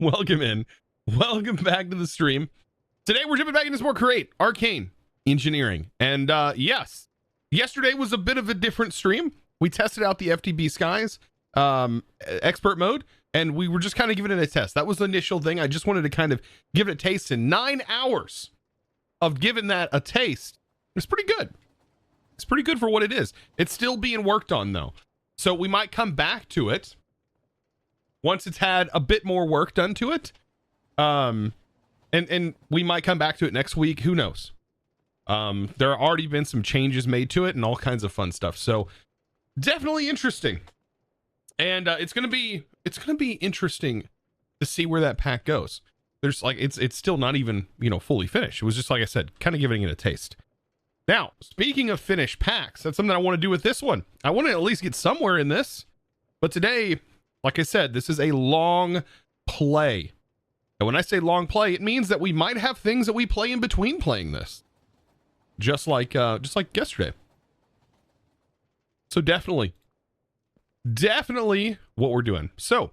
welcome in. Welcome back to the stream. Today we're jumping back into some more Arcane engineering. And yes, yesterday was a bit of a different stream. We tested out the FTB Skies expert mode, and we were just kind of giving it a test. That was the initial thing. I just wanted to kind of give it a taste. In 9 hours of giving that a taste, it's pretty good. It's pretty good for what it is. It's still being worked on though. So we might come back to it once it's had a bit more work done to it. And we might come back to it next week. Who knows? There have already been some changes made to it and all kinds of fun stuff. So definitely interesting. And it's gonna be interesting to see where that pack goes. There's like it's still not even, you know, fully finished. It was just, like I said, kind of giving it a taste. Now, speaking of finished packs, that's something I want to do with this one. I want to at least get somewhere in this. But today, like I said, this is a long play. And when I say long play, it means that we might have things that we play in between playing this. Just like yesterday. So definitely what we're doing. So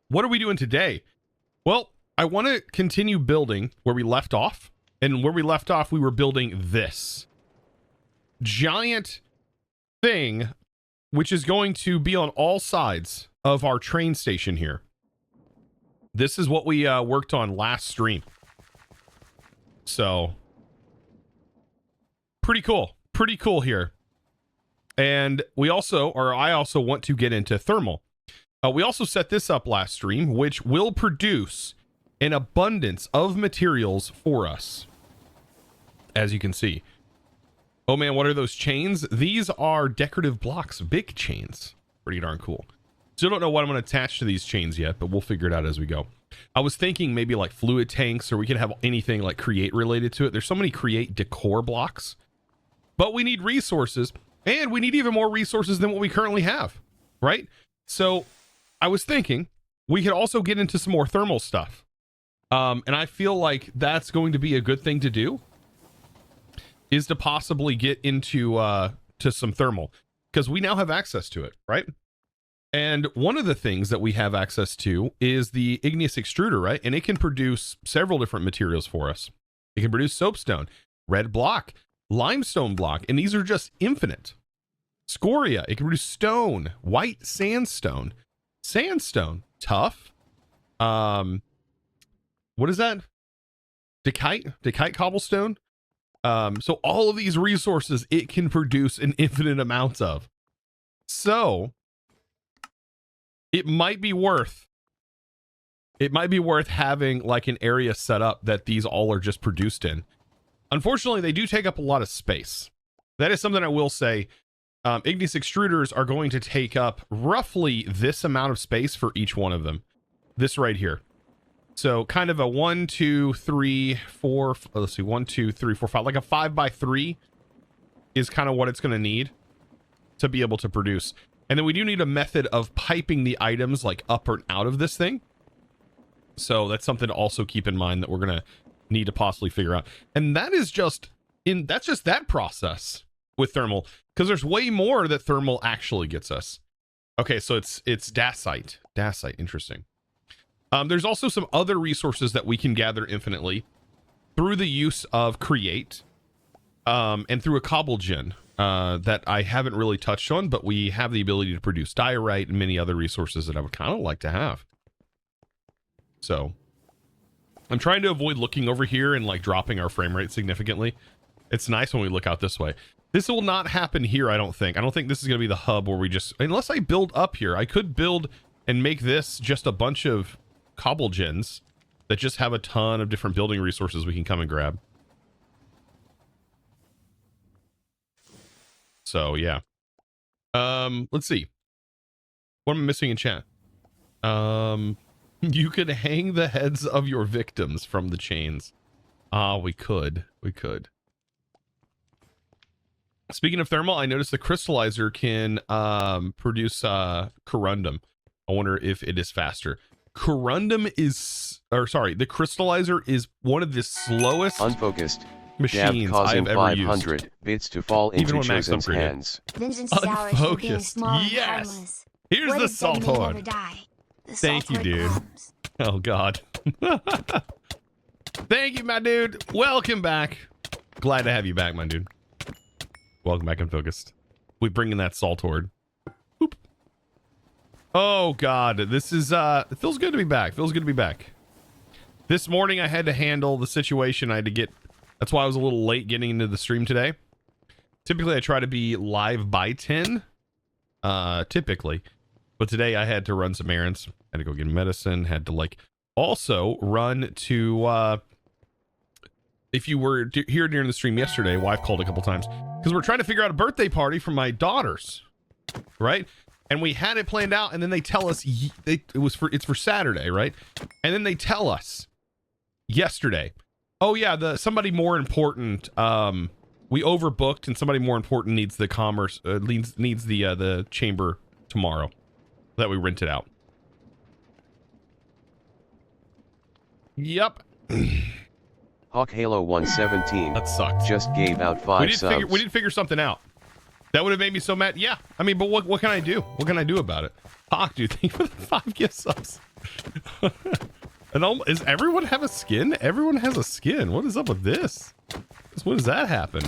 what are we doing today? Well, I want to continue building where we left off. And where we left off, we were building this giant thing, which is going to be on all sides of our train station here. This is what we worked on last stream. So pretty cool here. And we also, or I also want to get into thermal. We also set this up last stream, which will produce an abundance of materials for us, as you can see. Oh man, what are those chains? These are decorative blocks, big chains. Pretty darn cool. Still don't know what I'm going to attach to these chains yet, but we'll figure it out as we go. I was thinking maybe like fluid tanks, or we could have anything like create related to it. There's so many create decor blocks, but we need resources, and we need even more resources than what we currently have, right? So I was thinking we could also get into some more thermal stuff. And I feel like that's going to be a good thing to do, is to possibly get into to some thermal, because we now have access to it, right? And one of the things that we have access to is the igneous extruder, right? And it can produce several different materials for us. It can produce soapstone, red block, limestone block, and these are just infinite. Scoria, it can produce stone, white sandstone, tough. What is that? Decite cobblestone. So all of these resources it can produce an infinite amount of. So it might be worth having like an area set up that these all are just produced in. Unfortunately, they do take up a lot of space. That is something I will say. Igneous extruders are going to take up roughly this amount of space for each one of them. This right here. So kind of a 1, 2, 3, 4, let's see, 1, 2, 3, 4, 5, like a 5x3 is kind of what it's going to need to be able to produce. And then we do need a method of piping the items like up or out of this thing. So that's something to also keep in mind that we're going to need to possibly figure out. And that is that's just that process with thermal, because there's way more that thermal actually gets us. Okay, so it's dacite. Interesting. There's also some other resources that we can gather infinitely through the use of create, and through a cobble gen that I haven't really touched on, but we have the ability to produce diorite and many other resources that I would kind of like to have. So I'm trying to avoid looking over here and like dropping our frame rate significantly. It's nice when we look out this way. This will not happen here, I don't think. I don't think this is going to be the hub where we just, unless I build up here, I could build and make this just a bunch of cobble gens that just have a ton of different building resources we can come and grab. So yeah. Let's see. What am I missing in chat? You could hang the heads of your victims from the chains. We could. Speaking of thermal, I noticed the crystallizer can produce corundum. I wonder if it is faster. Corundum is, the crystallizer is one of the slowest unfocused machines causing I've ever 500 used. bits to fall into Even when Max Chosen's upgraded. hands. Unfocused. Yes. Here's the salt horn. Thank you, dude. Oh, God. Thank you, my dude. Welcome back. Glad to have you back, my dude. Welcome back, Unfocused. We bring in that salt horde. Boop. Oh, God. This is, it feels good to be back. Feels good to be back. This morning, I had to handle the situation. I had to get, that's why I was a little late getting into the stream today. Typically, I try to be live by 10. Typically. But today, I had to run some errands. Had to go get medicine. Had to, like, also run to, if you were here during the stream yesterday, wife called a couple times because we're trying to figure out a birthday party for my daughters, right? And we had it planned out, and then they tell us it's for Saturday, right? And then they tell us yesterday, oh yeah, somebody more important, we overbooked, and somebody more important needs the commerce, needs the chamber tomorrow that we rented out. Yep. Hawk Halo 117. That sucked. Just gave out 5 subs. We did figure something out. That would have made me so mad. Yeah, I mean, but what can I do? What can I do about it? Hawk, dude, thank you for the 5 gift subs. And is everyone have a skin? Everyone has a skin. What is up with this? When does that happen?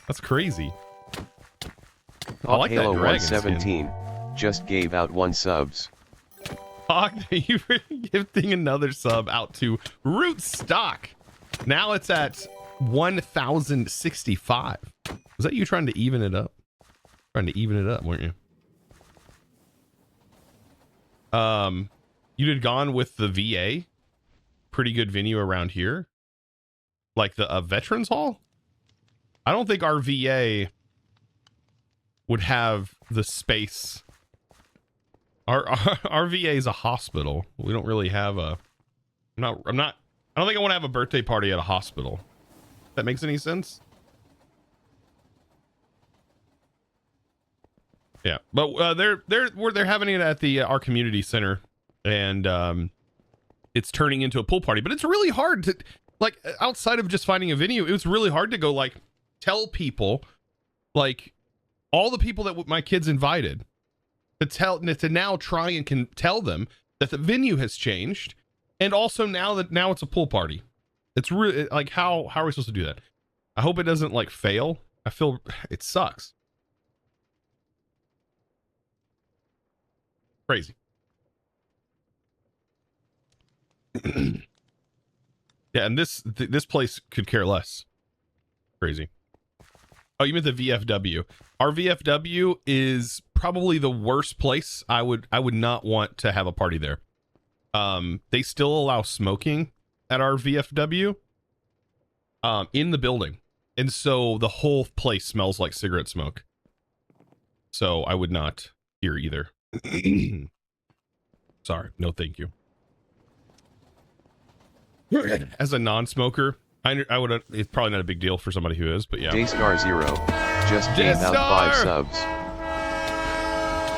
That's crazy. Hawk like Halo 117 just gave out 1 subs. Hawk, thank you for gifting another sub out to Root Stock. Now it's at 1,065. Was that you trying to even it up? Trying to even it up, weren't you? You did Gone with the VA. Pretty good venue around here. Like the Veterans Hall? I don't think our VA would have the space. Our VA is a hospital. We don't really have a. I don't think I want to have a birthday party at a hospital. If that makes any sense? Yeah, but they're having it at our community center, and it's turning into a pool party. But it's really hard to, like, outside of just finding a venue, it was really hard to go, like, tell people, like, all the people that my kids invited, to now try and can tell them that the venue has changed, and also now it's a pool party. It's really, like, how are we supposed to do that? I hope it doesn't, like, fail. I feel it sucks. Crazy. Yeah, and this place could care less. Crazy. Oh, you meant the VFW. Our VFW is probably the worst place. I would not want to have a party there. They still allow smoking at our VFW in the building. And so the whole place smells like cigarette smoke. So I would not here either. Sorry, no thank you. As a non-smoker, I would. It's probably not a big deal for somebody who is, but yeah. Daystar 0 just gave out 5 subs.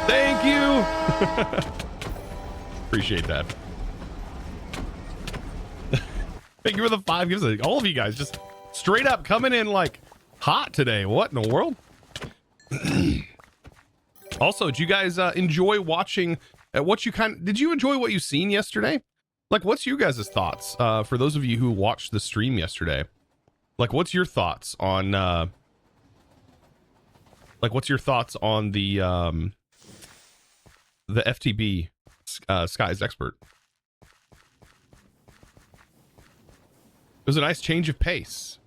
Thank you. Appreciate that. Thank you for the 5 gifts. All of you guys just straight up coming in like hot today. What in the world? Also, did you guys enjoy watching? Did you enjoy what you seen yesterday? Like, what's you guys' thoughts? For those of you who watched the stream yesterday, like, what's your thoughts on? What's your thoughts on the FTB Skies Expert? It was a nice change of pace.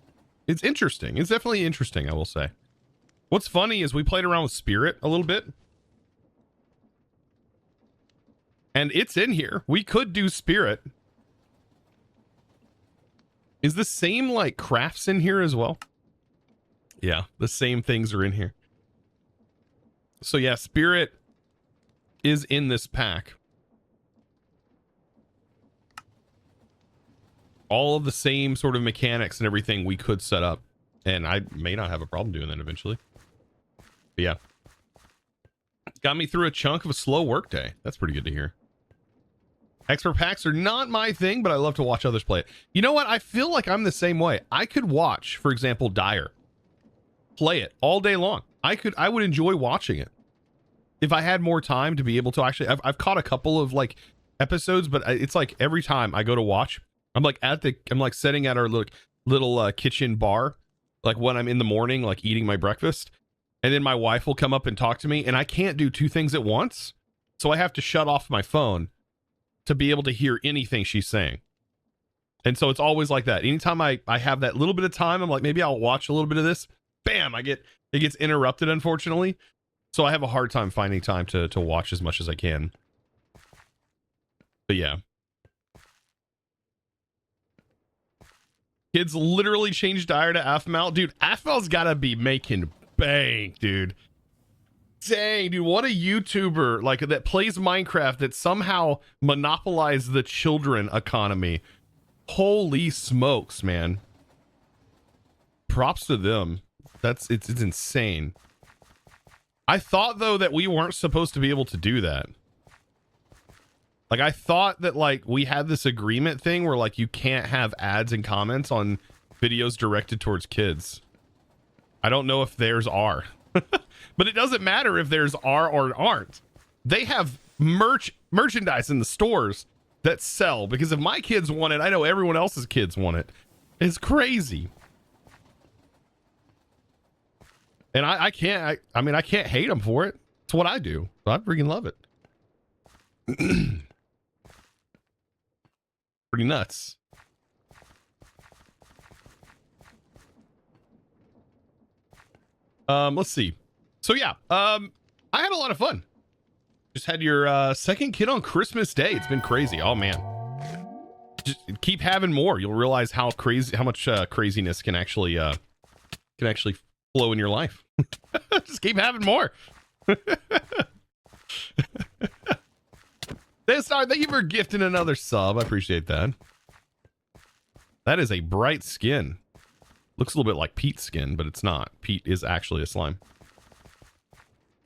It's interesting. It's definitely interesting, I will say. What's funny is we played around with Spirit a little bit. And it's in here. We could do Spirit. Is the same, like, crafts in here as well? Yeah, the same things are in here. So yeah, Spirit is in this pack. All of the same sort of mechanics and everything we could set up. And I may not have a problem doing that eventually. But yeah. It's got me through a chunk of a slow work day. That's pretty good to hear. Expert packs are not my thing, but I love to watch others play it. You know what? I feel like I'm the same way. I could watch, for example, Dyer play it all day long. I would enjoy watching it if I had more time to be able to actually. I've caught a couple of, like, episodes, but it's like every time I go to watch, I'm like sitting at our little kitchen bar, like when I'm in the morning, like eating my breakfast, and then my wife will come up and talk to me, and I can't do two things at once, so I have to shut off my phone to be able to hear anything she's saying. And so it's always like that. Anytime I have that little bit of time, I'm like, maybe I'll watch a little bit of this. Bam, it gets interrupted, unfortunately. So I have a hard time finding time to watch as much as I can. But yeah. Kids literally changed dire to Afmal. Dude, Afmal's gotta be making bank, dude. Dang, dude, what a YouTuber like that plays Minecraft that somehow monopolized the children economy. Holy smokes, man. Props to them. It's insane. I thought though that we weren't supposed to be able to do that. Like I thought that like we had this agreement thing where like you can't have ads and comments on videos directed towards kids. I don't know if theirs are. But it doesn't matter if theirs are or aren't. They have merchandise in the stores that sell, because if my kids want it, I know everyone else's kids want it. It's crazy. And I can't hate them for it. It's what I do. I freaking love it. Pretty nuts. Let's see. So yeah, I had a lot of fun. Just had your second kid on Christmas Day. It's been crazy. Oh man. Just keep having more. You'll realize how much craziness can actually flow in your life. Just keep having more. Thank you for gifting another sub. I appreciate that. That is a bright skin. Looks a little bit like Pete's skin, but it's not. Pete is actually a slime.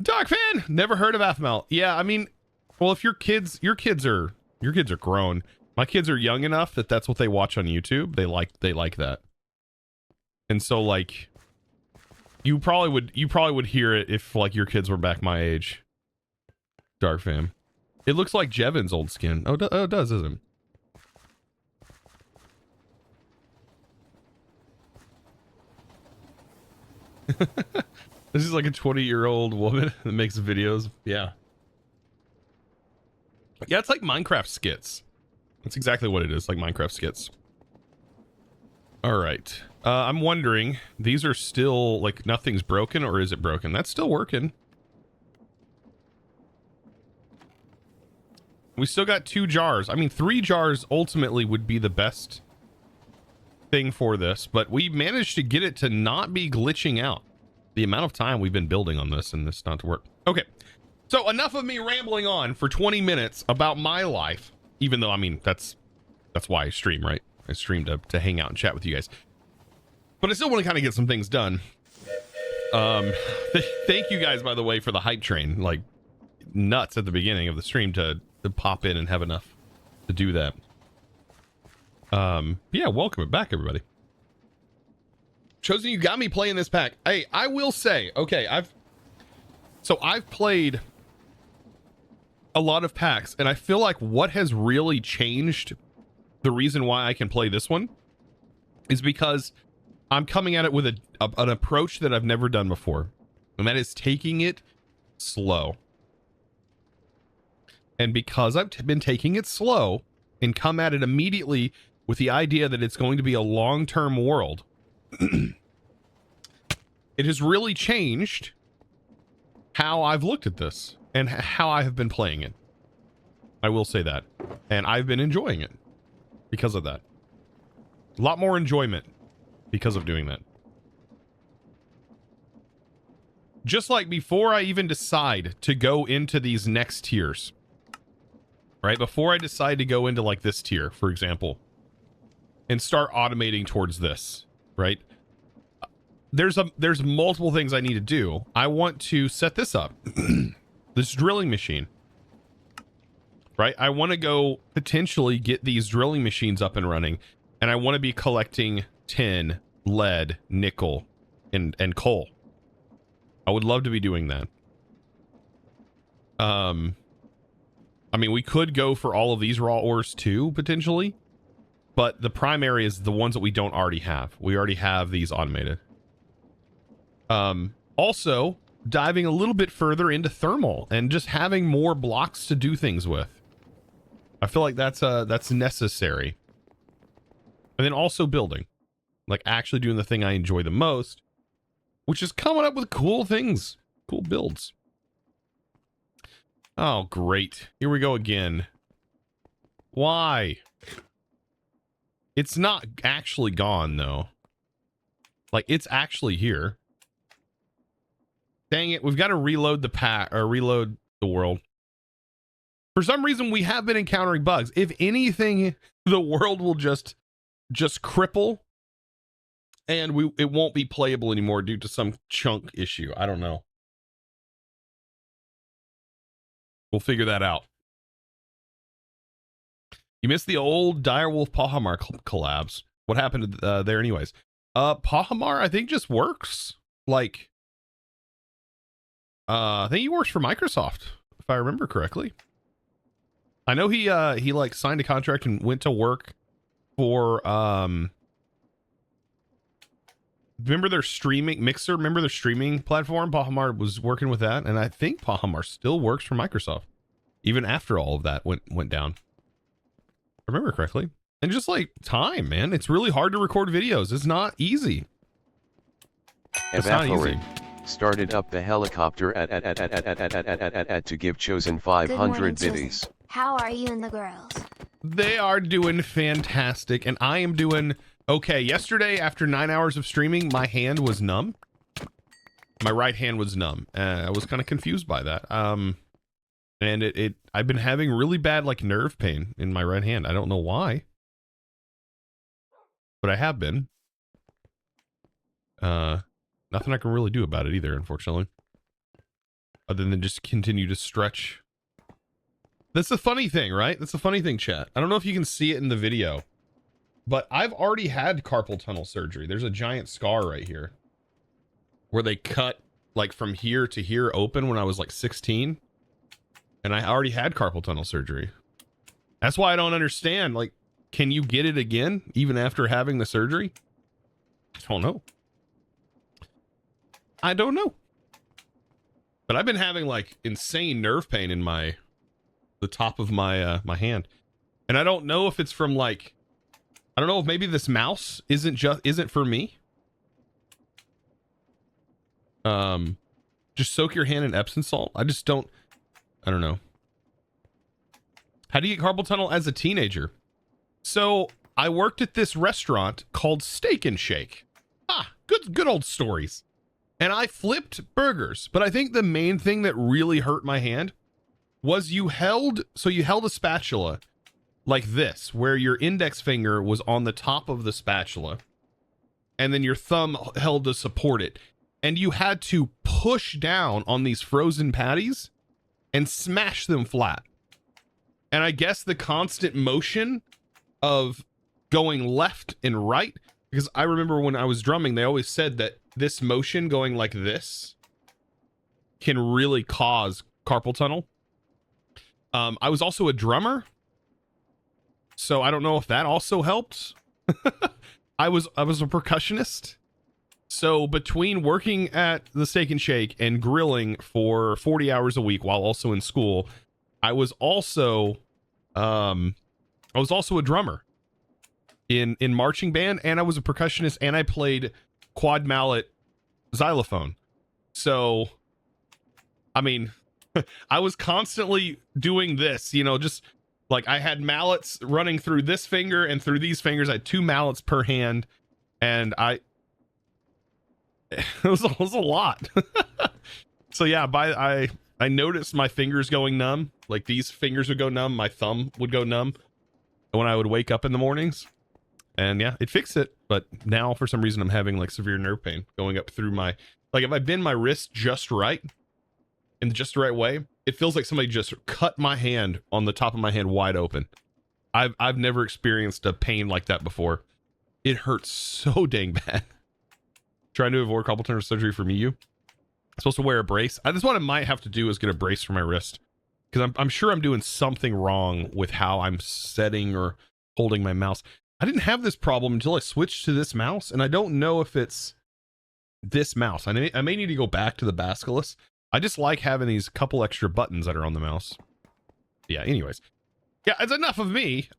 Darkfan, never heard of Athmel. Yeah, I mean, well, if your kids are grown. My kids are young enough that that's what they watch on YouTube. They like that. And so like you probably would hear it if like your kids were back my age. Dark fam. It looks like Jevin's old skin. Oh, it does, doesn't it? This is like a 20-year-old woman that makes videos. Yeah. Yeah, it's like Minecraft skits. That's exactly what it is, like Minecraft skits. All right. I'm wondering, these are still, like, nothing's broken, or is it broken? That's still working. We still got 2 jars. I mean, 3 jars ultimately would be the best thing for this, but we managed to get it to not be glitching out. The amount of time we've been building on this and this not to work. Okay, so enough of me rambling on for 20 minutes about my life, even though, I mean, that's why I stream, right? I stream to hang out and chat with you guys. But I still want to kind of get some things done. Thank you guys, by the way, for the hype train. Like, nuts at the beginning of the stream to pop in and have enough to do that. Yeah, welcome back, everybody. Chosen, you got me playing this pack. Hey, I will say, okay, I've played a lot of packs, and I feel like what has really changed the reason why I can play this one is because I'm coming at it with an approach that I've never done before, and that is taking it slow. And because I've been taking it slow and come at it immediately with the idea that it's going to be a long-term world, it has really changed how I've looked at this and how I have been playing it. I will say that. And I've been enjoying it because of that. A lot more enjoyment because of doing that. Just like before I even decide to go into these next tiers, right? Before I decide to go into like this tier, for example, and start automating towards this, right? There's multiple things I need to do. I want to set this up, this drilling machine, right? I want to go potentially get these drilling machines up and running, and I want to be collecting tin, lead, nickel, and coal. I would love to be doing that. I mean, we could go for all of these raw ores too, potentially. But the primary is the ones that we don't already have. We already have these automated. Also, diving a little bit further into thermal and just having more blocks to do things with. I feel like that's necessary. And then also building. Like actually doing the thing I enjoy the most, which is coming up with cool things. Cool builds. Oh, great. Here we go again. Why? It's not actually gone, though. Like, it's actually here. Dang it, we've got to reload the pack, or reload the world. For some reason, we have been encountering bugs. If anything, the world will just cripple, and it won't be playable anymore due to some chunk issue. I don't know. We'll figure that out. You missed the old Direwolf Pahamar collabs. What happened there anyways? Pahamar, I think, just works. Like, I think he works for Microsoft, if I remember correctly. I know he like signed a contract and went to work for, remember their streaming Mixer? Remember their streaming platform? Pahamar was working with that, and I think Pahamar still works for Microsoft, even after all of that went down. I remember correctly. And just like time, man, it's really hard to record videos. It's not easy. It's not easy. Started up the helicopter to give chosen 500 biddies. How are you and the girls? They are doing fantastic, and I am doing okay. Yesterday, after 9 hours of streaming, my hand was numb. My right hand was numb. I was kind of confused by that. And I've been having really bad like nerve pain in my right hand. I don't know why, but I have been. Nothing I can really do about it either, unfortunately, other than just continue to stretch. That's the funny thing, right? That's the funny thing, chat. I don't know if you can see it in the video, but I've already had carpal tunnel surgery. There's a giant scar right here where they cut like from here to here open when I was like 16. And I already had carpal tunnel surgery. That's why I don't understand. Like, can you get it again even after having the surgery? I don't know. I don't know. But I've been having like insane nerve pain in the top of my my hand. And I don't know if it's from like, I don't know if maybe this mouse isn't for me. Just soak your hand in Epsom salt. I don't know. How do you get carpal tunnel as a teenager? So I worked at this restaurant called Steak and Shake. Good old stories. And I flipped burgers. But I think the main thing that really hurt my hand was you held a spatula like this, where your index finger was on the top of the spatula, and then your thumb held to support it. And you had to push down on these frozen patties and smash them flat. And I guess the constant motion of going left and right, because I remember when I was drumming, they always said that this motion going like this can really cause carpal tunnel. I was also a drummer, so I don't know if that also helped. I was a percussionist. So between working at the Steak and Shake and grilling for 40 hours a week while also in school, I was also a drummer in marching band, and I was a percussionist, and I played quad mallet xylophone. So, I mean, I was constantly doing this, you know, just like I had mallets running through this finger and through these fingers. I had 2 mallets per hand, and it was a lot. So yeah, I noticed my fingers going numb. Like these fingers would go numb, my thumb would go numb when I would wake up in the mornings. And yeah, it fixed it. But now for some reason I'm having like severe nerve pain going up through my, like if I bend my wrist just right, in just the right way, it feels like somebody just cut my hand on the top of my hand wide open. I've never experienced a pain like that before. It hurts so dang bad. Trying to avoid carpal tunnel surgery for me, I'm supposed to wear a brace. That's what I might have to do, is get a brace for my wrist. because I'm sure I'm doing something wrong with how I'm setting or holding my mouse. I didn't have this problem until I switched to this mouse, and I don't know if it's this mouse. I may need to go back to the Basculus. I just like having these couple extra buttons that are on the mouse. Yeah, anyways. Yeah, it's enough of me.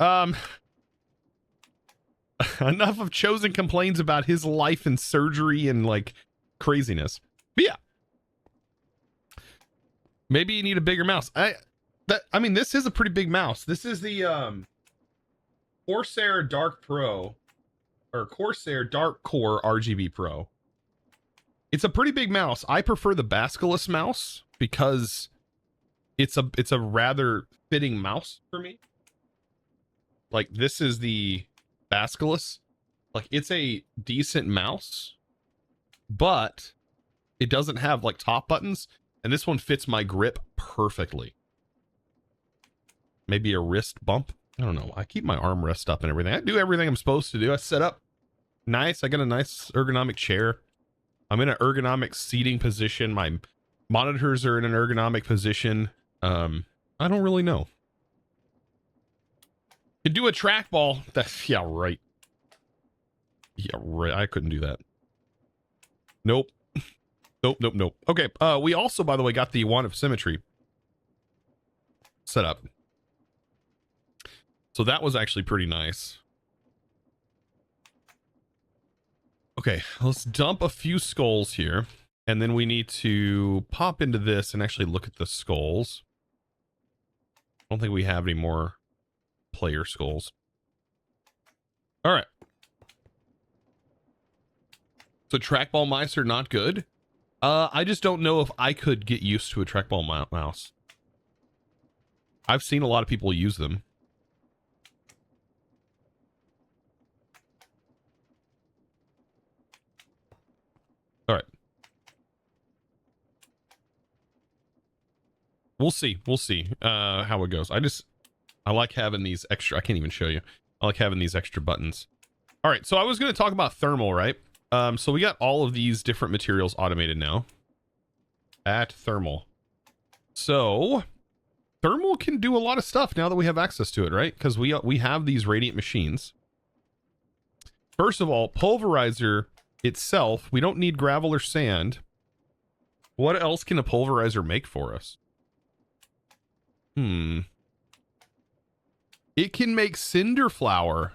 Enough of Chosen complains about his life and surgery and like craziness. But yeah. Maybe you need a bigger mouse. I mean, this is a pretty big mouse. This is the Corsair Dark Pro, or Corsair Dark Core RGB Pro. It's a pretty big mouse. I prefer the Basculus mouse because it's a rather fitting mouse for me. Like, this is the Basculus. Like, it's a decent mouse, but it doesn't have like top buttons, and this one fits my grip perfectly. Maybe a wrist bump. I don't know. I keep my arm rest up and everything. I do everything I'm supposed to do. I set up nice. I got a nice ergonomic chair. I'm in an ergonomic seating position. My monitors are in an ergonomic position. I don't really know. Could do a trackball. That's, yeah, right. Yeah, right. I couldn't do that. Nope. Nope. Okay. We also, by the way, got the Wand of Symmetry set up. So that was actually pretty nice. Okay, let's dump a few skulls here, and then we need to pop into this and actually look at the skulls. I don't think we have any more player skulls. All right. So trackball mice are not good. I just don't know if I could get used to a trackball mouse. I've seen a lot of people use them. All right. We'll see how it goes. I like having these extra, I can't even show you. I like having these extra buttons. All right, so I was going to talk about thermal, right? So we got all of these different materials automated now at thermal. So thermal can do a lot of stuff now that we have access to it, right? Because we have these radiant machines. First of all, pulverizer itself, we don't need gravel or sand. What else can a pulverizer make for us? It can make cinder flour,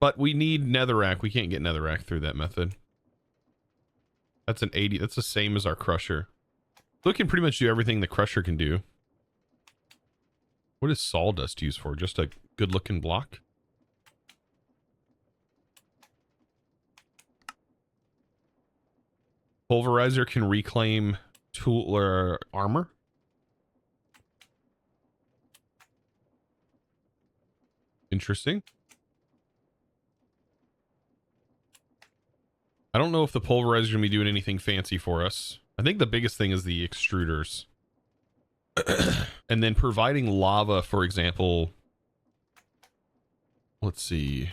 but we need netherrack. We can't get netherrack through that method. That's an 80. That's the same as our crusher. So it can pretty much do everything the crusher can do. What is sawdust used for? Just a good looking block? Pulverizer can reclaim tool or armor. Interesting. I don't know if the pulverizer is going to be doing anything fancy for us. I think the biggest thing is the extruders. And then providing lava, for example. Let's see.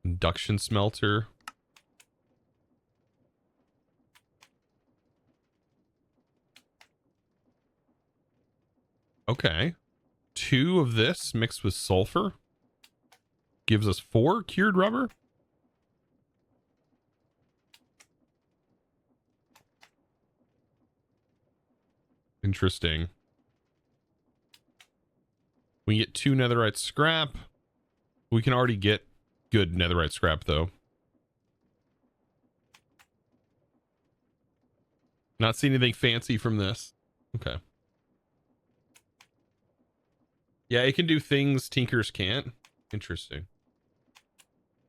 Induction smelter. Okay. 2 of this mixed with sulfur gives us 4 cured rubber. Interesting. We get 2 netherite scrap. We can already get good netherite scrap though. Not seeing anything fancy from this. Okay. Yeah, it can do things tinkers can't. Interesting.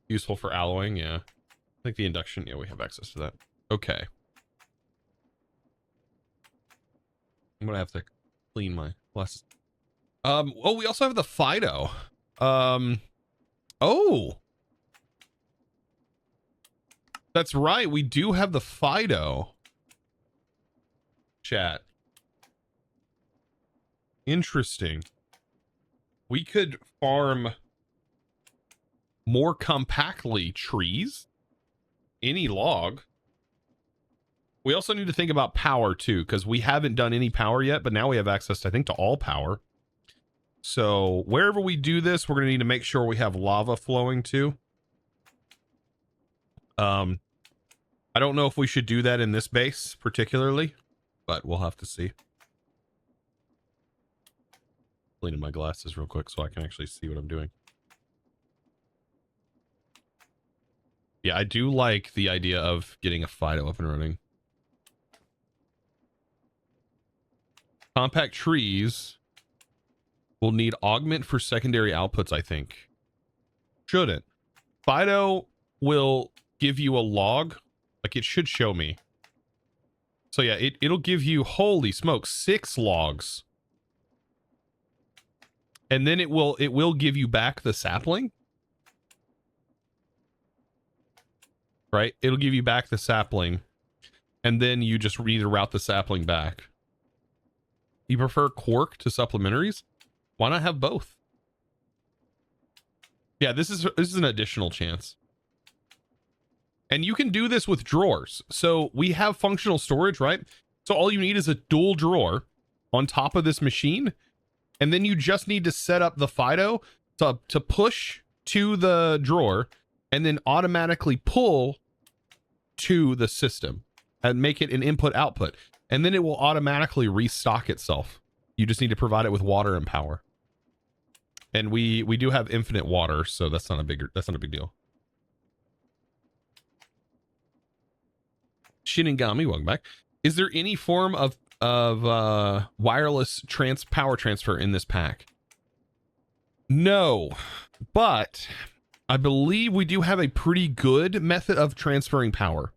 Useful for alloying, yeah. I think the induction, yeah, we have access to that. Okay. I'm gonna have to clean my glasses. Oh, we also have the Fido. Oh. That's right, we do have the Fido. Chat. Interesting. We could farm more compactly trees, any log, We also need to think about power too, because we haven't done any power yet, but now we have access, I think, to all power. So wherever we do this, we're going to need to make sure we have lava flowing too. I don't know if we should do that in this base particularly, but we'll have to see. Cleaning my glasses real quick so I can actually see what I'm doing. Yeah, I do like the idea of getting a Fido up and running. Compact trees will need augment for secondary outputs, I think. Shouldn't. Fido will give you a log. Like, it should show me. So yeah, it'll give you, holy smokes, 6 logs. And then it will give you back the sapling. Right? It'll give you back the sapling. And then you just need to route the sapling back. You prefer quark to supplementaries? Why not have both? Yeah, this is an additional chance. And you can do this with drawers. So we have functional storage, right? So all you need is a dual drawer on top of this machine. And then you just need to set up the Fido to push to the drawer and then automatically pull to the system and make it an input output. And then it will automatically restock itself. You just need to provide it with water and power. And we do have infinite water, so that's not a big deal. Shinigami, welcome back. Is there any form of wireless power transfer in this pack? No, but I believe we do have a pretty good method of transferring power.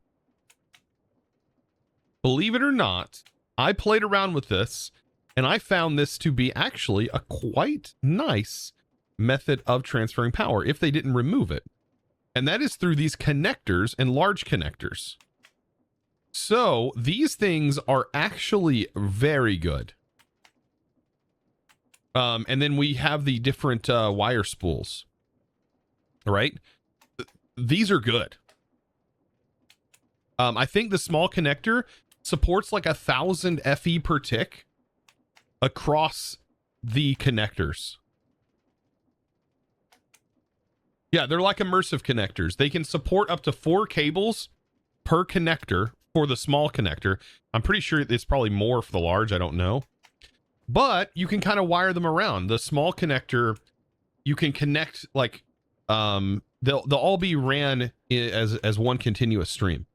Believe it or not, I played around with this and I found this to be actually a quite nice method of transferring power if they didn't remove it. And that is through these connectors and large connectors. So these things are actually very good. And then we have the different wire spools. All right. These are good. I think the small connector supports like 1,000 FE per tick across the connectors. Yeah, they're like immersive connectors. They can support up to 4 cables per connector for the small connector. I'm pretty sure it's probably more for the large. I don't know. But you can kind of wire them around. The small connector, you can connect like, they'll all be ran as one continuous stream.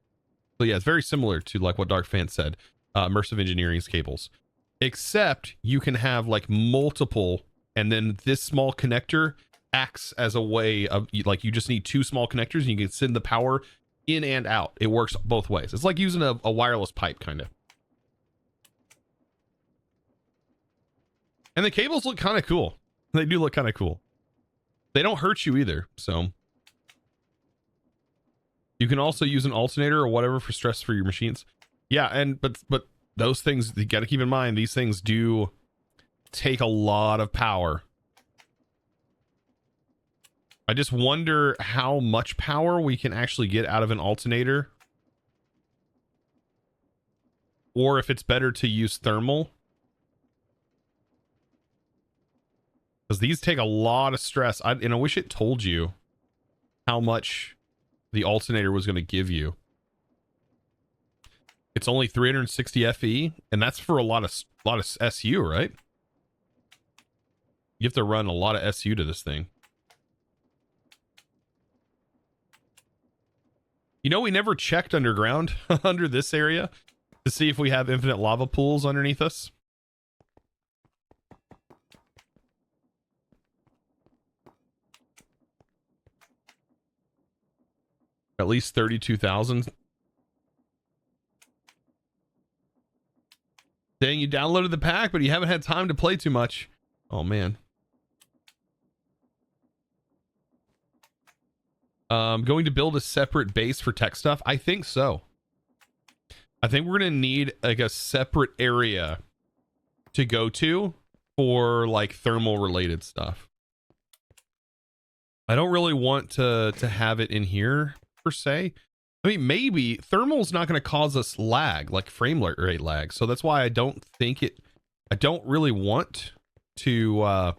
So yeah, it's very similar to like what Dark Fan said, immersive engineering's cables. Except you can have like multiple, and then this small connector acts as a way of like, you just need 2 small connectors and you can send the power in and out. It works both ways. It's like using a wireless pipe kind of. And the cables look kind of cool. They do look kind of cool. They don't hurt you either, so. You can also use an alternator or whatever for stress for your machines. Yeah, and but those things, you got to keep in mind, these things do take a lot of power. I just wonder how much power we can actually get out of an alternator. Or if it's better to use thermal. Because these take a lot of stress. And I wish it told you how much the alternator was going to give you. It's only 360 FE, and that's for a lot of SU, right? You have to run a lot of SU to this thing. You know, we never checked underground under this area to see if we have infinite lava pools underneath us. At least 32,000. Dang, you downloaded the pack, but you haven't had time to play too much. Oh, man. Going to build a separate base for tech stuff? I think so. I think we're going to need like a separate area to go to for like thermal related stuff. I don't really want to have it in here per se. I mean, maybe thermal's not going to cause us lag, like frame rate lag. So that's why I don't really want to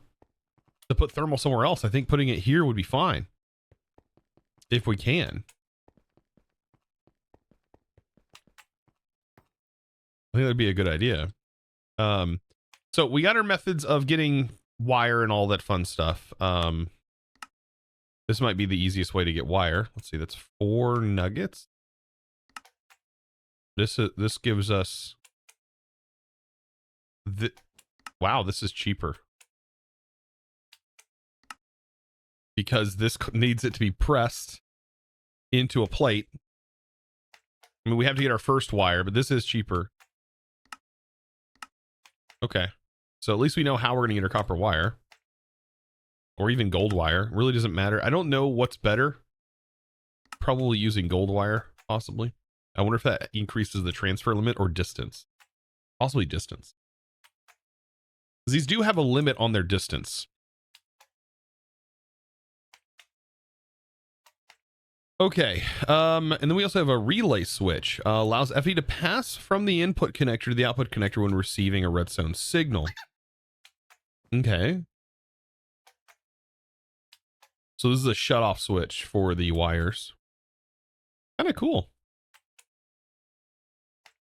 put thermal somewhere else. I think putting it here would be fine if we can. I think that'd be a good idea. So we got our methods of getting wire and all that fun stuff. This might be the easiest way to get wire. Let's see, that's 4 nuggets. This gives us wow, this is cheaper. Because this needs it to be pressed into a plate. I mean, we have to get our first wire, but this is cheaper. Okay. So at least we know how we're going to get our copper wire. Or even gold wire. Really doesn't matter. I don't know what's better. Probably using gold wire, possibly. I wonder if that increases the transfer limit or distance. Possibly distance. Because these do have a limit on their distance. Okay, and then we also have a relay switch. Allows FE to pass from the input connector to the output connector when receiving a redstone signal. Okay. So this is a shut-off switch for the wires. Kind of cool.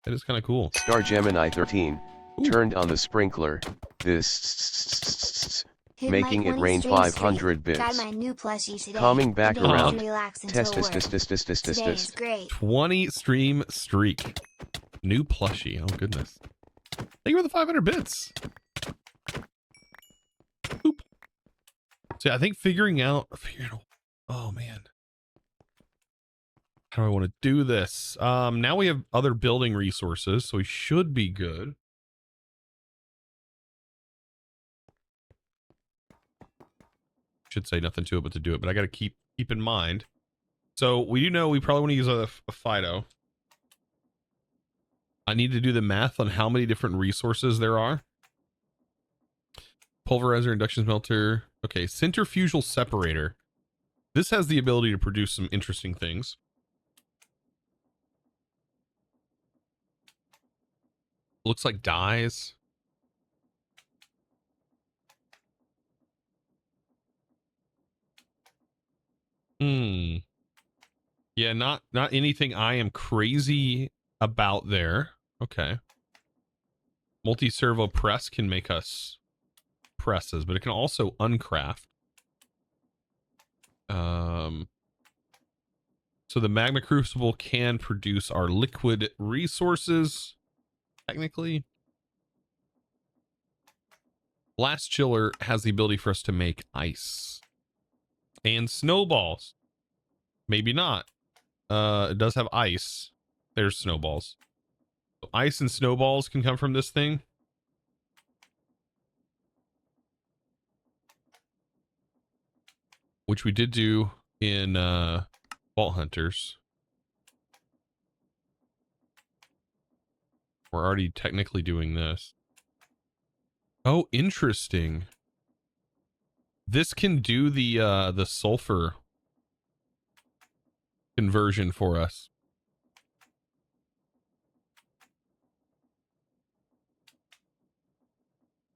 That is kind of cool. Star Gemini 13 Ooh. Turned on the sprinkler. This making it rain 500 bits. Got my new plushie today. Calming back around. Test. 20 stream streak. New plushie. Oh goodness. Thank you for the 500 bits. Boop. See, I think figuring out. Oh man. How do I want to do this? Now we have other building resources, so we should be good. Should say nothing to it but to do it, but I got to keep in mind. So we do know we probably want to use a Fido. I need to do the math on how many different resources there are. Pulverizer, induction smelter. Okay, centrifugal separator. This has the ability to produce some interesting things. Looks like dyes. Yeah, not anything I am crazy about there. Okay. Multi-servo press can make us presses, but it can also uncraft. So the magma crucible can produce our liquid resources, technically. Blast chiller has the ability for us to make ice and snowballs. Maybe not. It does have ice. There's snowballs. So ice and snowballs can come from this thing. Which we did do in Vault Hunters. We're already technically doing this. Oh, interesting. This can do the sulfur conversion for us.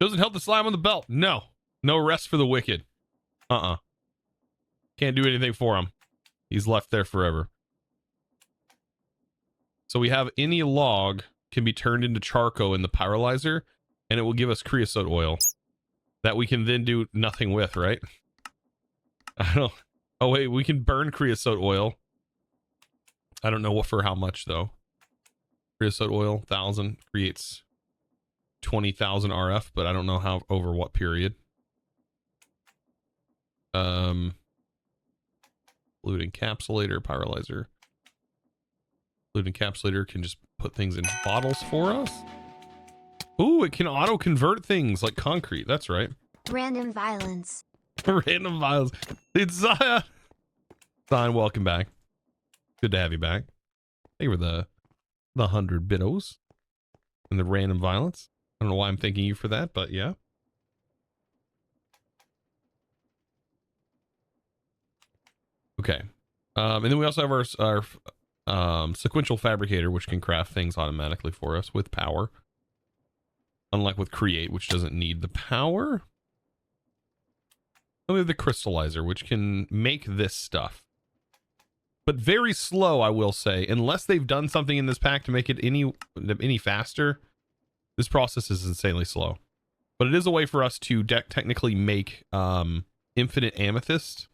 Doesn't help the slime on the belt. No. No rest for the wicked. Can't do anything for him. He's left there forever. So we have any log can be turned into charcoal in the pyrolyzer, and it will give us creosote oil that we can then do nothing with, right? I don't. Oh wait, we can burn creosote oil. I don't know what for how much though. Creosote oil 1,000 creates 20,000 RF, but I don't know how over what period. Fluid encapsulator, pyrolyzer. Fluid encapsulator can just put things in bottles for us. Ooh, it can auto convert things like concrete. That's right. Random violence. Random violence. It's Zion. Zion, welcome back. Good to have you back. Thank you for the 100 bitos and the random violence. I don't know why I'm thanking you for that, but yeah. Okay. And then we also have our Sequential fabricator, which can craft things automatically for us with power. Unlike with create, which doesn't need the power. And we have the crystallizer, which can make this stuff. But very slow, I will say. Unless they've done something in this pack to make it any faster, this process is insanely slow. But it is a way for us to technically make infinite amethyst.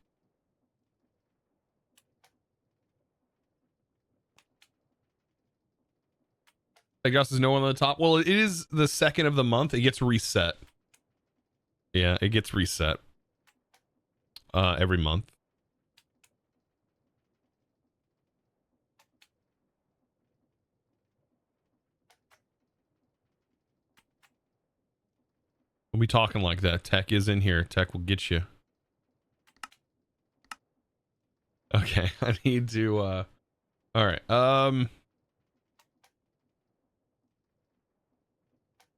I guess there's no one on the top. Well, it is the 2nd of the month. It gets reset. Yeah, it gets reset every month. We'll be talking like that. Tech is in here. Tech will get you. Okay, I need to all right.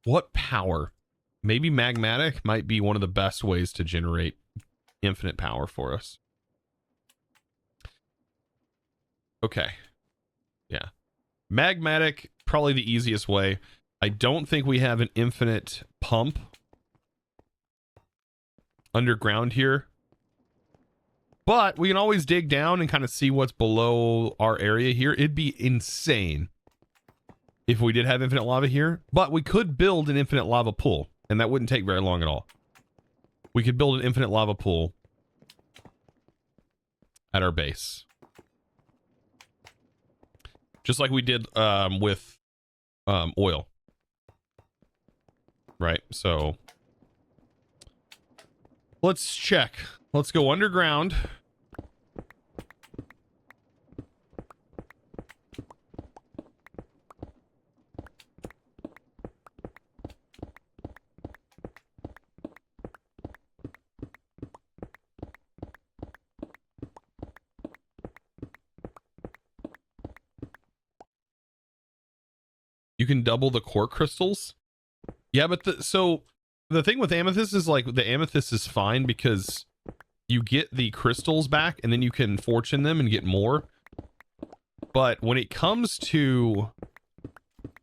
What power? Maybe magmatic might be one of the best ways to generate infinite power for us. Okay. Yeah. Magmatic, probably the easiest way. I don't think we have an infinite pump underground here. But we can always dig down and kind of see what's below our area here. It'd be insane if we did have infinite lava here. But we could build an infinite lava pool, and that wouldn't take very long at all. We could build an infinite lava pool at our base. Just like we did with oil. Right, so let's check. Let's go underground. You can double the core crystals. Yeah, but the thing with amethyst is like the amethyst is fine because you get the crystals back and then you can fortune them and get more. But when it comes to,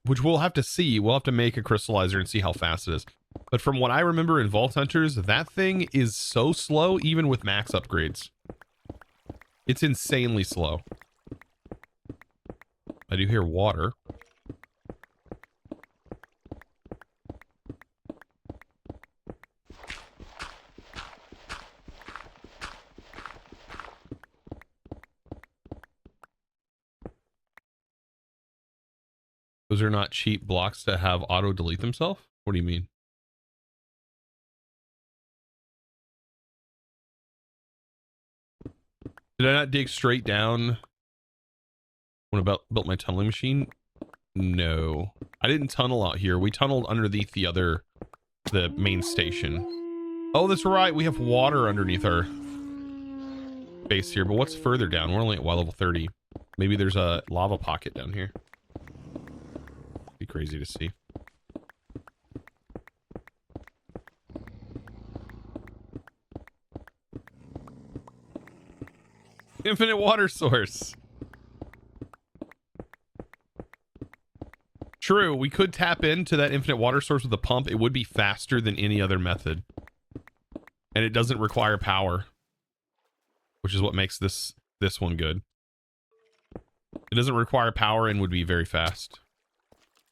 which we'll have to see, we'll have to make a crystallizer and see how fast it is. But from what I remember in Vault Hunters, that thing is so slow even with max upgrades. It's insanely slow. I do hear water. Those are not cheap blocks to have auto delete themselves? What do you mean? Did I not dig straight down when I built my tunneling machine? No. I didn't tunnel out here. We tunneled underneath the main station. Oh, that's right. We have water underneath our base here. But what's further down? We're only at level 30. Maybe there's a lava pocket down here. Be crazy to see. Infinite water source. True, we could tap into that infinite water source with a pump. It would be faster than any other method. And it doesn't require power, which is what makes this one good. It doesn't require power and would be very fast.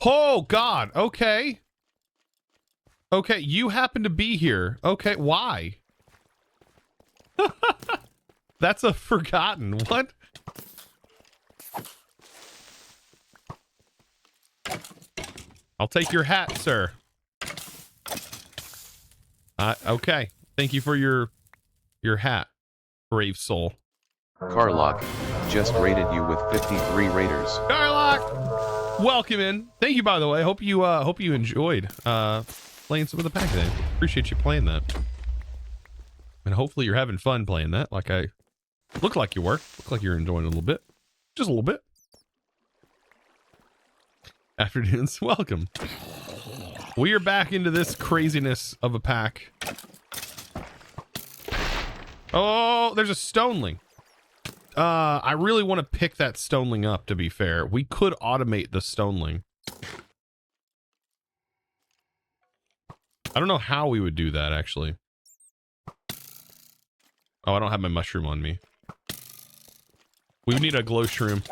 Oh, God. Okay. Okay, you happen to be here. Okay, why? That's a forgotten. What? I'll take your hat, sir. Okay. Thank you for your hat, brave soul. Carlock just rated you with 53 raiders. Carlock, welcome in. Thank you, by the way. Hope you enjoyed playing some of the pack today. Appreciate you playing that, and hopefully you're having fun playing that. Like I look like you were. Look like you're enjoying it a little bit, just a little bit. Afternoons, welcome. We are back into this craziness of a pack. Oh, there's a stoneling. I really want to pick that stoneling up, to be fair. We could automate the stoneling. I don't know how we would do that, actually. Oh, I don't have my mushroom on me. We would need a glow shroom.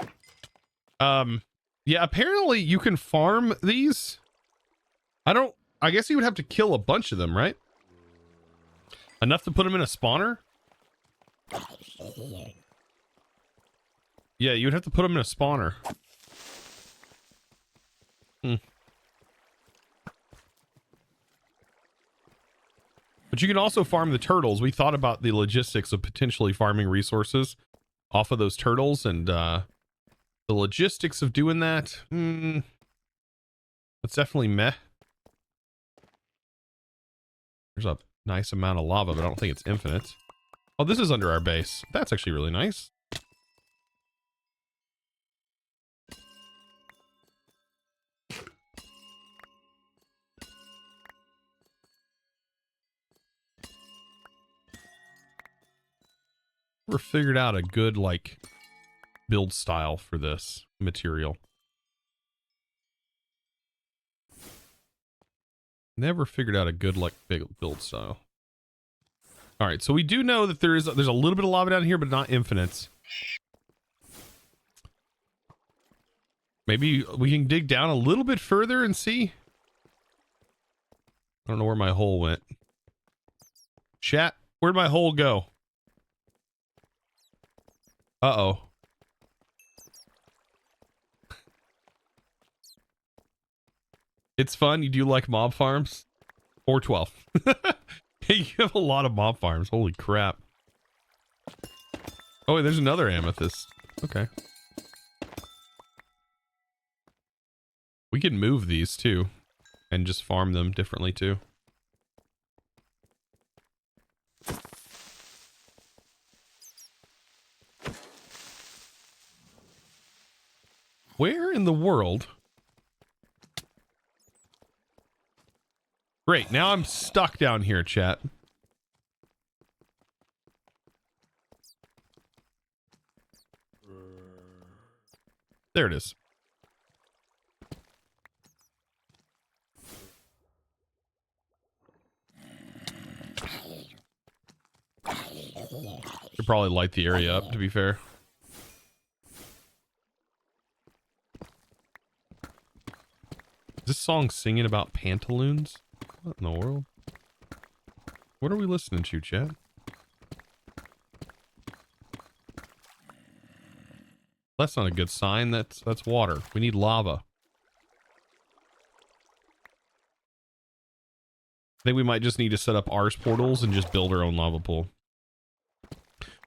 Yeah, apparently you can farm these. I guess you would have to kill a bunch of them, right? Enough to put them in a spawner? Yeah, you'd have to put them in a spawner. But you can also farm the turtles. We thought about the logistics of potentially farming resources off of those turtles, and the logistics of doing that, that's definitely meh. There's a nice amount of lava, but I don't think it's infinite. Oh, this is under our base. That's actually really nice. Never figured out a good, like, build style for this material. Never figured out a good, like, big build style. All right, so we do know that there's a little bit of lava down here, but not infinite. Maybe we can dig down a little bit further and see. I don't know where my hole went. Chat, where'd my hole go? Uh-oh. It's fun. You do like mob farms? Or 12. You have a lot of mob farms. Holy crap. Oh, wait, there's another amethyst. Okay. We can move these too. And just farm them differently too. Where in the world? Great, now I'm stuck down here, chat. There it is. Should probably light the area up, to be fair. Is this song singing about pantaloons? What in the world? What are we listening to, Chad? That's not a good sign. That's water. We need lava. I think we might just need to set up ours portals and just build our own lava pool.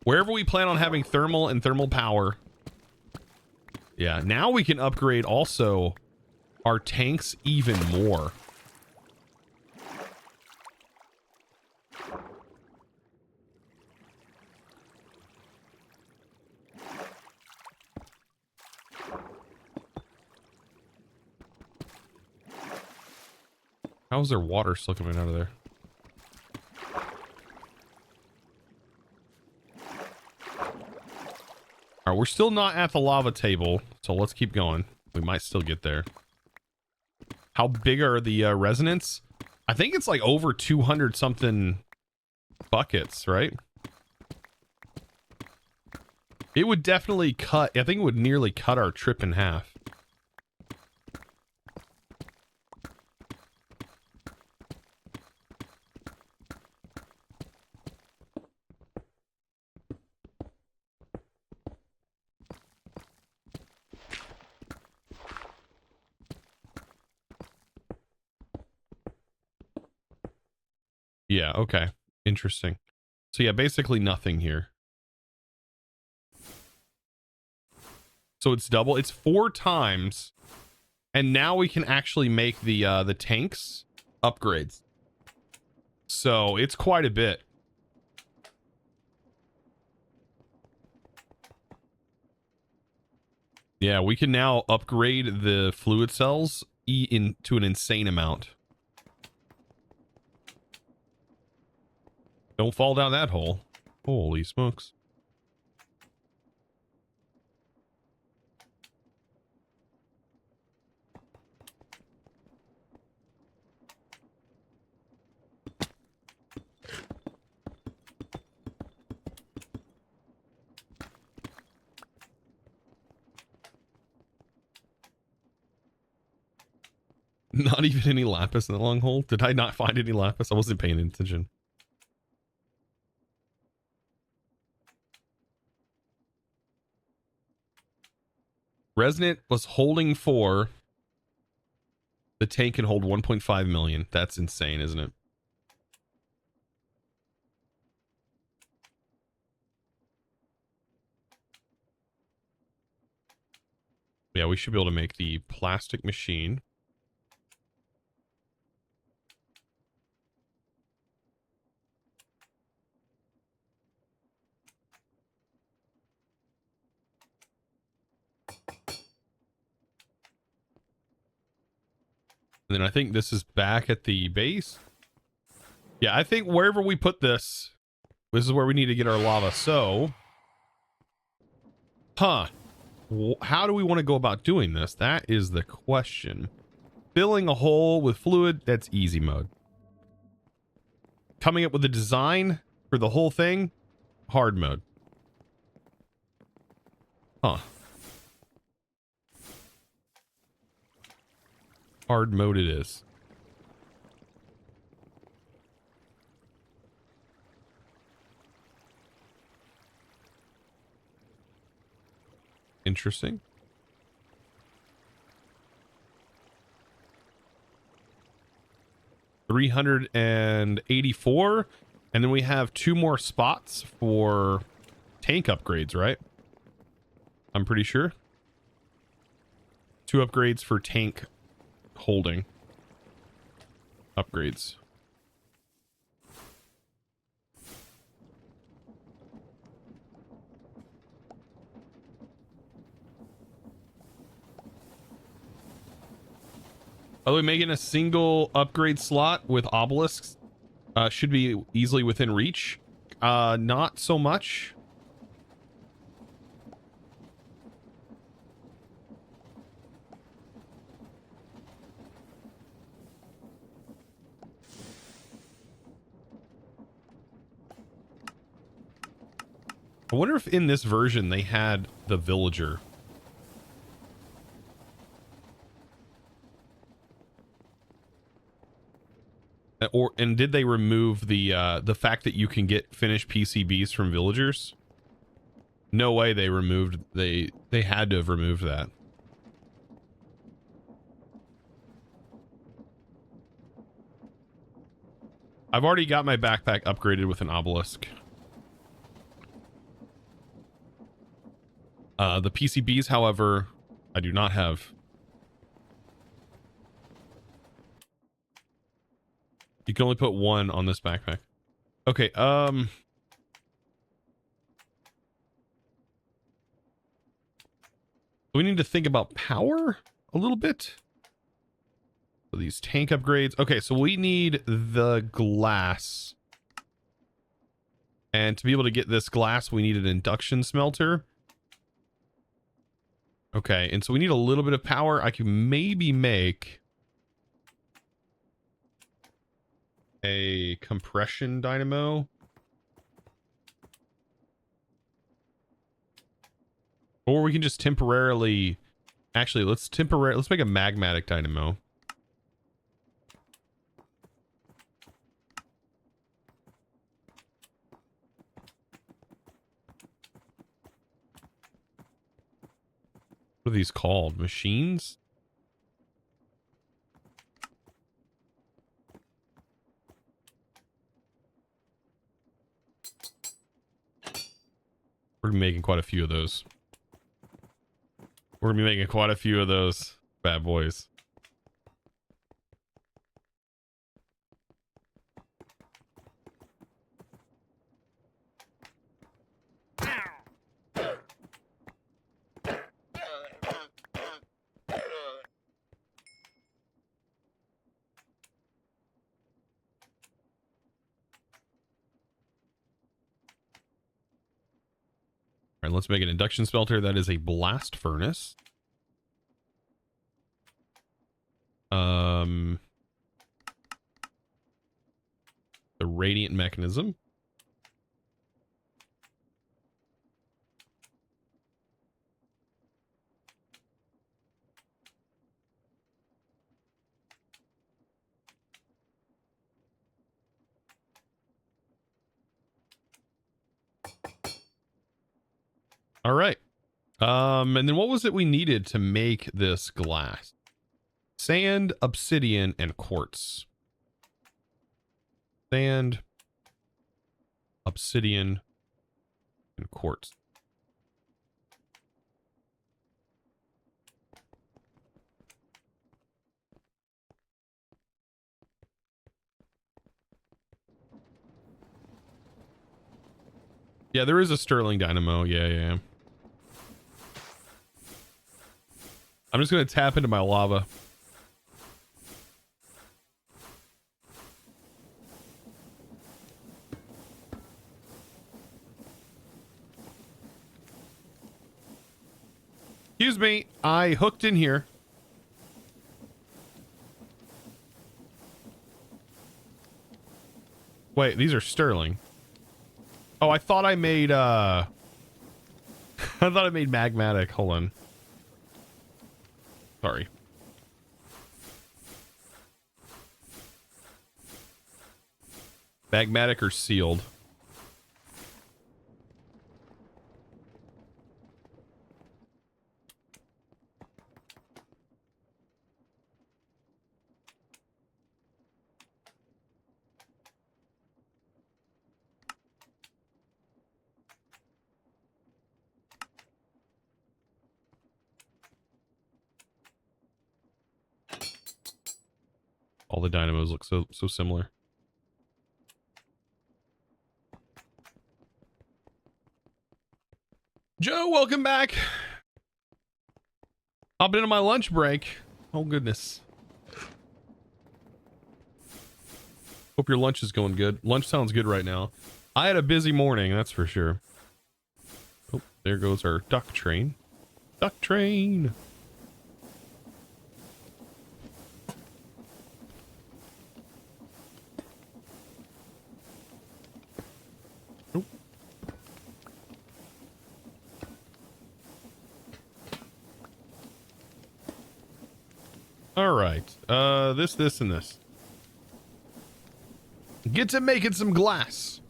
Wherever we plan on having thermal and thermal power. Yeah, now we can upgrade also our tanks even more. How's there water still coming out of there? All right, we're still not at the lava table, so let's keep going. We might still get there. How big are the resonance? I think it's like over 200 something buckets, right? It would definitely cut, I think it would nearly cut our trip in half. Yeah, okay. Interesting. So yeah, basically nothing here. So it's double. It's 4 times. And now we can actually make the tanks upgrades. So it's quite a bit. Yeah, we can now upgrade the fluid cells to an insane amount. Don't fall down that hole. Holy smokes. Not even any lapis in the long hole. Did I not find any lapis? I wasn't paying attention. Resonant was holding 4. The tank can hold 1.5 million. That's insane, isn't it? Yeah, we should be able to make the plastic machine. And then I think this is back at the base. Yeah, I think wherever we put this is where we need to get our lava. So, how do we want to go about doing this? That is the question. Filling a hole with fluid, that's easy mode. Coming up with a design for the whole thing, hard mode. Hard mode it is. Interesting. $384, and then we have 2 more spots for tank upgrades, right? I'm pretty sure. 2 upgrades for tank holding upgrades. By the way, making a single upgrade slot with obelisks should be easily within reach. Not so much. I wonder if in this version they had the villager. And did they remove the fact that you can get finished PCBs from villagers? No way they removed, they had to have removed that. I've already got my backpack upgraded with an obelisk. The PCBs, however, I do not have. You can only put 1 on this backpack. Okay, we need to think about power a little bit. So these tank upgrades. Okay, so we need the glass. And to be able to get this glass, we need an induction smelter. Okay, and so we need a little bit of power. I can maybe make a compression dynamo. Or we can just temporarily... Actually, let's make a magmatic dynamo. What are these called? Machines? We're making quite a few of those. We're gonna be making quite a few of those bad boys. All right, let's make an induction smelter. That is a blast furnace. The radiant mechanism. All right. And then what was it we needed to make this glass? Sand, obsidian, and quartz. Sand, obsidian, and quartz. Yeah, there is a Sterling dynamo. Yeah. I'm just going to tap into my lava. Excuse me, I hooked in here. Wait, these are Sterling. Oh, I thought I made, I thought I made magmatic. Hold on. Sorry. Magmatic or sealed? All the dynamos look so similar. Joe, welcome back. Hopping into my lunch break. Oh goodness. Hope your lunch is going good. Lunch sounds good right now. I had a busy morning, that's for sure. Oh, there goes our duck train. Duck train. All right. This, and this. Get to making some glass.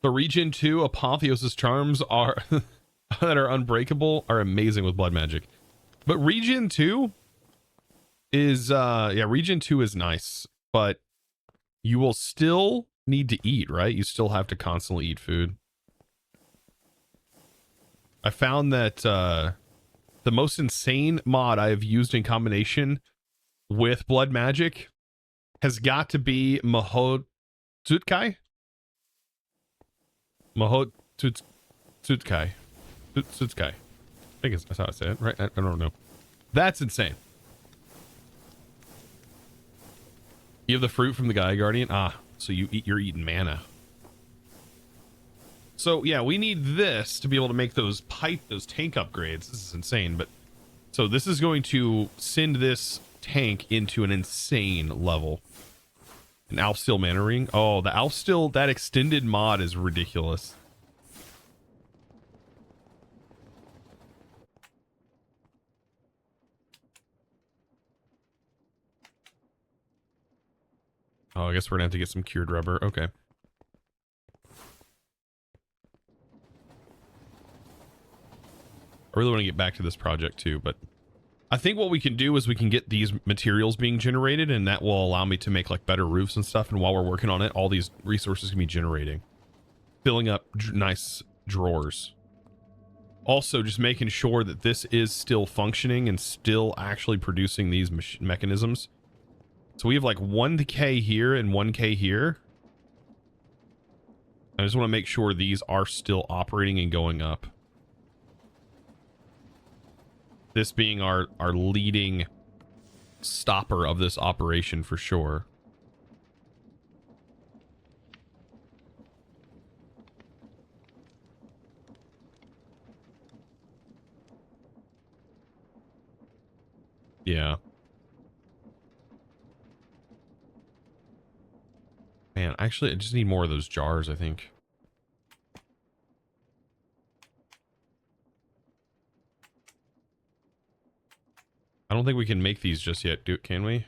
The Region 2 Apotheosis charms are that are unbreakable are amazing with blood magic. But Region 2 is yeah, Region 2 is nice, but you will still need to eat, right? You still have to constantly eat food. I found that the most insane mod I have used in combination with blood magic has got to be Mahotsukai. Mahotsukai. I think that's how I say it, right? I don't know. That's insane. You have the fruit from the Gaia Guardian? Ah, so you're eating mana. So yeah, we need this to be able to make those tank upgrades. This is insane, but so this is going to send this tank into an insane level. An Alpsteel mana ring. Oh, the Alpsteel, that extended mod is ridiculous. Oh, I guess we're gonna have to get some cured rubber. Okay. I really want to get back to this project too, but I think what we can do is we can get these materials being generated, and that will allow me to make like better roofs and stuff. And while we're working on it, all these resources can be generating, filling up nice drawers. Also, just making sure that this is still functioning and still actually producing these mechanisms. So we have like 1K here and 1K here. I just want to make sure these are still operating and going up. This being our leading stopper of this operation for sure. Yeah. Man, actually, I just need more of those jars, I think. I don't think we can make these just yet, can we?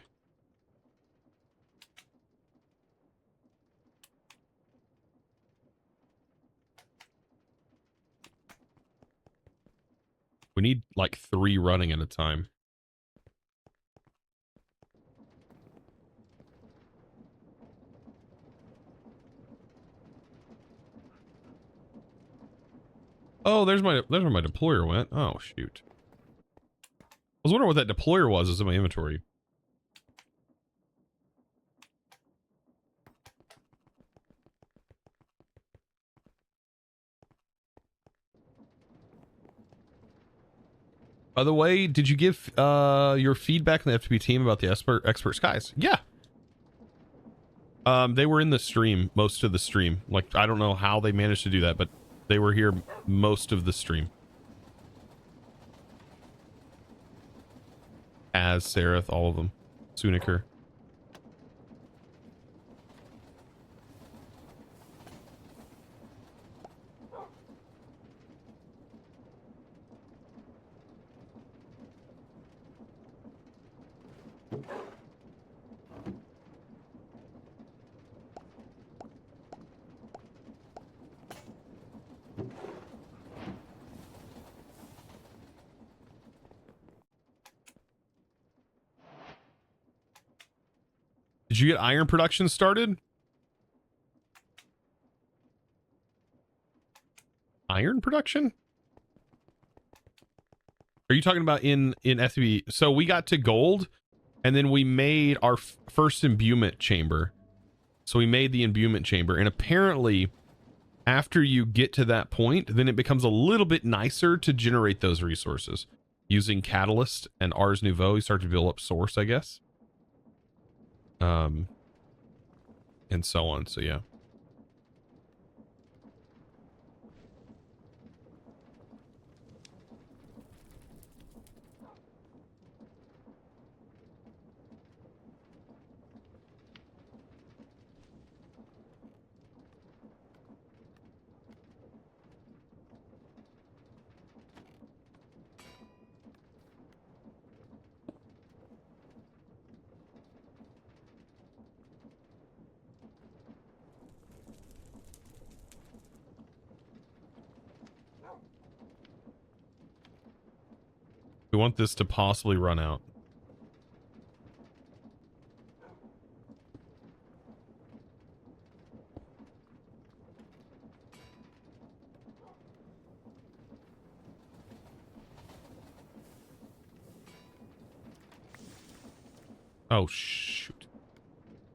We need like 3 running at a time. Oh, there's where my deployer went. Oh, shoot. I was wondering what that deployer was in my inventory. By the way, did you give your feedback in the FTP team about the expert skies? Yeah. They were in the stream, most of the stream. Like, I don't know how they managed to do that, but they were here most of the stream. As Sereth, all of them. Suniker. Did you get iron production started? Iron production? Are you talking about in SCP? So we got to gold, and then we made our first imbuement chamber. So we made the imbuement chamber, and apparently after you get to that point, then it becomes a little bit nicer to generate those resources. Using Catalyst and Ars Nouveau, you start to build up source, I guess. And so on, so yeah. We want this to possibly run out. Oh, shoot.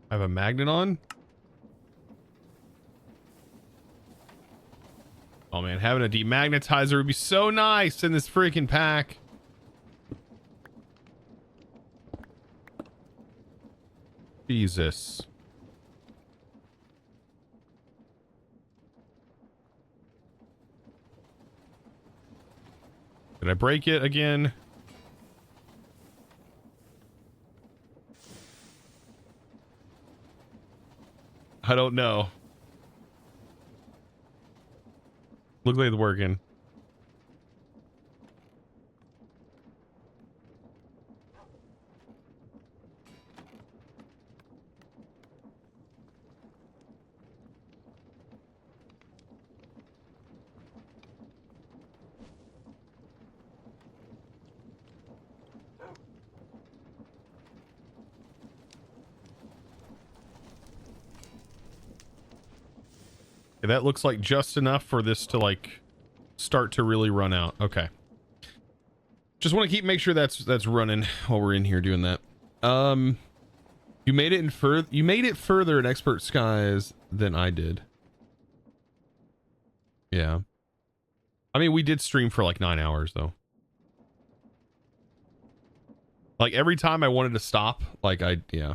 I have a magnet on? Oh, man. Having a demagnetizer would be so nice in this freaking pack. Jesus. Did I break it again? I don't know. Looks like it's working. Okay, that looks like just enough for this to like start to really run out. Okay. Just want to make sure that's running while we're in here doing that. You made it further in Expert Skies than I did. Yeah. I mean, we did stream for like 9 hours though. Like every time I wanted to stop, like yeah.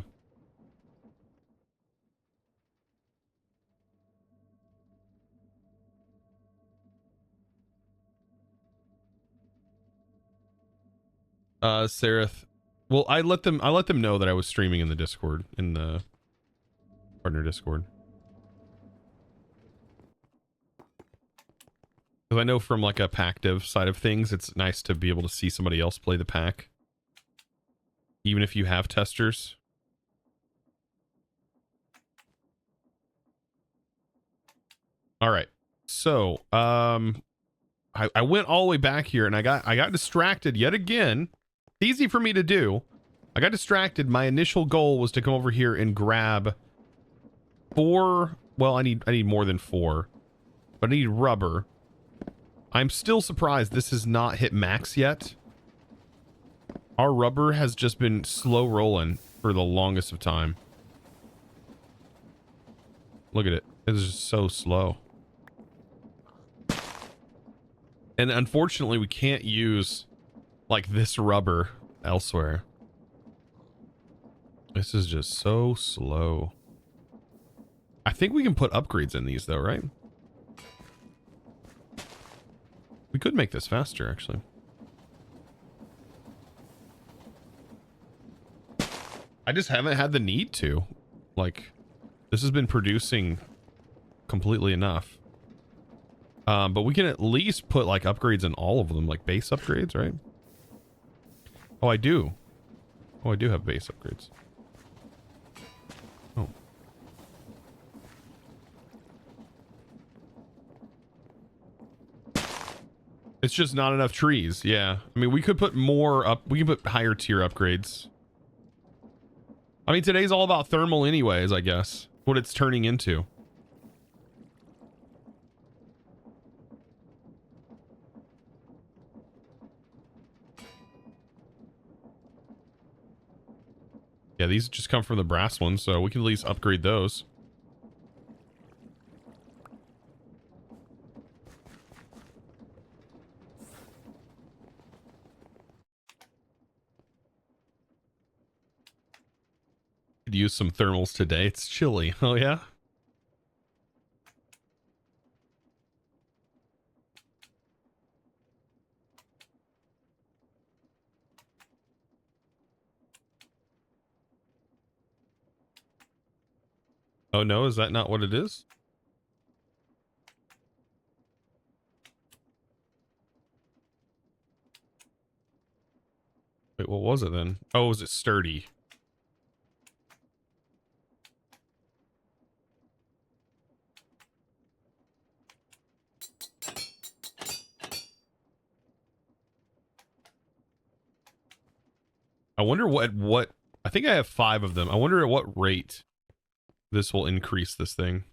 Sereth. Well, I let them know that I was streaming in the Discord, in the partner Discord. Because I know from like a pack dev side of things, it's nice to be able to see somebody else play the pack. even if you have testers. All right. So, I went all the way back here and I got distracted yet again. Easy for me to do. I got distracted. My initial goal was to come over here and grab 4. Well, I need more than 4, but I need rubber. I'm still surprised this has not hit max yet. Our rubber has just been slow rolling for the longest of time. Look at it. It's just so slow. And unfortunately, we can't use like this rubber elsewhere. This is just so slow. I think we can put upgrades in these though, right? We could make this faster, actually. I just haven't had the need to. Like, this has been producing completely enough. But we can at least put like upgrades in all of them, like base upgrades, right? Oh, I do. Oh, I do have base upgrades. Oh. It's just not enough trees. Yeah. I mean, we could put more up. We can put higher tier upgrades. I mean, today's all about thermal anyways, I guess. What it's turning into. Yeah, these just come from the brass ones, so we can at least upgrade those. Could use some thermals today. It's chilly. Oh, yeah? Oh, no? Is that not what it is? Wait, what was it then? Oh, was it sturdy? I wonder what I think I have 5 of them. I wonder at what rate this will increase this thing.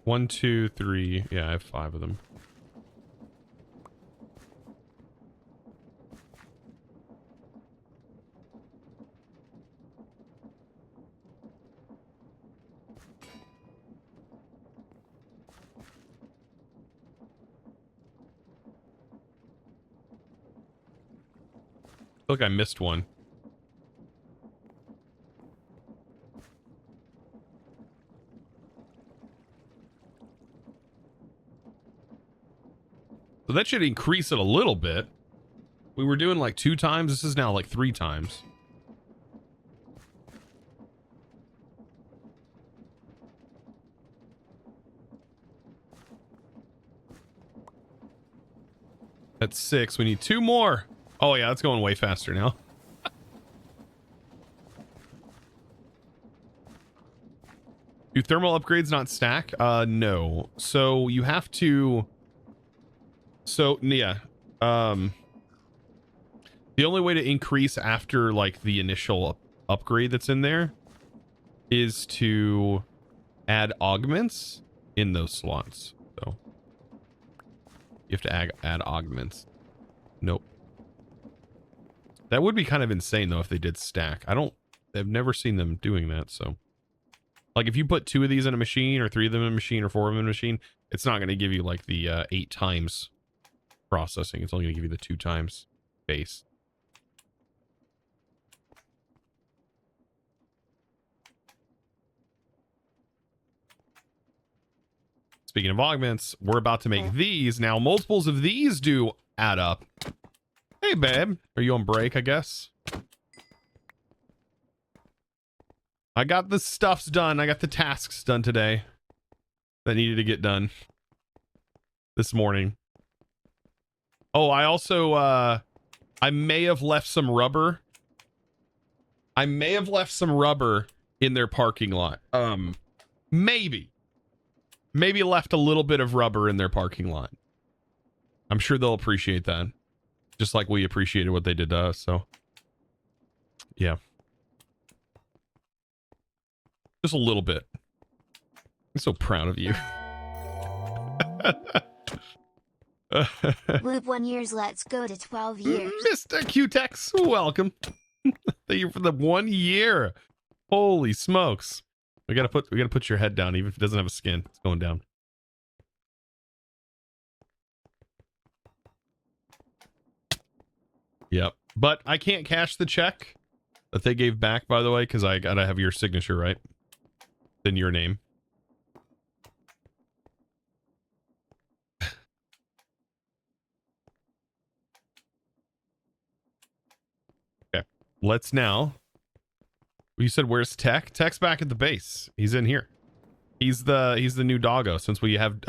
One, 2, 3. Yeah, I have 5 of them. Look, I missed one. So that should increase it a little bit. We were doing like 2 times. This is now like 3 times. That's 6. We need 2 more. Oh yeah, it's going way faster now. Do thermal upgrades not stack? No. So you have to... So, yeah. The only way to increase after, like, the initial upgrade that's in there is to add augments in those slots. So, you have to add augments. Nope. That would be kind of insane, though, if they did stack. I've never seen them doing that, so. Like, if you put 2 of these in a machine, or 3 of them in a machine, or 4 of them in a machine, it's not going to give you, like, the 8 times processing. It's only going to give you the 2 times base. Speaking of augments, we're about to make these. Now, multiples of these do add up. Hey, babe. Are you on break, I guess? I got the stuffs done. I got the tasks done today that needed to get done this morning. Oh, I also, I may have left some rubber. I may have left some rubber in their parking lot. Maybe left a little bit of rubber in their parking lot. I'm sure they'll appreciate that. Just like we appreciated what they did to us, so. Yeah. Just a little bit. I'm so proud of you. Loop 1 years, let's go to 12 years. Mr. Q-Tex, welcome. Thank you for the 1 year. Holy smokes. We gotta put your head down, even if it doesn't have a skin. It's going down. Yep. But I can't cash the check that they gave back, by the way, because I gotta have your signature, right? Then your name. Okay. Let's now. You said where's Tech? Tech's back at the base. He's in here. He's the new doggo since we have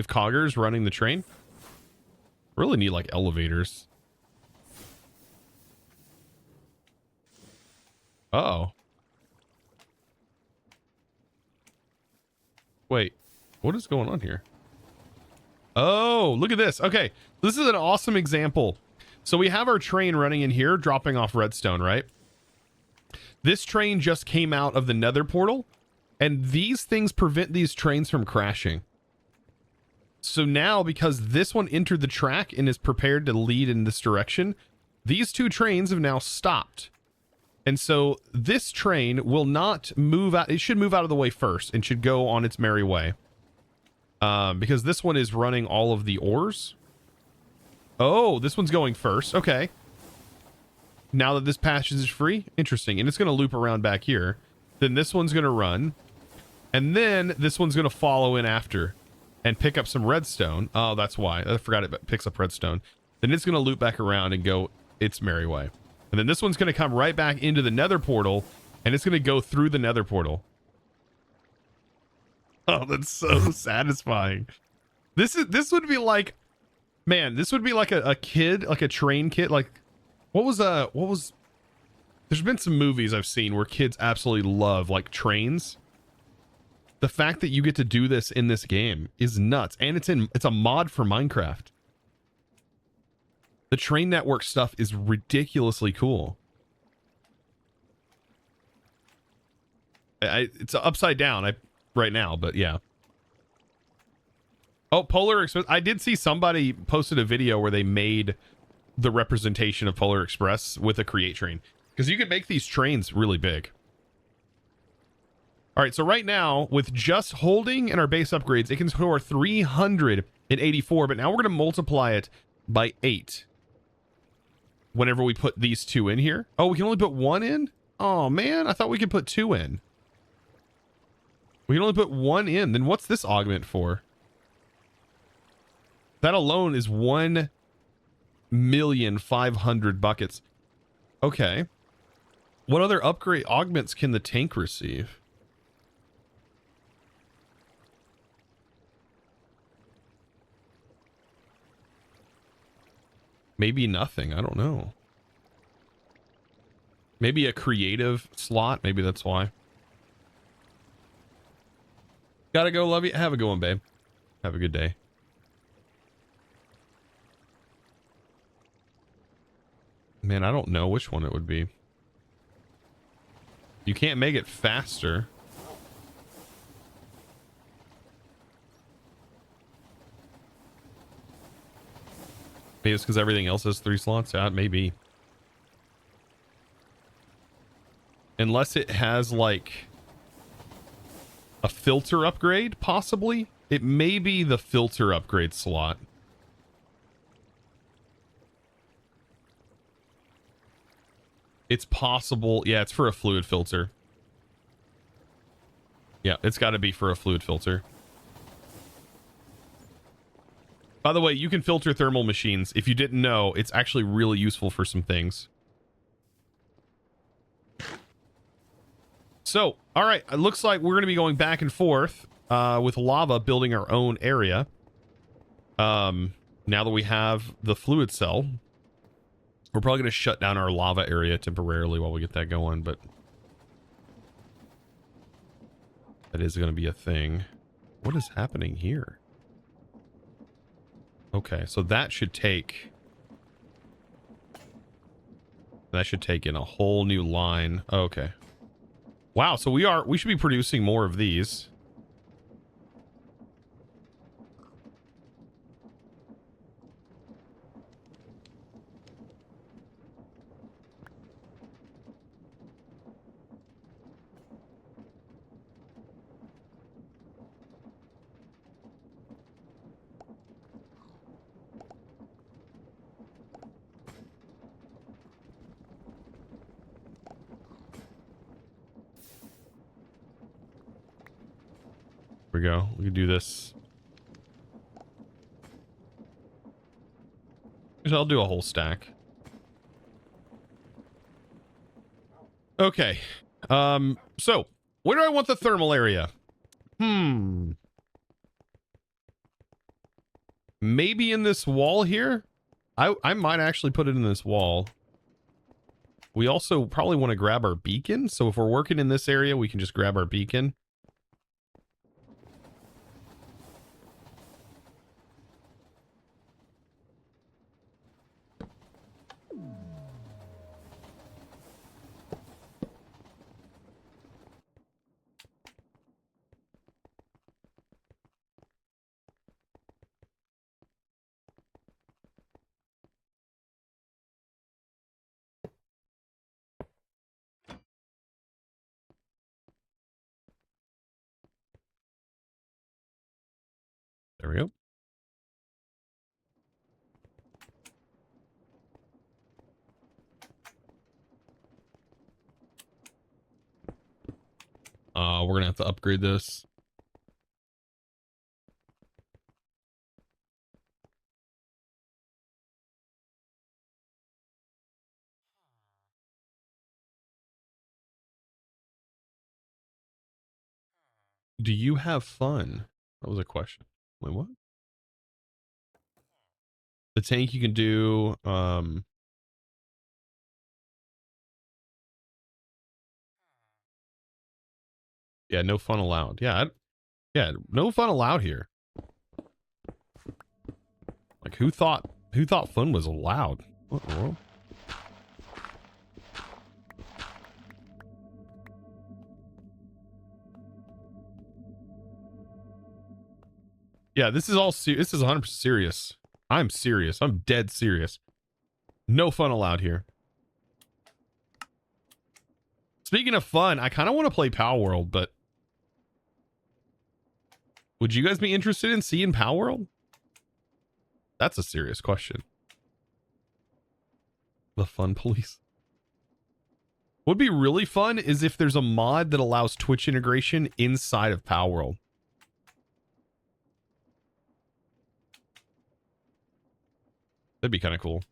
coggers running the train. Really need like elevators. Uh-oh. Wait, what is going on here? Oh, look at this. Okay, this is an awesome example. So we have our train running in here, dropping off redstone, right? This train just came out of the Nether portal, and these things prevent these trains from crashing. So now, because this one entered the track and is prepared to lead in this direction, these two trains have now stopped. And so this train will not move out. It should move out of the way first and should go on its merry way. Because this one is running all of the ores. Oh, this one's going first. Okay. Now that this passage is free, interesting. And it's going to loop around back here. Then this one's going to run. And then this one's going to follow in after and pick up some redstone. Oh, that's why. I forgot it picks up redstone. Then it's going to loop back around and go its merry way. And then this one's going to come right back into the Nether portal, and it's going to go through the Nether portal. Oh, that's so satisfying. This would be like, man, this would be like a kid, like a train kid. Like, what was, there's been some movies I've seen where kids absolutely love like trains. The fact that you get to do this in this game is nuts. And it's a mod for Minecraft. The train network stuff is ridiculously cool. It's upside down right now, but yeah. Oh, Polar Express. I did see somebody posted a video where they made the representation of Polar Express with a create train. Because you could make these trains really big. All right, so right now, with just holding and our base upgrades, it can store 384, but now we're going to multiply it by 8. Whenever we put these two in here. Oh, we can only put one in? Oh, man, I thought we could put two in. We can only put one in. Then what's this augment for? That alone is 1,500,000 buckets. Okay. What other upgrade augments can the tank receive? Maybe nothing. I don't know. Maybe a creative slot. Maybe that's why. Gotta go, love you. Have a good one, babe. Have a good day. Man, I don't know which one it would be. You can't make it faster. Maybe it's because everything else has 3 slots. Yeah, maybe. Unless it has like a filter upgrade, possibly. It may be the filter upgrade slot. It's possible. Yeah, it's for a fluid filter. Yeah, it's got to be for a fluid filter. By the way, you can filter thermal machines. If you didn't know, it's actually really useful for some things. So, all right, it looks like we're going to be going back and forth with lava, building our own area. Now that we have the fluid cell, we're probably going to shut down our lava area temporarily while we get that going, but that is going to be a thing. What is happening here? Okay, so that should take in a whole new line. Okay. Wow, so we should be producing more of these. Here we go. We can do this. I'll do a whole stack. Okay. So where do I want the thermal area? Maybe in this wall here? I might actually put it in this wall. We also probably want to grab our beacon. So if we're working in this area, we can just grab our beacon. There we go. We're gonna have to upgrade this. Do you have fun? That was a question. Wait, what? The tank you can do, yeah, no fun allowed. Yeah, yeah, no fun allowed here. Like who thought fun was allowed? What in the world? Yeah, this is all this is 100% serious. I'm serious. I'm dead serious. No fun allowed here. Speaking of fun, I kind of want to play Power World, but would you guys be interested in seeing Power World? That's a serious question. The fun police. What'd be really fun is if there's a mod that allows Twitch integration inside of Power World. That'd be kind of cool.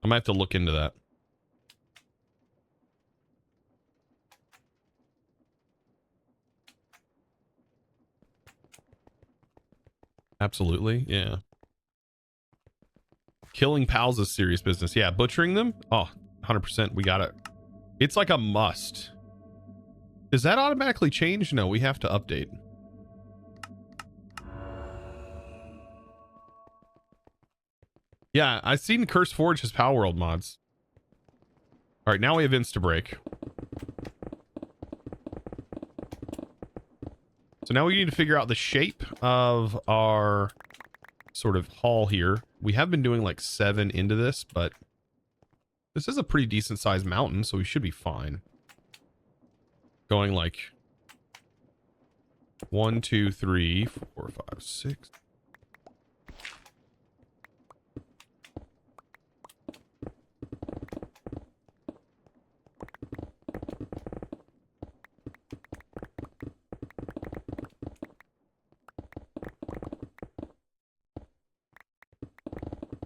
I might have to look into that. Absolutely, yeah. Killing pals is serious business. Yeah, butchering them? Oh, 100%. We got it. It's like a must. Does that automatically change? No, we have to update. Yeah, I've seen Curse Forge has Power World mods. All right, now we have Instabreak. So now we need to figure out the shape of our sort of hall here. We have been doing like 7 into this, but this is a pretty decent sized mountain, so we should be fine. Going like 1, 2, 3, 4, 5, 6.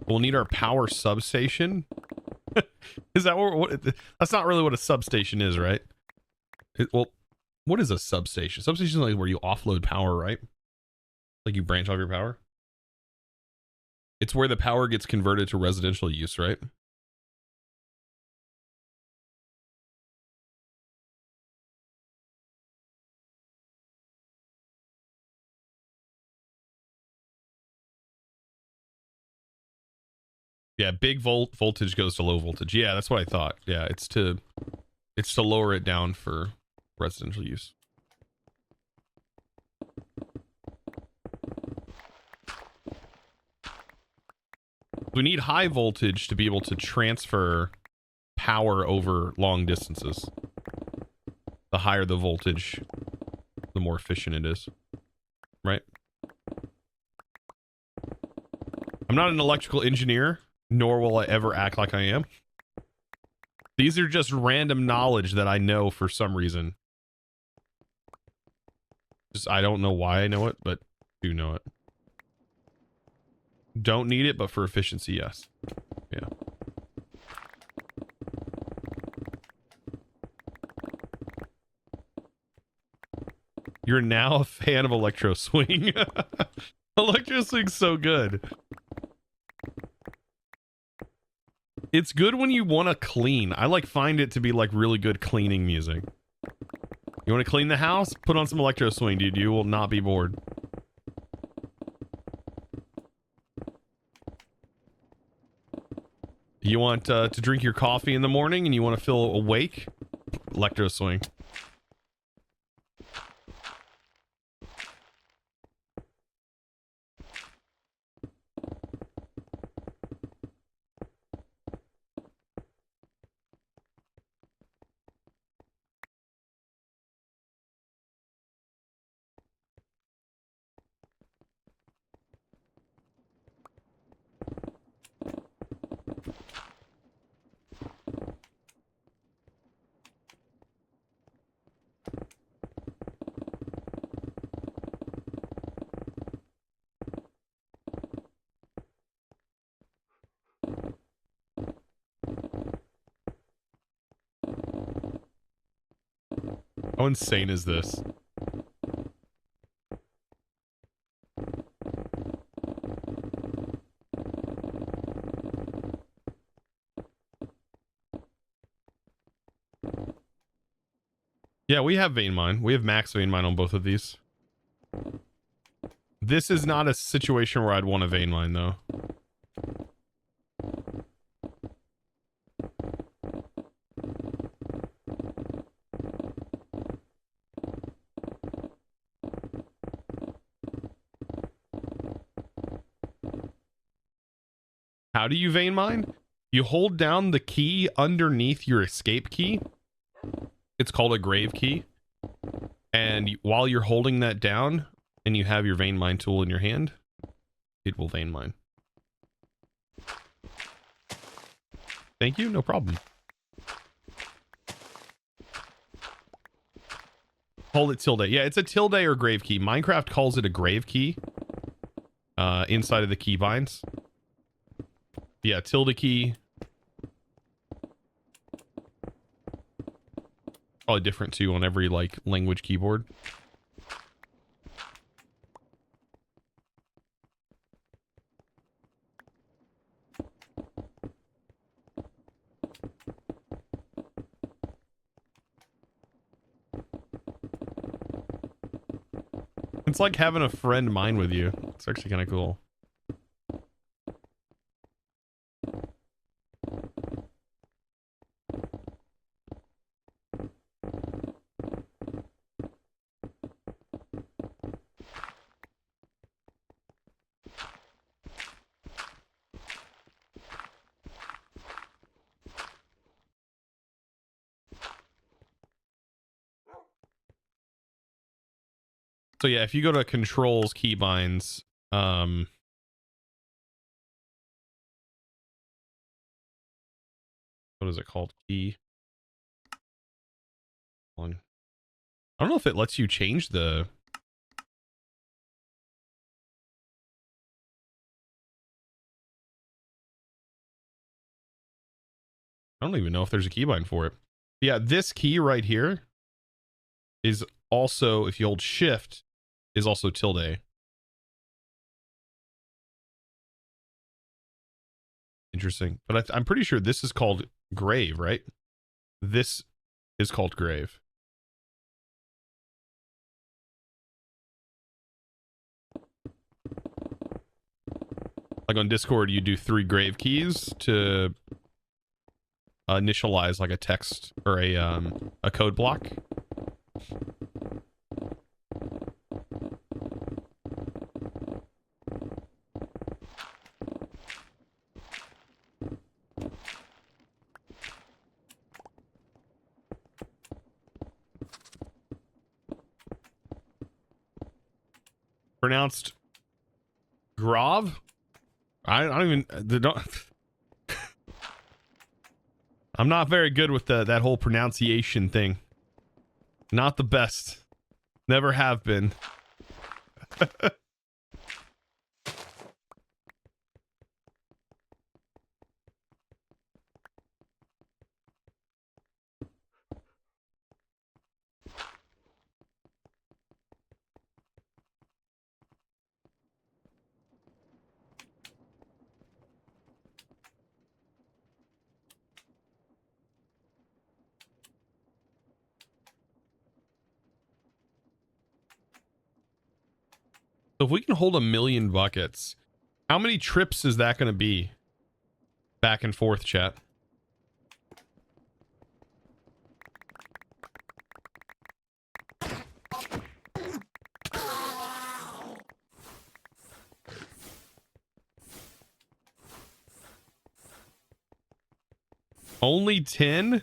We'll need our power substation. Is that what that's not really what a substation is, right? Well, what is a substation? Substation is like where you offload power, right? Like you branch off your power. It's where the power gets converted to residential use, right? Yeah, big voltage goes to low voltage. Yeah, that's what I thought. Yeah, it's to lower it down for residential use. We need high voltage to be able to transfer power over long distances. The higher the voltage, the more efficient it is. Right? I'm not an electrical engineer, nor will I ever act like I am. These are just random knowledge that I know for some reason. Just I don't know why I know it, but do know it. Don't need it, but for efficiency, yes. Yeah. You're now a fan of Electro Swing. Electro Swing's so good. It's good when you want to clean. I like find it to be like really good cleaning music. You want to clean the house? Put on some Electro Swing, dude. You will not be bored. You want to drink your coffee in the morning and you want to feel awake? Electro Swing. How insane is this? Yeah, we have vein mine. We have max vein mine on both of these. This is not a situation where I'd want a vein mine, though. How do you vein mine? You hold down the key underneath your escape key. It's called a grave key. And while you're holding that down and you have your vein mine tool in your hand, it will vein mine. Thank you, no problem. Hold it tilde. Yeah, it's a tilde or grave key. Minecraft calls it a grave key. Inside of the keybinds. Yeah, tilde key. Probably different too on every like language keyboard. It's like having a friend mine with you. It's actually kind of cool. So yeah, if you go to controls keybinds, what is it called? Key. I don't know if it lets you change the. I don't even know if there's a keybind for it. Yeah, this key right here is also, if you hold shift, is also tilde. Interesting. But I'm pretty sure this is called grave, right? This is called grave. Like on Discord, you do 3 grave keys to initialize like a text or a code block. Pronounced Grov? I don't even I'm not very good with that whole pronunciation thing. Not the best. Never have been. So if we can hold 1,000,000 buckets, how many trips is that going to be? Back and forth, chat. Only 10?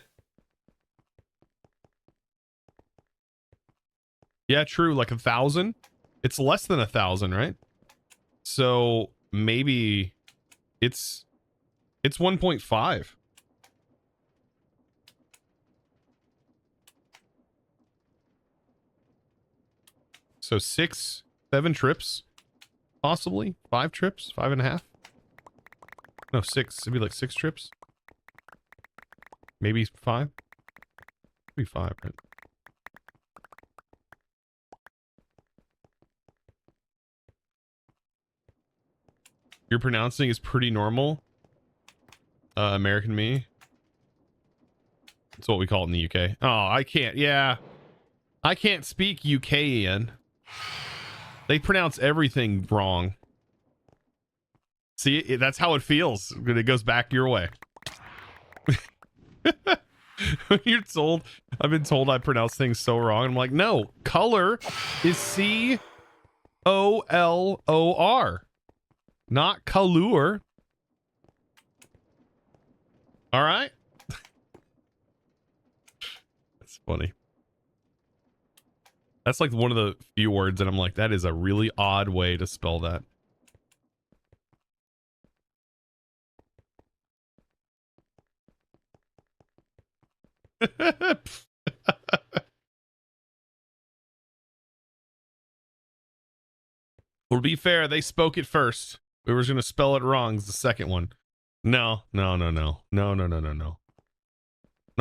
Yeah, true. Like 1,000? It's less than 1,000, right? So maybe it's 1.5. So 6, 7 trips, possibly 5 trips, 5.5. No, 6. It'd be like 6 trips. Maybe 5. Maybe 5, right? Your pronouncing is pretty normal. American me. That's what we call it in the UK. Oh, I can't. Yeah. I can't speak UKian. They pronounce everything wrong. See, that's how it feels when it goes back your way. You're told, I've been told I pronounce things so wrong. I'm like, no, color is C-O-L-O-R, not color. All right. That's funny. That's like one of the few words that I'm like, that is a really odd way to spell that. Well, to be fair, they spoke it first. We were going to spell it wrong. It's the second one. No. Not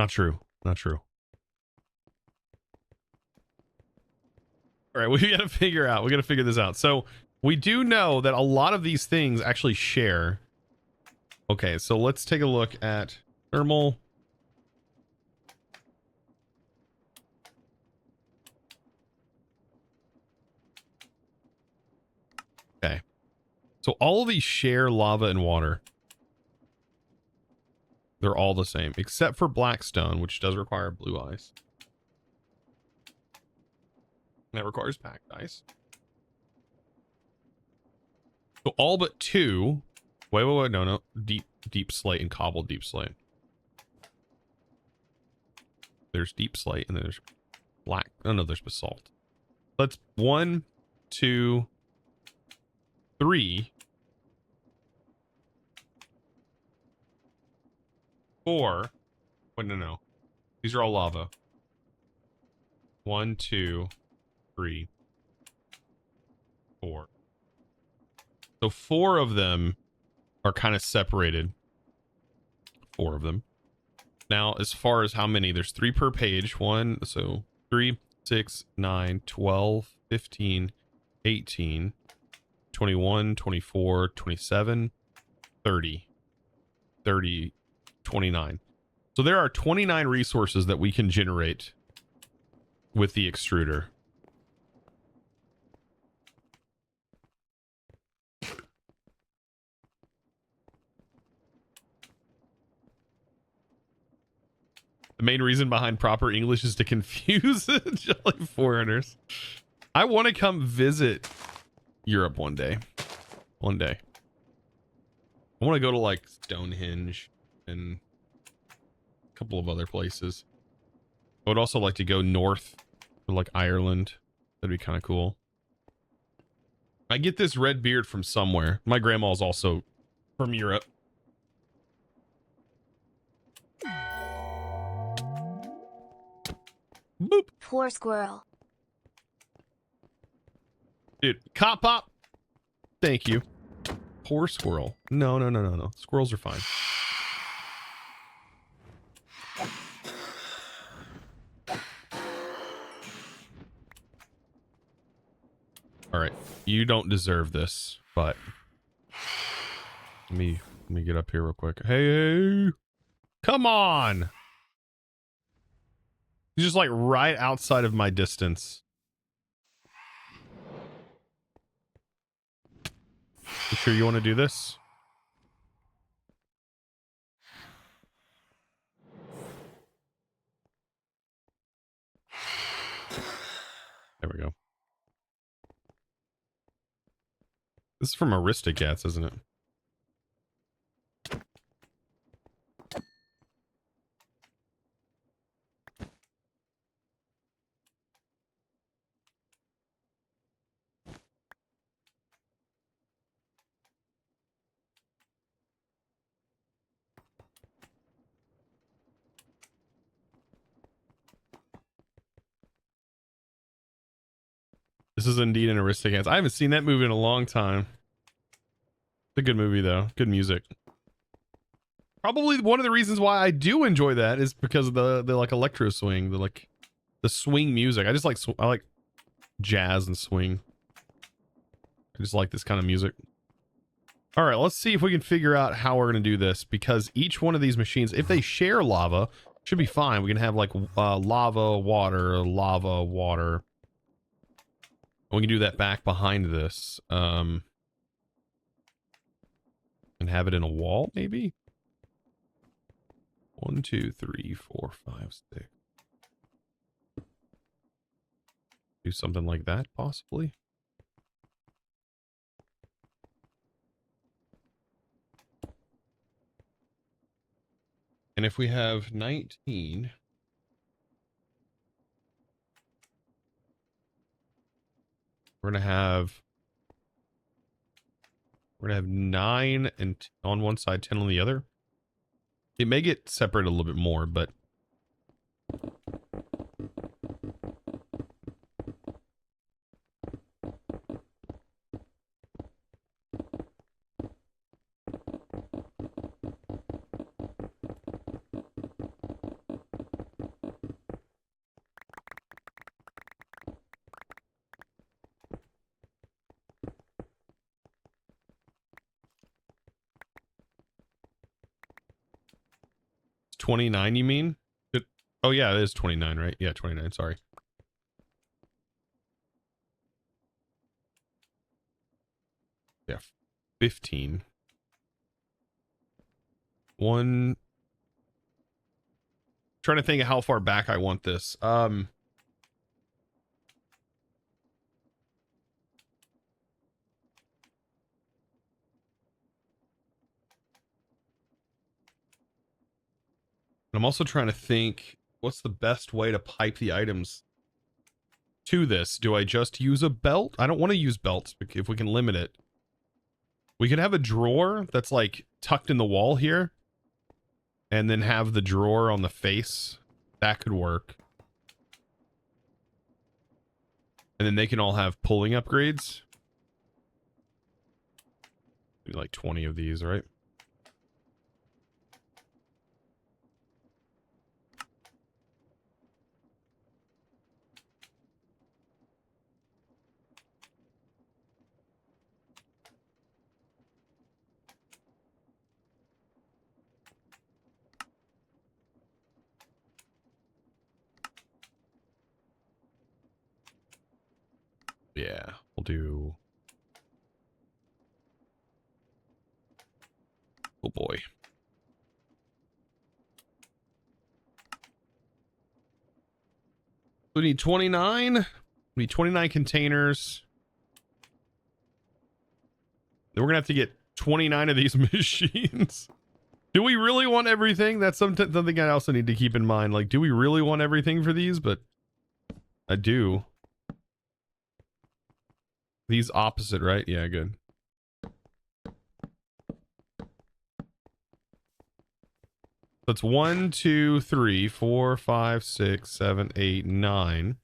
true. Not true. All right, we got to figure out. We got to figure this out. So we do know that a lot of these things actually share. Okay, so let's take a look at thermal. Okay. So all of these share lava and water. They're all the same, except for blackstone, which does require blue ice. That requires packed ice. So all but 2. Wait, no. Deep slate and cobbled deep slate. There's deep slate and then there's black. Oh no, there's basalt. Let's 1, 2, 3, 4. Wait, no. These are all lava. 1, 2, 3, 4. So 4 of them are kind of separated. 4 of them. Now, as far as how many, there's 3 per page. 1, so 3, 6, 9, 12, 15, 18, 21, 24, 27, 30, 30, 29. So there are 29 resources that we can generate with the extruder. The main reason behind proper English is to confuse jelly foreigners. I want to come visit Europe one day. One day. I want to go to like Stonehenge and a couple of other places. I would also like to go north to like Ireland. That'd be kind of cool. I get this red beard from somewhere. My grandma's also from Europe. Boop. Poor squirrel. Dude, cop pop. Thank you. Poor squirrel. No, no, no, no, no. Squirrels are fine. All right. You don't deserve this, but let me get up here real quick. Hey. Come on. He's just like right outside of my distance. You sure you want to do this? There we go. This is from Aristocats, isn't it? This is indeed an Aristocats. I haven't seen that movie in a long time. It's a good movie though. Good music. Probably one of the reasons why I do enjoy that is because of the like electro swing, the swing music. I just like I like jazz and swing. I just like this kind of music. All right, let's see if we can figure out how we're going to do this, because each one of these machines, if they share lava, should be fine. We can have like lava, water, lava, water. And we can do that back behind this. And have it in a wall, maybe? 1, 2, 3, 4, 5, 6. Do something like that, possibly. And if we have 19, we're gonna have 9 and on one side, 10 on the other. It may get separated a little bit more, but it's 29, you mean? Oh yeah, it is 29, right? Yeah, 29, sorry. Yeah, 15. Trying to think of how far back I want this. And I'm also trying to think, what's the best way to pipe the items to this? Do I just use a belt? I don't want to use belts if we can limit it. We could have a drawer that's like tucked in the wall here, and then have the drawer on the face. That could work. And then they can all have pulling upgrades. Maybe like 20 of these, right? do... Oh boy. We need 29. We need 29 containers. Then we're gonna have to get 29 of these machines. Do we really want everything? That's something I also need to keep in mind. Like, do we really want everything for these? But I do. These opposite, right? Yeah, good. That's 1, 2, 3, 4, 5, 6, 7, 8, 9.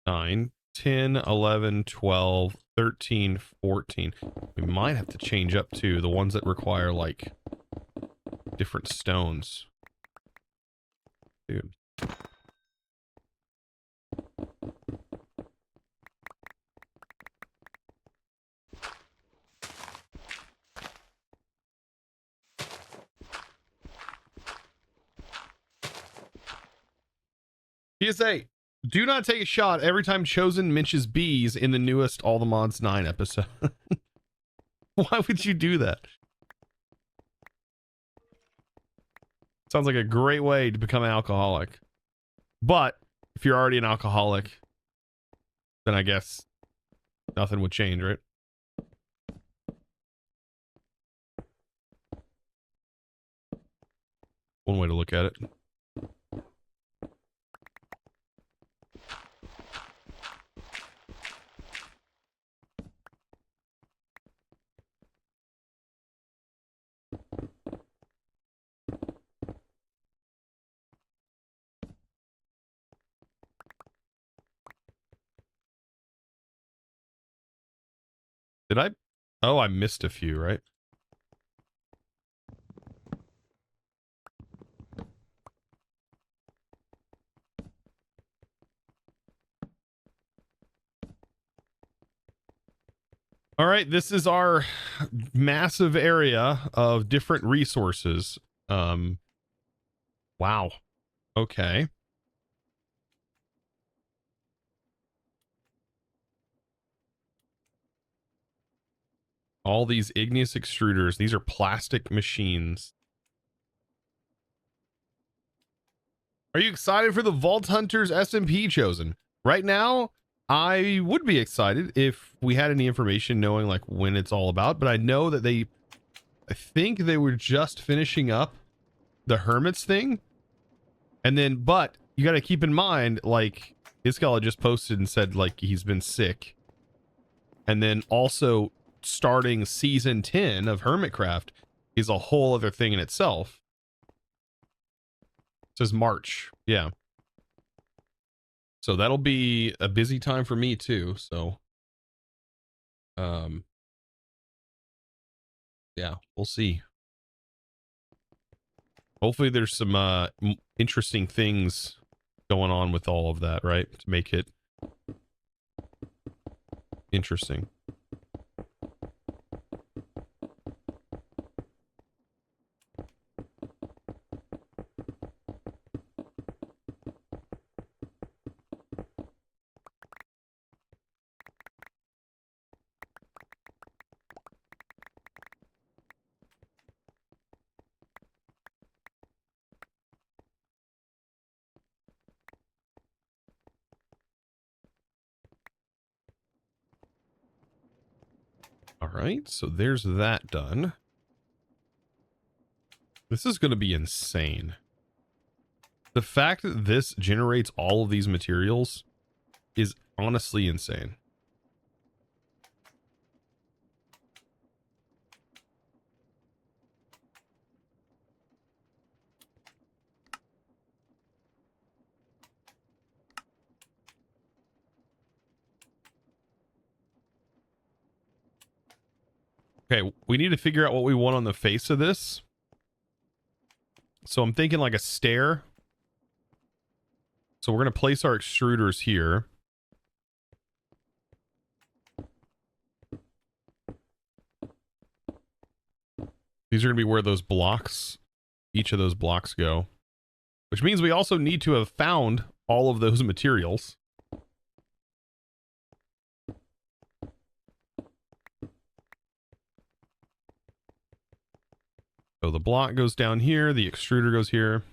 9, 10, 11, 12, 13, 14. We might have to change up to the ones that require like different stones. Dude. PSA, do not take a shot every time Chosen mentions bees in the newest All the Mods 9 episode. Why would you do that? Sounds like a great way to become an alcoholic. But if you're already an alcoholic, then I guess nothing would change, right? One way to look at it. Did I? Oh, I missed a few, right? All right, this is our massive area of different resources. Wow. Okay. All these igneous extruders. These are plastic machines. Are you excited for the Vault Hunters SMP, Chosen? Right now, I would be excited if we had any information knowing like when it's all about, but I know that I think they were just finishing up the Hermits thing. And then, but you got to keep in mind, like, Iskala just posted and said like he's been sick. And then also starting season 10 of Hermitcraft is a whole other thing in itself. It says March. Yeah. So that'll be a busy time for me too. So, yeah, we'll see. Hopefully there's some interesting things going on with all of that, right? To make it interesting. All right, so there's that done. This is going to be insane. The fact that this generates all of these materials is honestly insane. Okay, we need to figure out what we want on the face of this. So I'm thinking like a stair. So we're going to place our extruders here. These are going to be where those blocks, each of those blocks go. Which means we also need to have found all of those materials. So the block goes down here, the extruder goes here.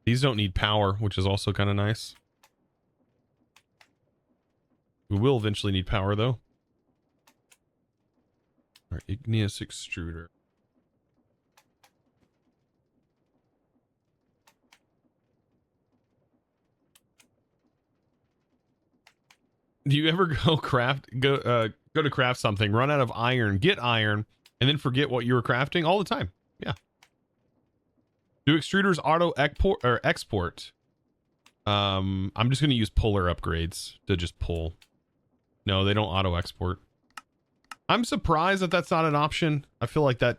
These don't need power, which is also kind of nice. We will eventually need power, though. Our igneous extruder. Do you ever go to craft something, run out of iron, get iron, and then forget what you were crafting? All the time. Yeah. Do extruders auto export? I'm just going to use puller upgrades to just pull. No, they don't auto export. I'm surprised that that's not an option. I feel like that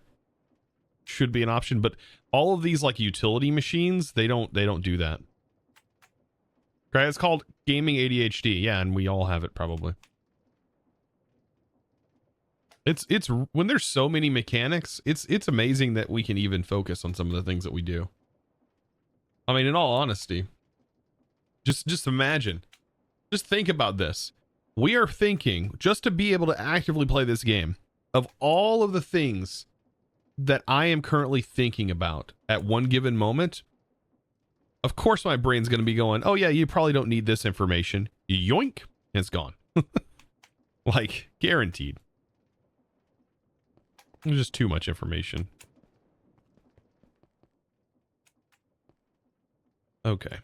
should be an option, but all of these like utility machines, they don't do that. Okay, it's called gaming ADHD. Yeah, and we all have it probably. It's when there's so many mechanics, it's amazing that we can even focus on some of the things that we do. I mean, in all honesty, just imagine, just think about this. We are thinking, just to be able to actively play this game, of all of the things that I am currently thinking about at one given moment. Of course my brain's going to be going, oh yeah, you probably don't need this information. Yoink, and it's gone. Like, guaranteed. There's just too much information. Okay.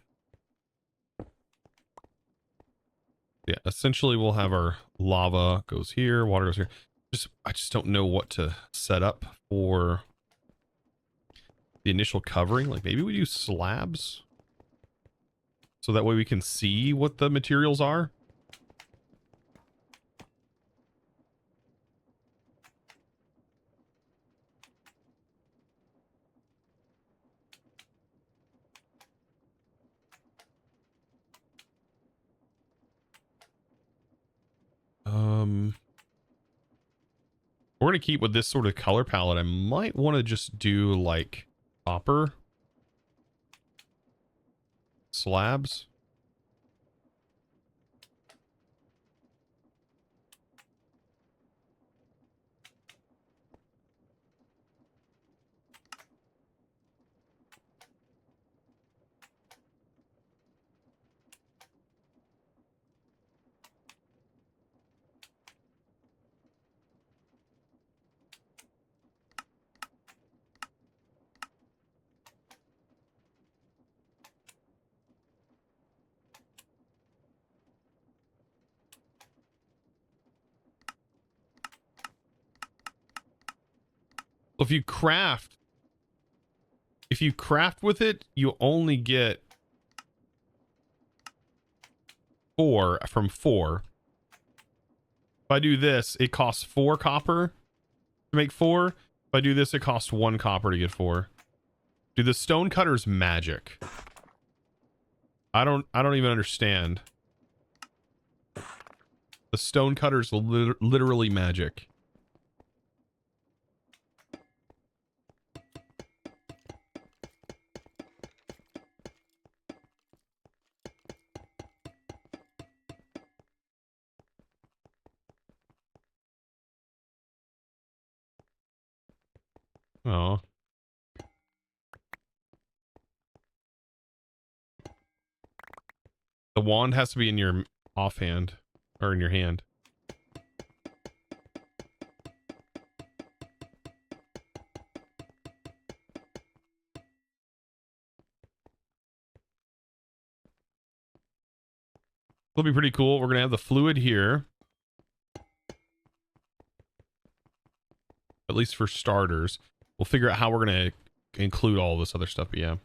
Yeah, essentially we'll have our lava goes here, water goes here. I just don't know what to set up for the initial covering. Like maybe we do slabs so that way we can see what the materials are. We're going to keep with this sort of color palette. I might want to just do like copper slabs. If you craft with it, you only get 4 from 4. If I do this, it costs 4 copper to make 4. If I do this, it costs 1 copper to get 4. Dude, the stone cutter's magic. I don't even understand. The stone cutter's literally magic. Oh. The wand has to be in your offhand or in your hand. It'll be pretty cool. We're going to have the fluid here. At least for starters. We'll figure out how we're going to include all this other stuff, but yeah.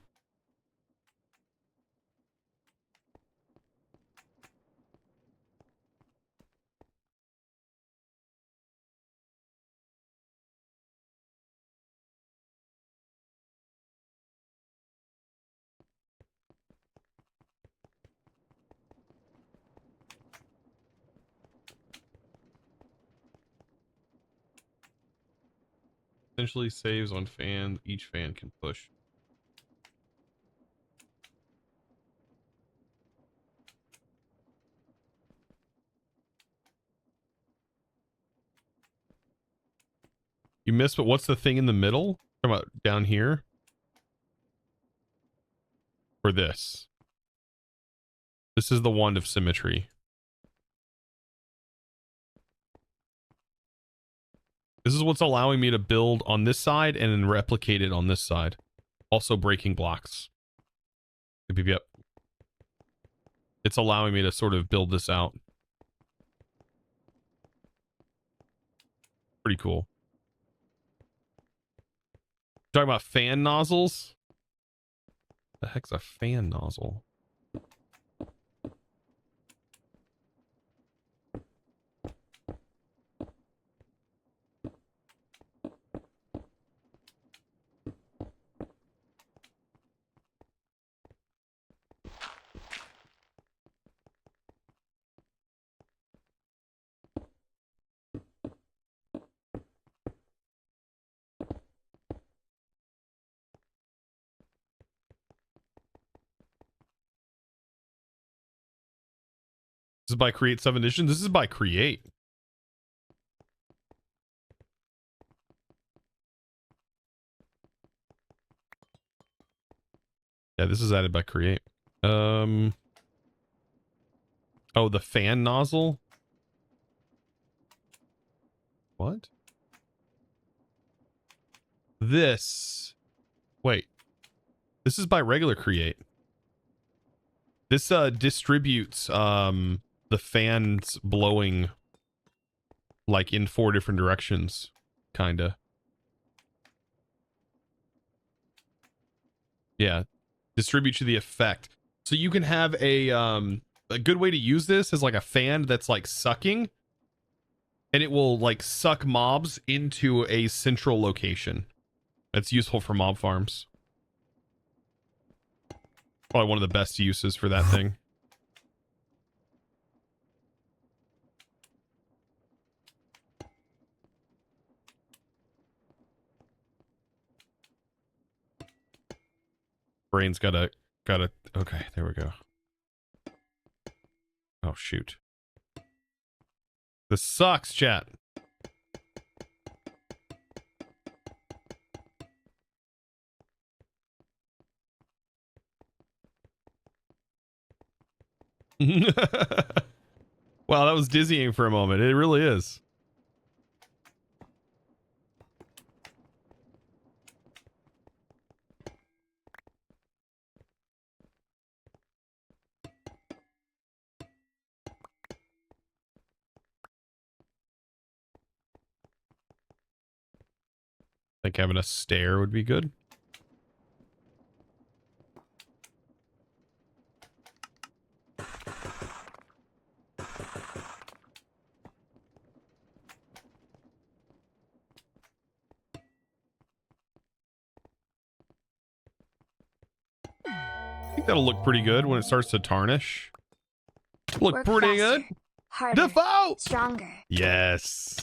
Essentially saves on fan. Each fan can push. You missed, but what's the thing in the middle? Talking about down here? Or this? This is the wand of symmetry. This is what's allowing me to build on this side and then replicate it on this side. Also breaking blocks. Yep. It's allowing me to sort of build this out. Pretty cool. Talking about fan nozzles? The heck's a fan nozzle? This is by Create 7 Edition. This is by Create. Yeah, this is added by Create. Oh, the fan nozzle? What? This. Wait. This is by regular Create. This distributes the fans blowing like in 4 different directions, kinda. Yeah, distribute to the effect. So you can have a good way to use this is like a fan that's like sucking, and it will like suck mobs into a central location. That's useful for mob farms. Probably one of the best uses for that thing. Brain's gotta, okay, there we go. Oh, shoot. This sucks, chat. Wow, that was dizzying for a moment. It really is. I think having a stair would be good. I think that'll look pretty good when it starts to tarnish. Look Work pretty faster, good. harder, Default! stronger. Yes.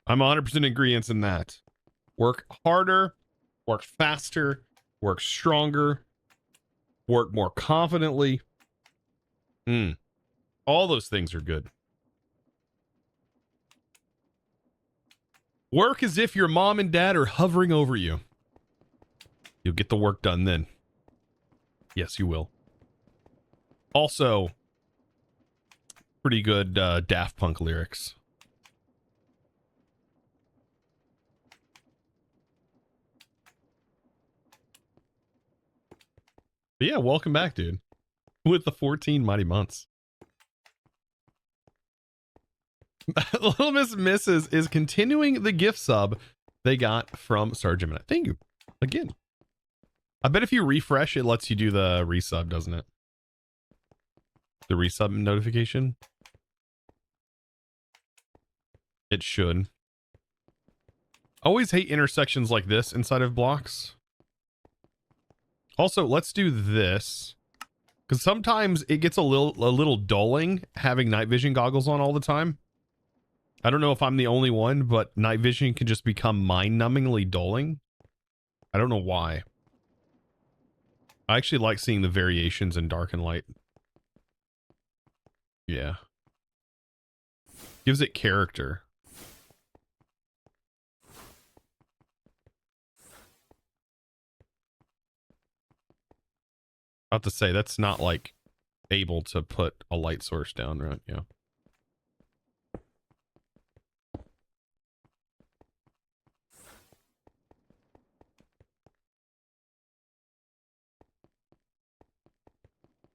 I'm 100% agreeance in that. Work harder, work faster, work stronger, work more confidently. All those things are good. Work as if your mom and dad are hovering over you. You'll get the work done then. Yes, you will. Also, pretty good Daft Punk lyrics. But yeah, welcome back, dude. With the 14 mighty months. Little Miss Mrs. is continuing the gift sub they got from Star Gemini. Thank you. Again. I bet if you refresh, it lets you do the resub, doesn't it? The resub notification. It should. Always hate intersections like this inside of blocks. Also, let's do this. Because sometimes it gets a little dulling having night vision goggles on all the time. I don't know if I'm the only one, but night vision can just become mind-numbingly dulling. I don't know why. I actually like seeing the variations in dark and light. Yeah. Gives it character. About to say, that's not like able to put a light source down, right? Yeah.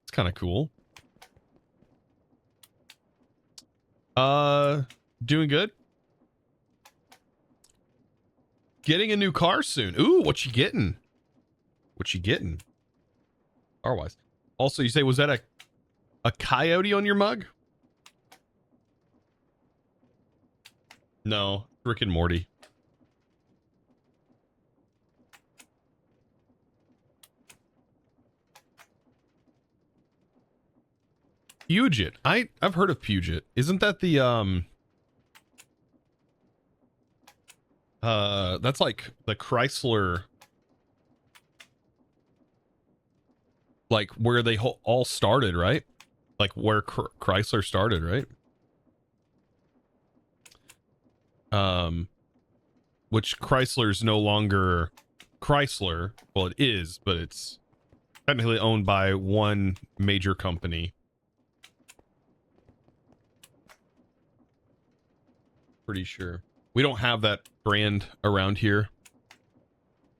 It's kind of cool. Doing good. Getting a new car soon. Ooh, what you getting? What you getting? Car-wise. Also, you say, was that a coyote on your mug? No, Rick and Morty. Puget. I've heard of Puget. Isn't that the that's like the Chrysler, like where they all started, right? Like where Chrysler started, right? Which Chrysler's no longer Chrysler. Well, it is, but it's technically owned by one major company. Pretty sure. We don't have that brand around here.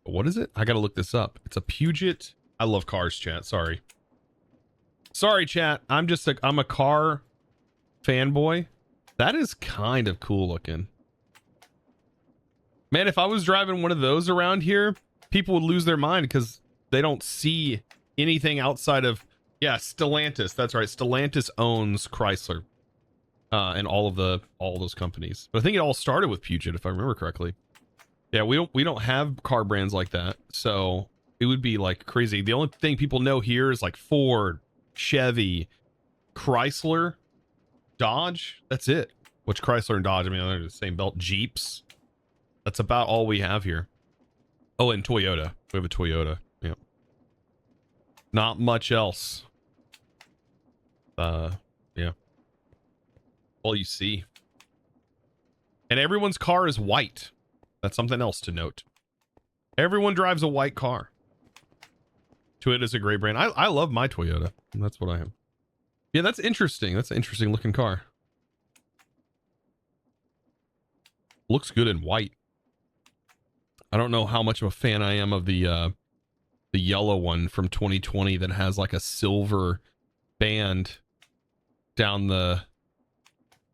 What is it? I gotta look this up. It's a Puget. I love cars, chat. Sorry. Sorry, chat. I'm a car fanboy. That is kind of cool looking. Man, if I was driving one of those around here, people would lose their mind because they don't see anything outside of, yeah, Stellantis. That's right. Stellantis owns Chrysler. And all those companies. But I think it all started with Puget, if I remember correctly. Yeah, we don't have car brands like that, so it would be like crazy. The only thing people know here is like Ford, Chevy, Chrysler, Dodge. That's it. Which Chrysler and Dodge, I mean, they're the same belt. Jeeps. That's about all we have here. Oh, and Toyota. We have a Toyota. Yeah. Not much else. Yeah. All you see. And everyone's car is white. That's something else to note. Everyone drives a white car. Toyota is a great brand. I love my Toyota. That's what I am. Yeah, that's interesting. That's an interesting looking car. Looks good in white. I don't know how much of a fan I am of the yellow one from 2020 that has like a silver band down the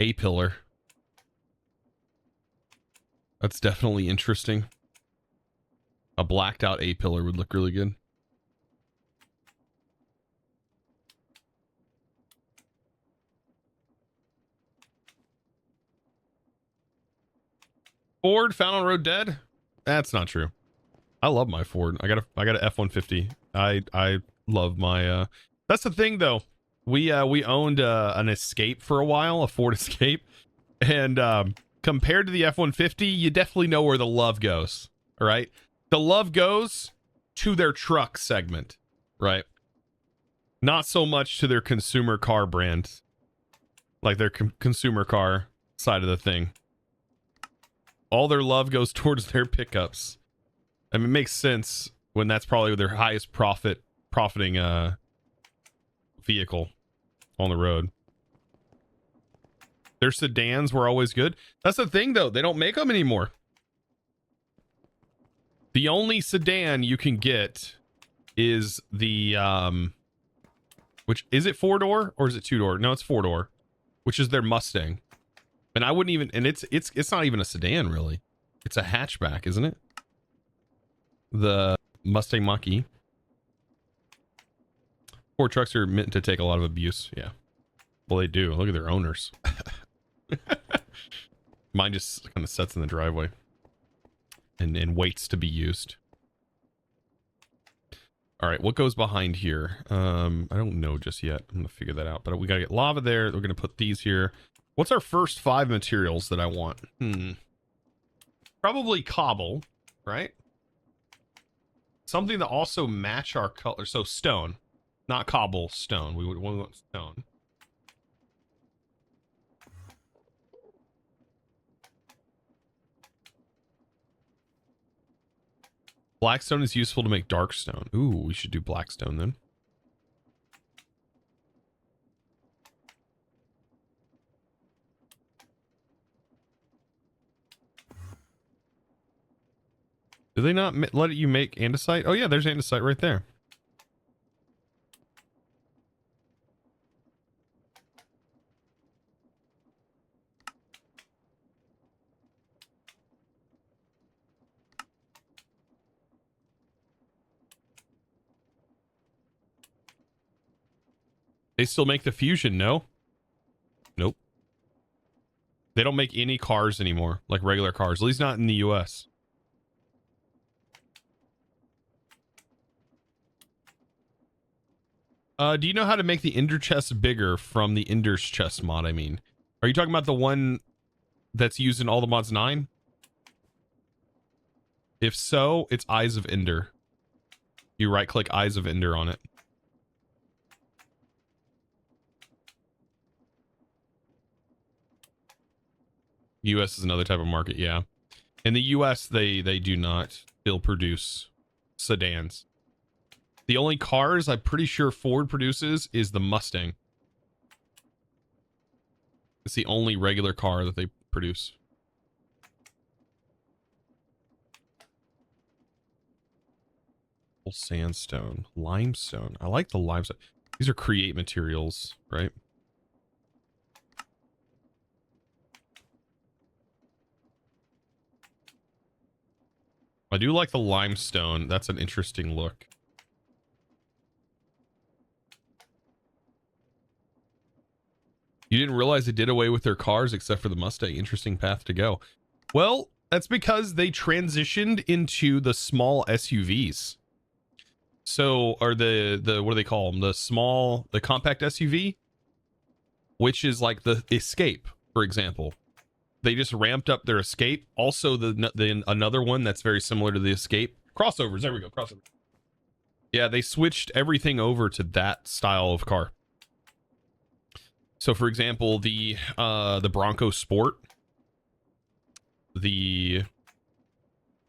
A-pillar. That's definitely interesting. A blacked out A-pillar would look really good. Ford found on road dead? That's not true. I love my Ford. I got a F-150. I love my that's the thing though. We owned an Escape for a while, a Ford Escape, and compared to the F-150, you definitely know where the love goes. All right, the love goes to their truck segment, right? Not so much to their consumer car brand, like their consumer car side of the thing. All their love goes towards their pickups. I mean, it makes sense when that's probably their highest profiting vehicle on the road. Their sedans were always good. That's the thing, though. They don't make them anymore. The only sedan you can get is the which is it 4-door or is it 2-door? No, it's 4-door, which is their Mustang. And I wouldn't even, and it's not even a sedan really. It's a hatchback, isn't it? The Mustang Mach-E. Ford trucks are meant to take a lot of abuse. Yeah. Well, they do. Look at their owners. Mine just kind of sits in the driveway and waits to be used. All right, what goes behind here? I don't know just yet. I'm gonna figure that out. But we gotta get lava there. We're gonna put these here. What's our first 5 materials that I want? Probably cobble, right? Something that also match our color. So stone, not cobble, stone. We want stone. Blackstone is useful to make dark stone. Ooh, we should do blackstone then. Do they not let you make andesite? Oh yeah, there's andesite right there. They still make the fusion, no? Nope. They don't make any cars anymore, like regular cars, at least not in the US. Do you know how to make the ender chest bigger from the ender's chest mod? I mean, are you talking about the one that's used in all the mods 9? If so, it's Eyes of Ender. You right click Eyes of Ender on it. US is another type of market, yeah. In the US, they do not still produce sedans. The only cars I'm pretty sure Ford produces is the Mustang. It's the only regular car that they produce. Sandstone, limestone. I like the limestone. These are create materials, right? I do like the limestone. That's an interesting look. You didn't realize they did away with their cars except for the Mustang. Interesting path to go. Well, that's because they transitioned into the small SUVs. So, or the what do they call them? The compact SUV, which is like the Escape, for example. They just ramped up their Escape. Also, the another one that's very similar to the Escape. Crossovers. There we go. Crossovers. Yeah, they switched everything over to that style of car. So, for example, the Bronco Sport, the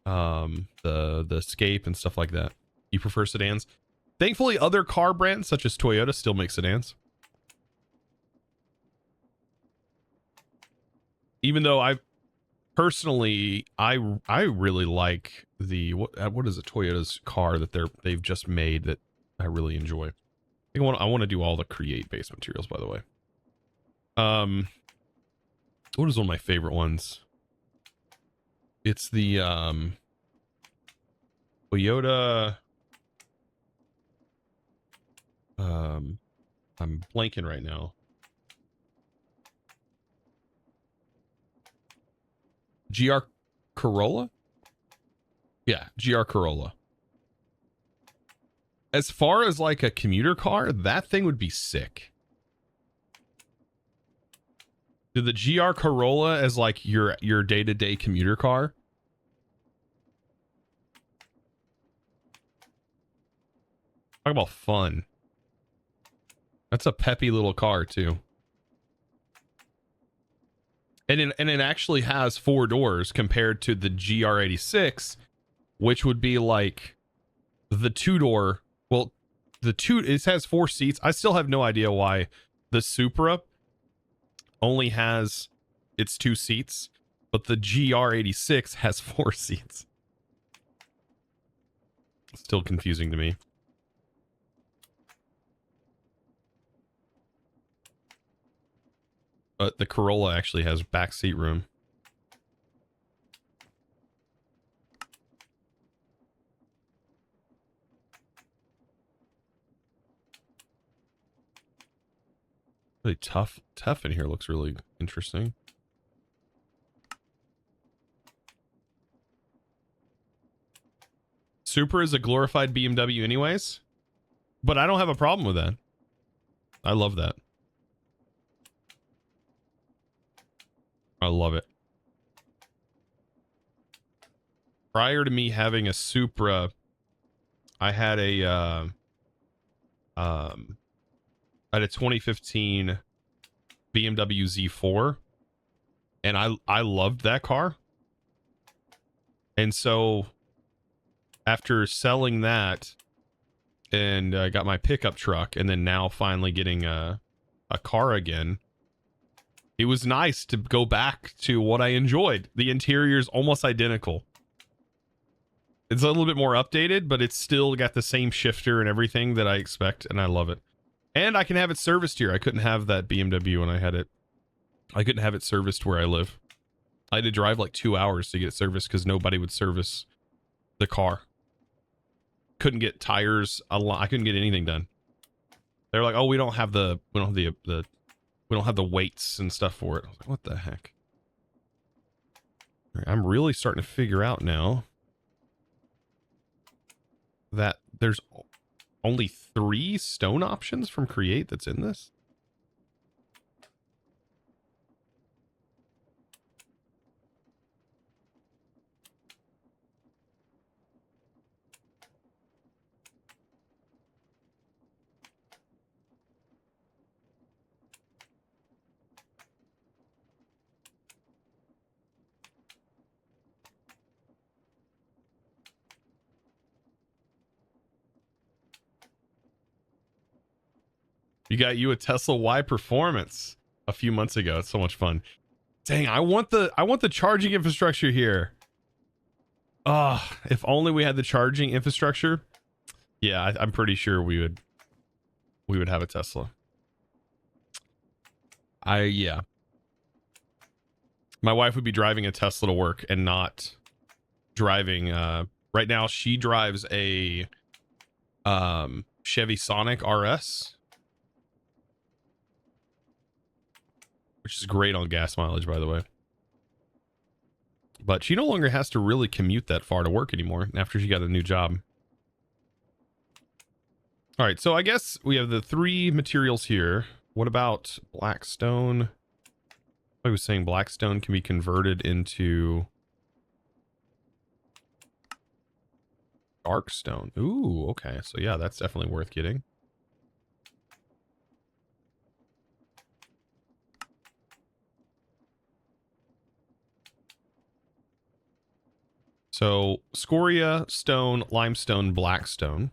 Escape and stuff like that. You prefer sedans? Thankfully, other car brands such as Toyota still make sedans. Even though I personally really like the what is a Toyota's car that they've just made that I really enjoy. I want to do all the create base materials, by the way. What is one of my favorite ones? It's the Toyota. I'm blanking right now. GR Corolla? Yeah, GR Corolla. As far as like a commuter car, that thing would be sick. Do the GR Corolla as like your day-to-day commuter car? Talk about fun. That's a peppy little car too. And it actually has 4 doors compared to the GR86, which would be like the 2-door. Well, it has 4 seats. I still have no idea why the Supra only has its 2 seats, but the GR86 has 4 seats. Still confusing to me. But the Corolla actually has back seat room. Really tough in here looks really interesting. Supra is a glorified BMW anyways, but I don't have a problem with that. I love that. I love it. Prior to me having a Supra, I had a I had a 2015 BMW Z4, and I loved that car. And so after selling that, and I got my pickup truck, and then now finally getting a car again, it was nice to go back to what I enjoyed. The interior's almost identical. It's a little bit more updated, but it's still got the same shifter and everything that I expect, and I love it. And I can have it serviced here. I couldn't have that BMW when I had it. I couldn't have it serviced where I live. I had to drive like 2 hours to get it serviced because nobody would service the car. Couldn't get tires. I couldn't get anything done. They're like, "Oh, we don't have the weights and stuff for it." I was like, "What the heck?" All right, I'm really starting to figure out now that there's only 3 stone options from Create that's in this. You got you a Tesla Y Performance a few months ago. It's so much fun. Dang, I want the charging infrastructure here. Ah, if only we had the charging infrastructure. Yeah, I'm pretty sure we would have a Tesla. Yeah. My wife would be driving a Tesla to work and not driving right now she drives a Chevy Sonic RS, which is great on gas mileage, by the way. But she no longer has to really commute that far to work anymore after she got a new job. All right, so I guess we have the 3 materials here. What about blackstone? I was saying blackstone can be converted into dark stone. Ooh, okay. So yeah, that's definitely worth getting. So scoria, stone, limestone, blackstone.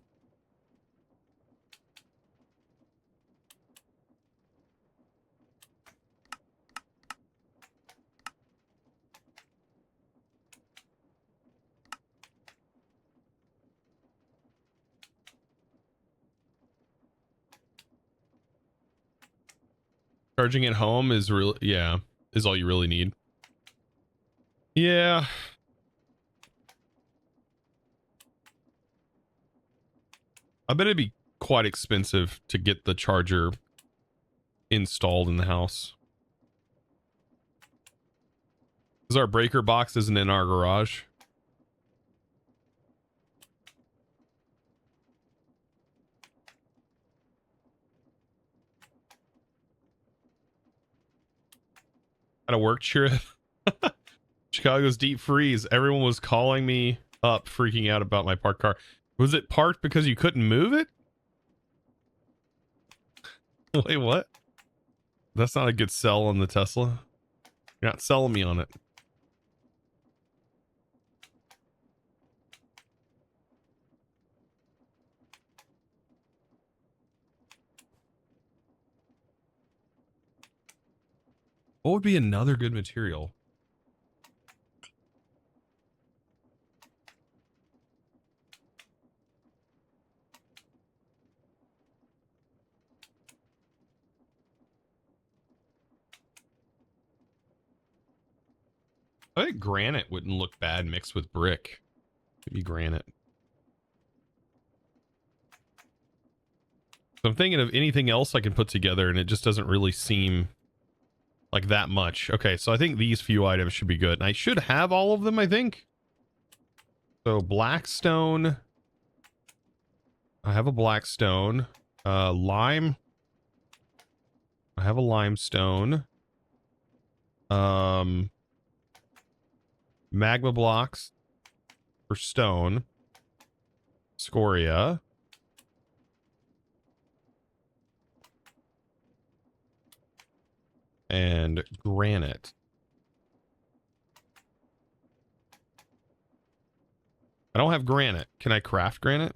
Charging at home is really, yeah, is all you really need. Yeah. I bet it'd be quite expensive to get the charger installed in the house. Because our breaker box isn't in our garage. At a work trip. Chicago's deep freeze. Everyone was calling me up, freaking out about my parked car. Was it parked because you couldn't move it? Wait, what? That's not a good sell on the Tesla. You're not selling me on it. What would be another good material? I think granite wouldn't look bad mixed with brick. Maybe granite. So I'm thinking of anything else I can put together, and it just doesn't really seem like that much. Okay, so I think these few items should be good. And I should have all of them, I think. So blackstone. I have a blackstone. Lime. I have a limestone. Magma blocks for stone, scoria, and granite. I don't have granite. Can I craft granite?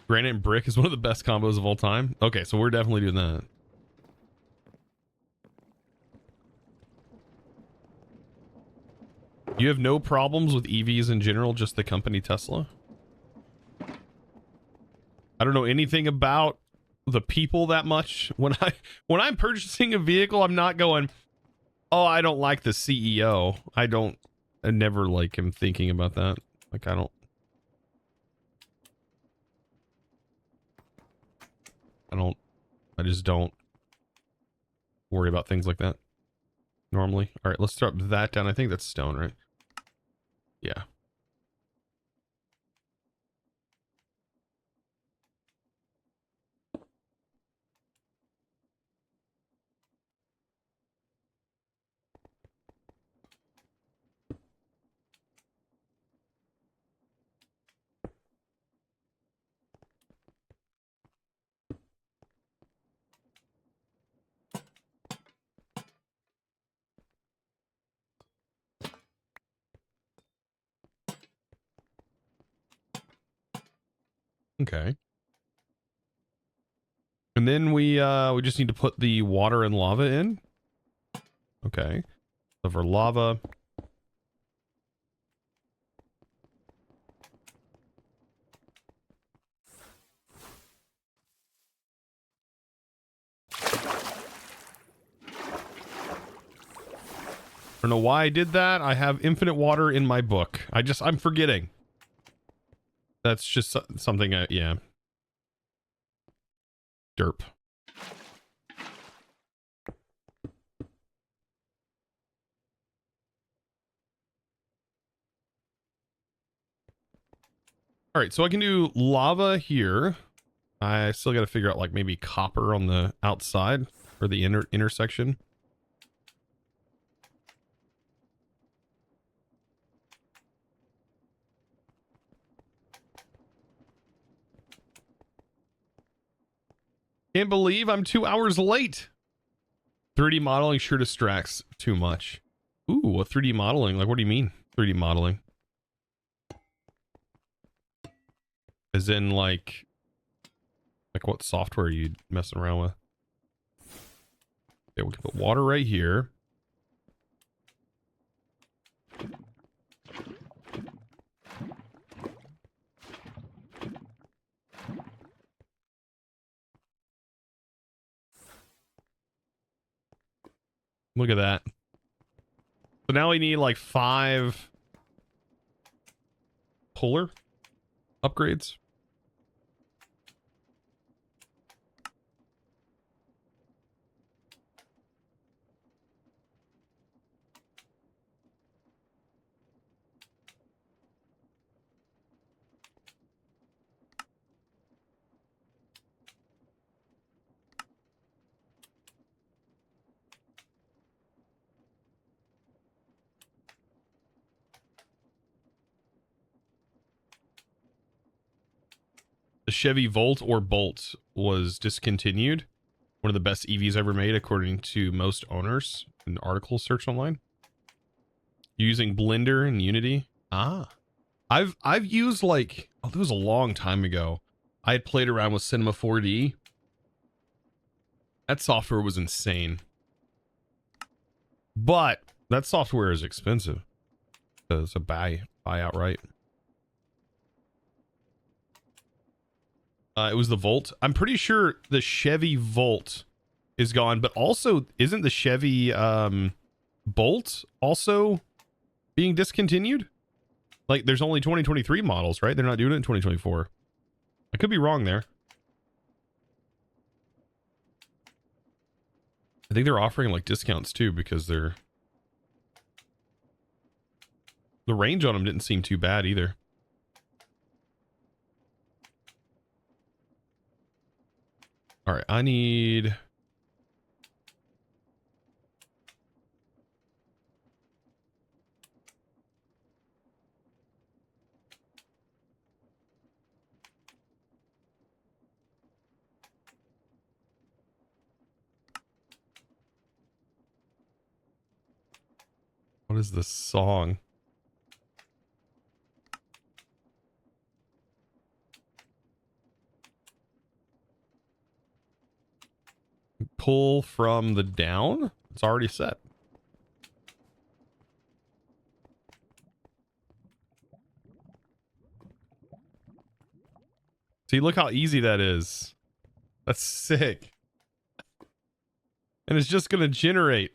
Granite and brick is one of the best combos of all time. Okay, so we're definitely doing that. You have no problems with EVs in general, just the company Tesla? I don't know anything about the people that much. When I'm purchasing a vehicle, I'm not going, oh, I don't like the CEO. I never like him thinking about that. Like I just don't worry about things like that normally. All right, let's drop that down. I think that's stone, right? Yeah. Okay. And then we just need to put the water and lava in. Okay. So for lava. I don't know why I did that. I have infinite water in my book. I'm forgetting. That's just something yeah. Derp. All right, so I can do lava here. I still got to figure out like maybe copper on the outside or the intersection. Can't believe I'm 2 hours late. 3D modeling sure distracts too much. Ooh, what 3D modeling? Like, what do you mean 3D modeling? As in like what software are you messing around with? Okay, we can put water right here. Look at that. So now we need like 5 puller upgrades. The Chevy Volt or Bolt was discontinued. One of the best EVs ever made, according to most owners. An article search online. Using Blender and Unity. Ah, I've used like, oh, that was a long time ago. I had played around with Cinema 4D. That software was insane. But that software is expensive. It's a buy outright. It was the Volt. I'm pretty sure the Chevy Volt is gone, but also isn't the Chevy Bolt also being discontinued? Like there's only 2023 models, right? They're not doing it in 2024. I could be wrong there. I think they're offering like discounts too because they're The range on them didn't seem too bad either. All right, I need... What is this song? Pull from the down? It's already set. See, look how easy that is. That's sick. And it's just going to generate.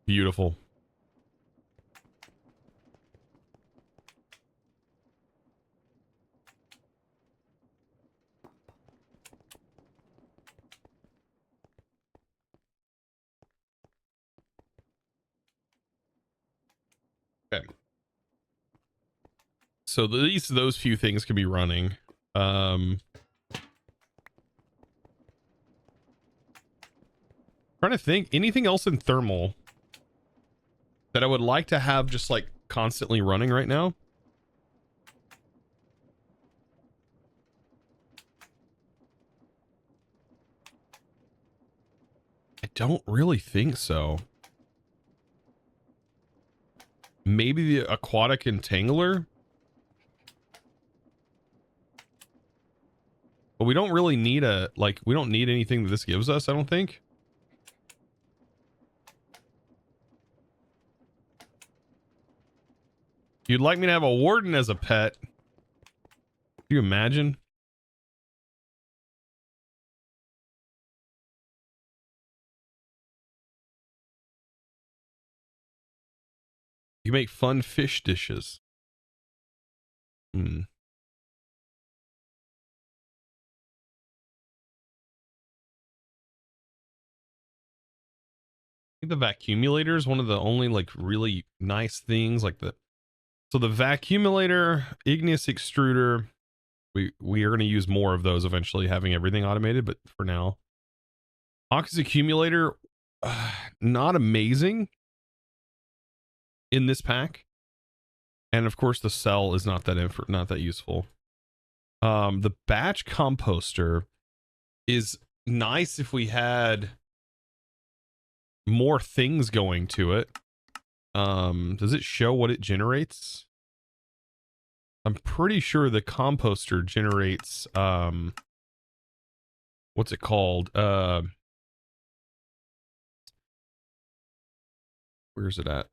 Beautiful. Okay. So at least those few things can be running. Trying to think, anything else in thermal that I would like to have just like constantly running right now? I don't really think so. Maybe the aquatic entangler? But we don't really need a, like, we don't need anything that this gives us, I don't think. You'd like me to have a warden as a pet? Can you imagine? You make fun fish dishes. I think the vacuumulator is one of the only like really nice things, like the, so the vacuumulator, igneous extruder, we are going to use more of those eventually, having everything automated, but for now, Ox accumulator, not amazing in this pack, and of course the cell is not that useful. The batch composter is nice if we had more things going to it. Does it show what it generates? I'm pretty sure the composter generates what's it called? Where's it at?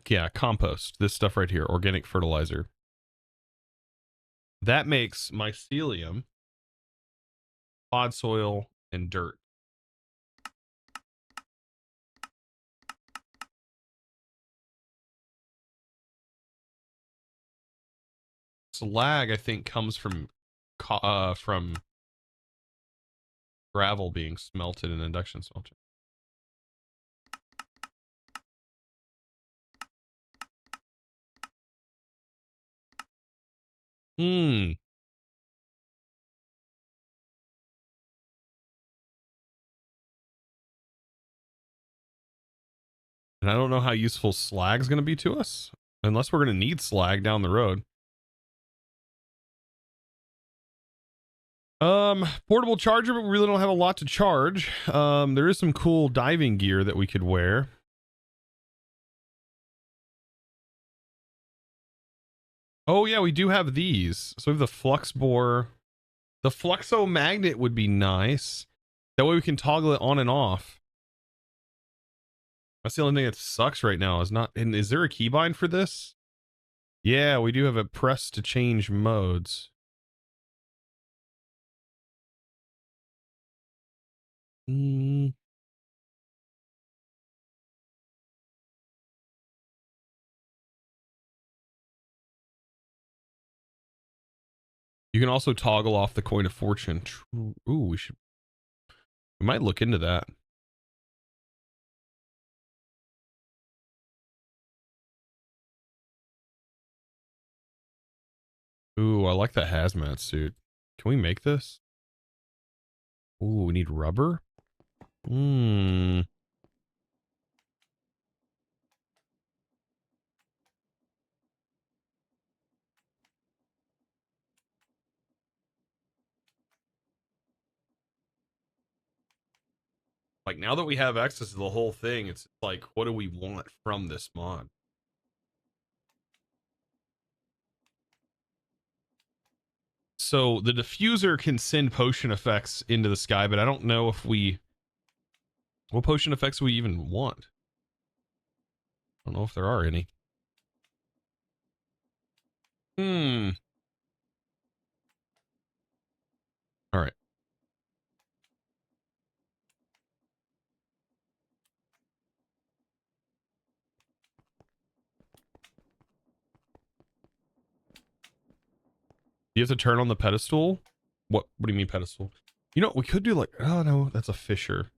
Yeah, compost. This stuff right here, organic fertilizer. That makes mycelium, pod soil, and dirt. Slag, I think, comes from gravel being smelted in an induction smelter. And I don't know how useful slag's going to be to us, unless we're going to need slag down the road. Portable charger, but we really don't have a lot to charge. There is some cool diving gear that we could wear. Oh yeah, we do have these. So we have the flux bore, The Fluxo magnet would be nice. That way we can toggle it on and off. That's the only thing that sucks right now is not. And is there a keybind for this? Yeah, we do have a press to change modes. You can also toggle off the coin of fortune. Ooh, we might look into that. Ooh, I like that hazmat suit. Can we make this? Ooh, we need rubber? Like, now that we have access to the whole thing, it's like, what do we want from this mod? So the diffuser can send potion effects into the sky, but I don't know if what potion effects we even want. I don't know if there are any. All right. You have to turn on the pedestal? What do you mean pedestal? You know, we could do like, oh no, that's a fisher.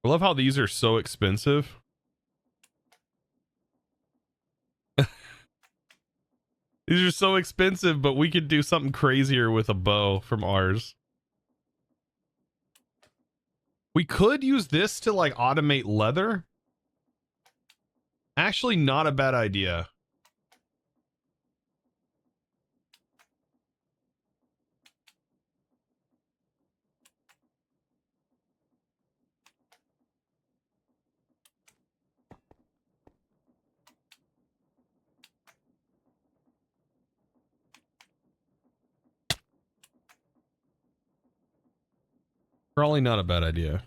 I love how these are so expensive. These are so expensive, but we could do something crazier with a bow from ours. We could use this to like automate leather. Actually, not a bad idea. Probably not a bad idea.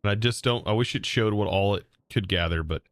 And I just don't, I wish it showed what all it could gather, but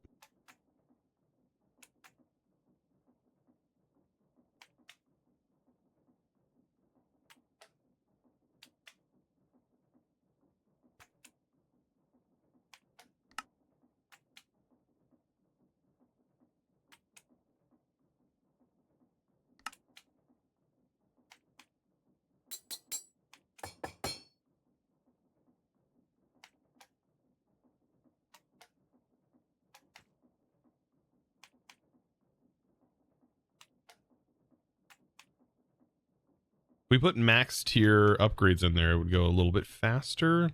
we put max tier upgrades in there, it would go a little bit faster.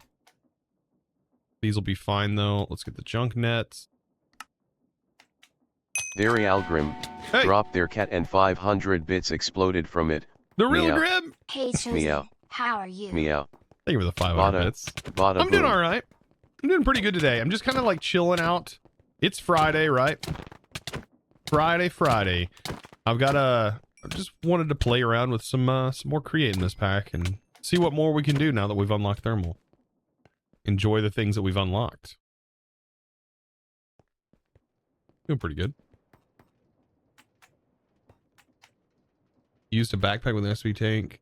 These will be fine though. Let's get the junk nets. Very Algrim, Hey, dropped their cat and 500 bits exploded from it. the real Meow. Grim. Hey Chosen, Meow. how are you? Meow. Thank you for the 500 bits. Bada I'm doing boom. all right. I'm doing pretty good today. I'm just kind of like chilling out. It's Friday, right? Friday. I just wanted to play around with some more create in this pack and see what more we can do now that we've unlocked thermal. Enjoy the things that we've unlocked. Doing pretty good. Used a backpack with an SV tank.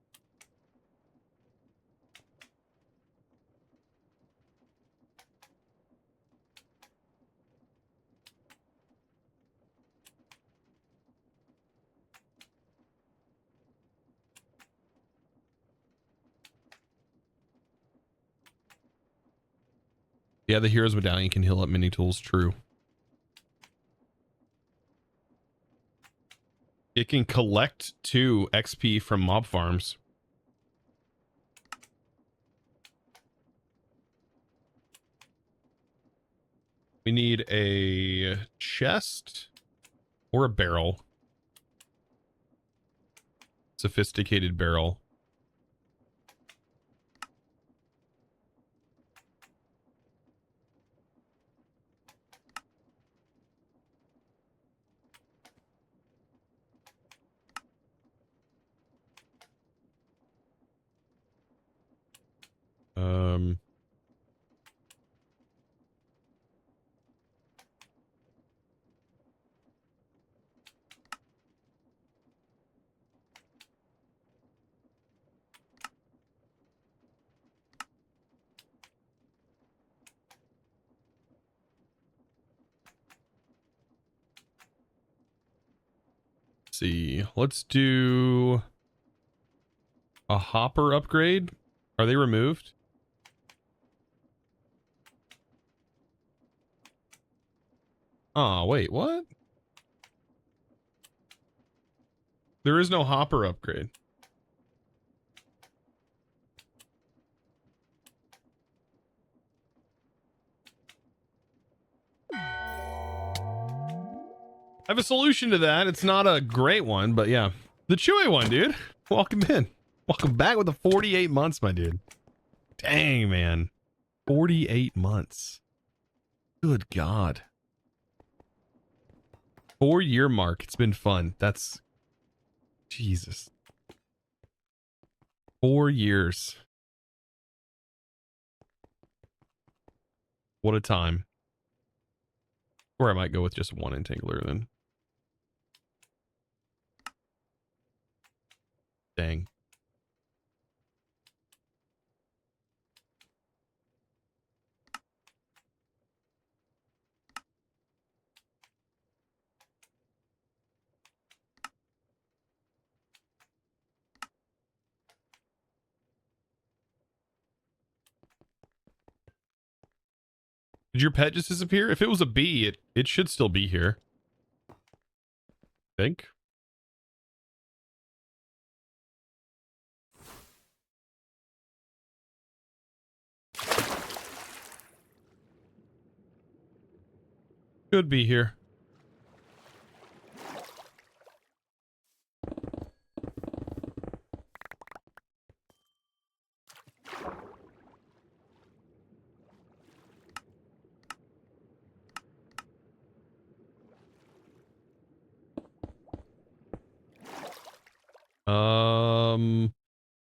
Yeah, the hero's medallion can heal up mini tools. True. It can collect 2 XP from mob farms. We need a chest or a barrel. Sophisticated barrel. See, let's do a hopper upgrade. Are they removed? Oh, wait, what? There is no hopper upgrade. I have a solution to that. It's not a great one, but yeah. The Chewy one, dude. Welcome in. Welcome back with the 48 months, my dude. Dang, man. 48 months. Good God. 4-year mark. It's been fun. That's... Jesus. 4 years. What a time. Or I might go with just 1 entangler then. Dang. Did your pet just disappear? If it was a bee, it should still be here. Think. Should be here.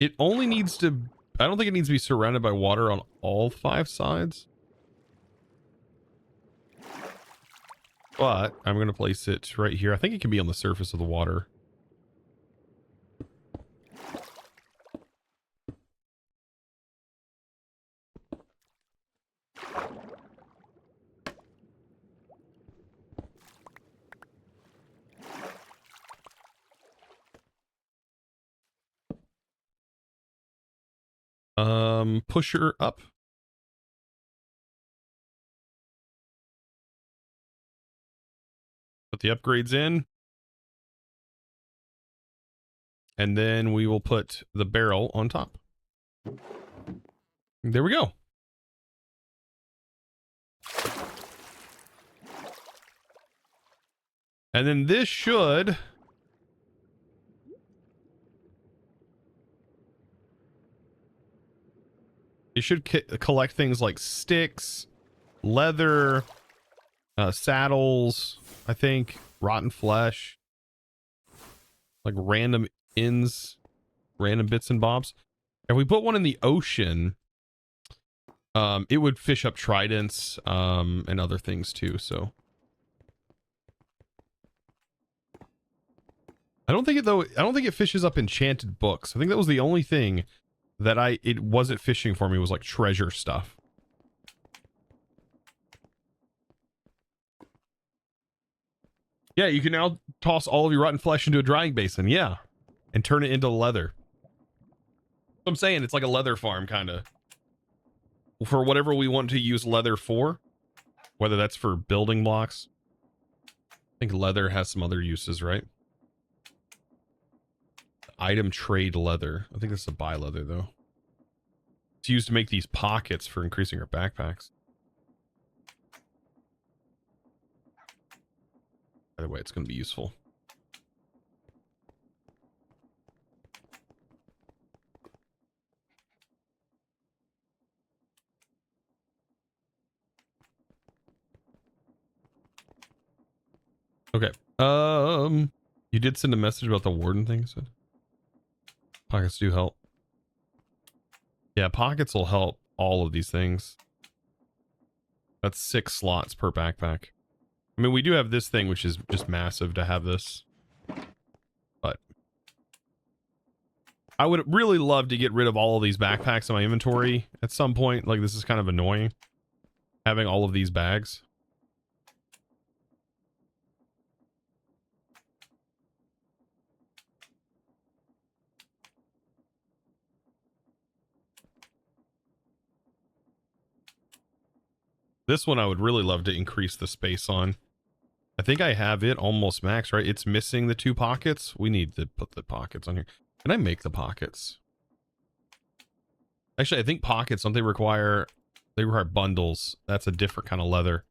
It only needs to... I don't think it needs to be surrounded by water on all 5 sides. But I'm going to place it right here. I think it can be on the surface of the water. Push her up. Put the upgrades in. And then we will put the barrel on top. There we go. And then this should... It should collect things like sticks, leather, saddles, I think, rotten flesh, like random ends, random bits and bobs. If we put one in the ocean, it would fish up tridents and other things too, so. I don't think it fishes up enchanted books. I think that was the only thing that it wasn't fishing for me, was like treasure stuff. Yeah, you can now toss all of your rotten flesh into a drying basin, yeah, and turn it into leather. So I'm saying it's like a leather farm, kind of. For whatever we want to use leather for, whether that's for building blocks. I think leather has some other uses, right? item trade leather. I think this is a buy leather though. It's used to make these pockets for increasing our backpacks. By the way, it's going to be useful. Okay. You did send a message about the warden thing, so pockets do help. Yeah, pockets will help all of these things. That's 6 slots per backpack. I mean, we do have this thing, which is just massive to have this. But I would really love to get rid of all of these backpacks in my inventory at some point. Like, this is kind of annoying, having all of these bags. This one I would really love to increase the space on. I think I have it almost max, right? It's missing the 2 pockets. We need to put the pockets on here. Can I make the pockets? Actually, I think pockets, don't they require bundles. That's a different kind of leather.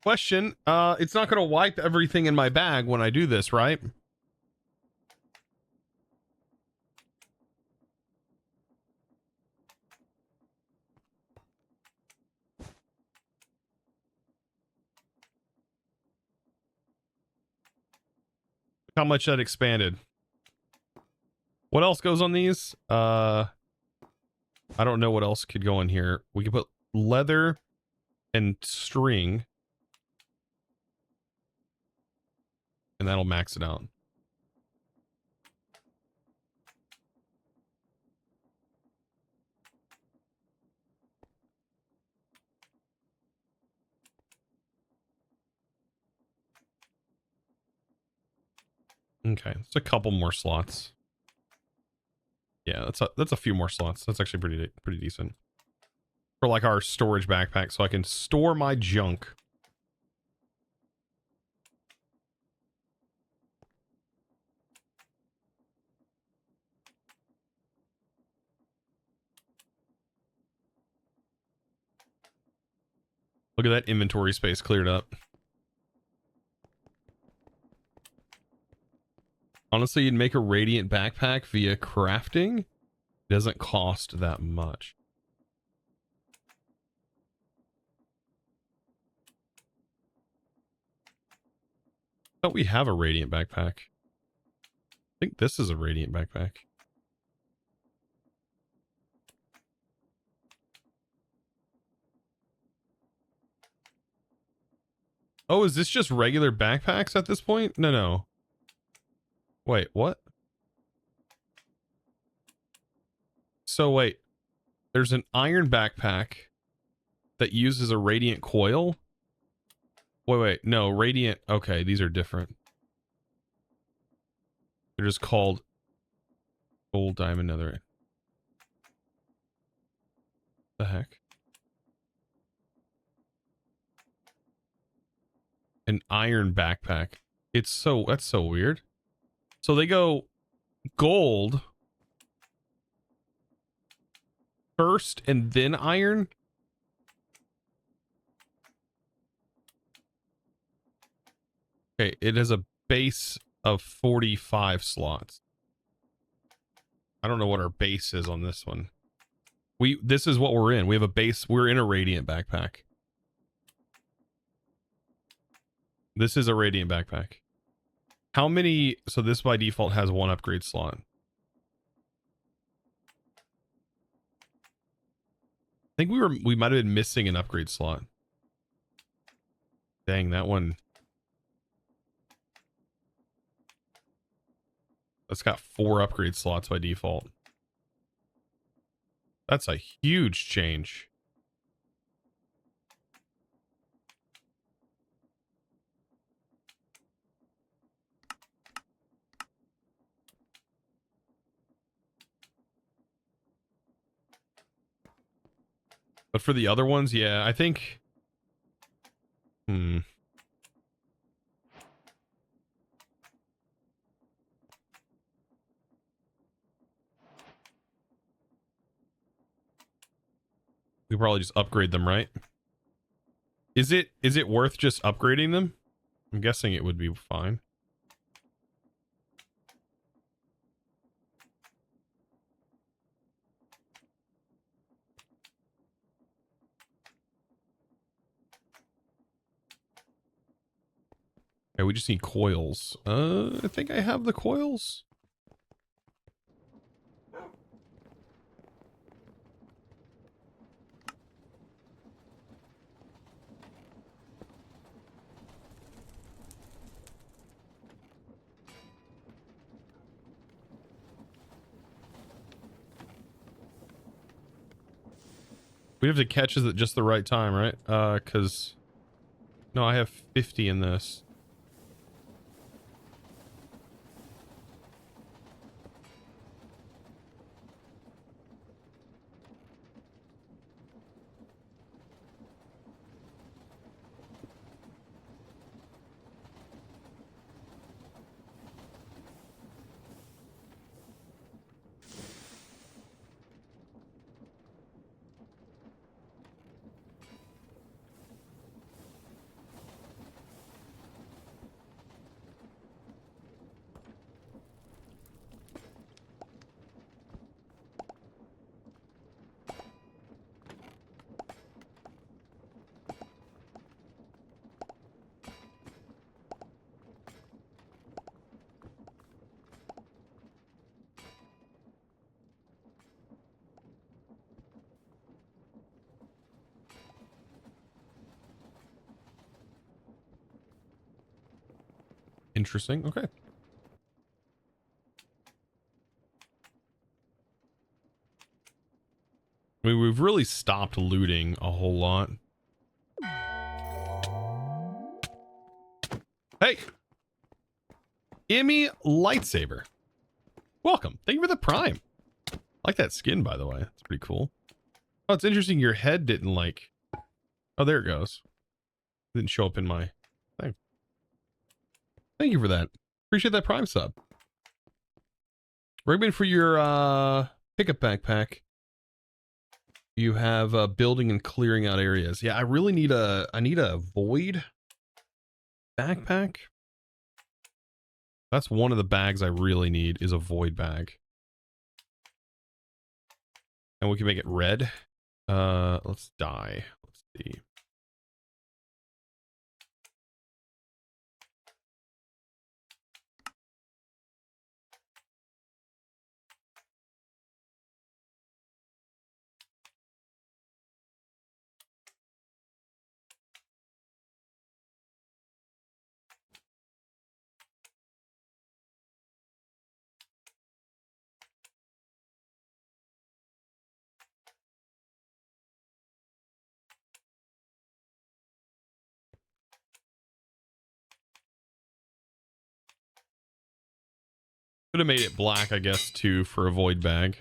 Question, it's not going to wipe everything in my bag when I do this, right? How much that expanded. What else goes on these? I don't know what else could go in here. We could put leather and string, and that'll max it out. Okay, it's a couple more slots. Yeah, that's a few more slots. That's actually pretty decent for like our storage backpack, so I can store my junk. Look at that inventory space cleared up. Honestly, you'd make a radiant backpack via crafting. It doesn't cost that much. I thought we have a radiant backpack. I think this is a radiant backpack. Oh, is this just regular backpacks at this point? No. Wait, what? So wait, there's an iron backpack that uses a radiant coil? Wait, no, radiant. Okay, these are different. They're just called gold, diamond, nether. The heck? An iron backpack. That's so weird. So they go gold first and then iron? Okay, it has a base of 45 slots. I don't know what our base is on this one. This is what we're in. We have a base. We're in a radiant backpack. This is a radiant backpack. How many? So this by default has 1 upgrade slot. I think we might have been missing an upgrade slot. Dang, that one. That's got 4 upgrade slots by default. That's a huge change. But for the other ones, yeah, I think... We probably just upgrade them, right? Is it worth just upgrading them? I'm guessing it would be fine. Okay, we just need coils. I think I have the coils. We have to catch us at just the right time, right? Because... No, I have 50 in this. Interesting. Okay. I mean, we've really stopped looting a whole lot. Hey! Emmy Lightsaber. Welcome. Thank you for the prime. I like that skin, by the way. It's pretty cool. Oh, it's interesting your head didn't like... Oh, there it goes. Didn't show up in my thing. Thank you for that. Appreciate that prime sub. Rigman, for your pickup backpack, you have building and clearing out areas. Yeah, I really need a void backpack. That's one of the bags I really need, is a void bag. And we can make it red. Let's dye. Let's see. Could have made it black, I guess, too, for a void bag.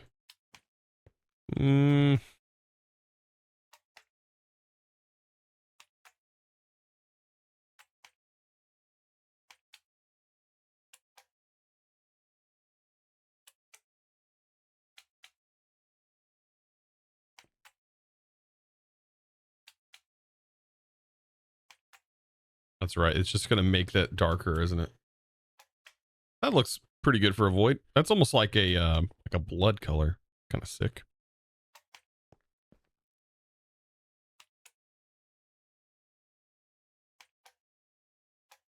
That's right. It's just going to make that darker, isn't it? That looks pretty good for a void. That's almost like a blood color. Kind of sick.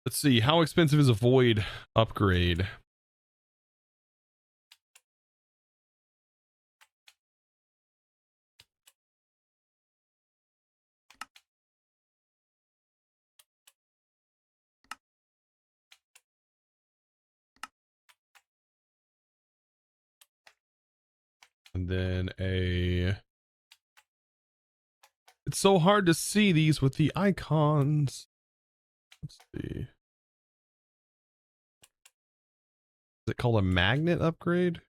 Let's see. How expensive is a void upgrade? And then it's so hard to see these with the icons. Let's see. Is it called a magnet upgrade?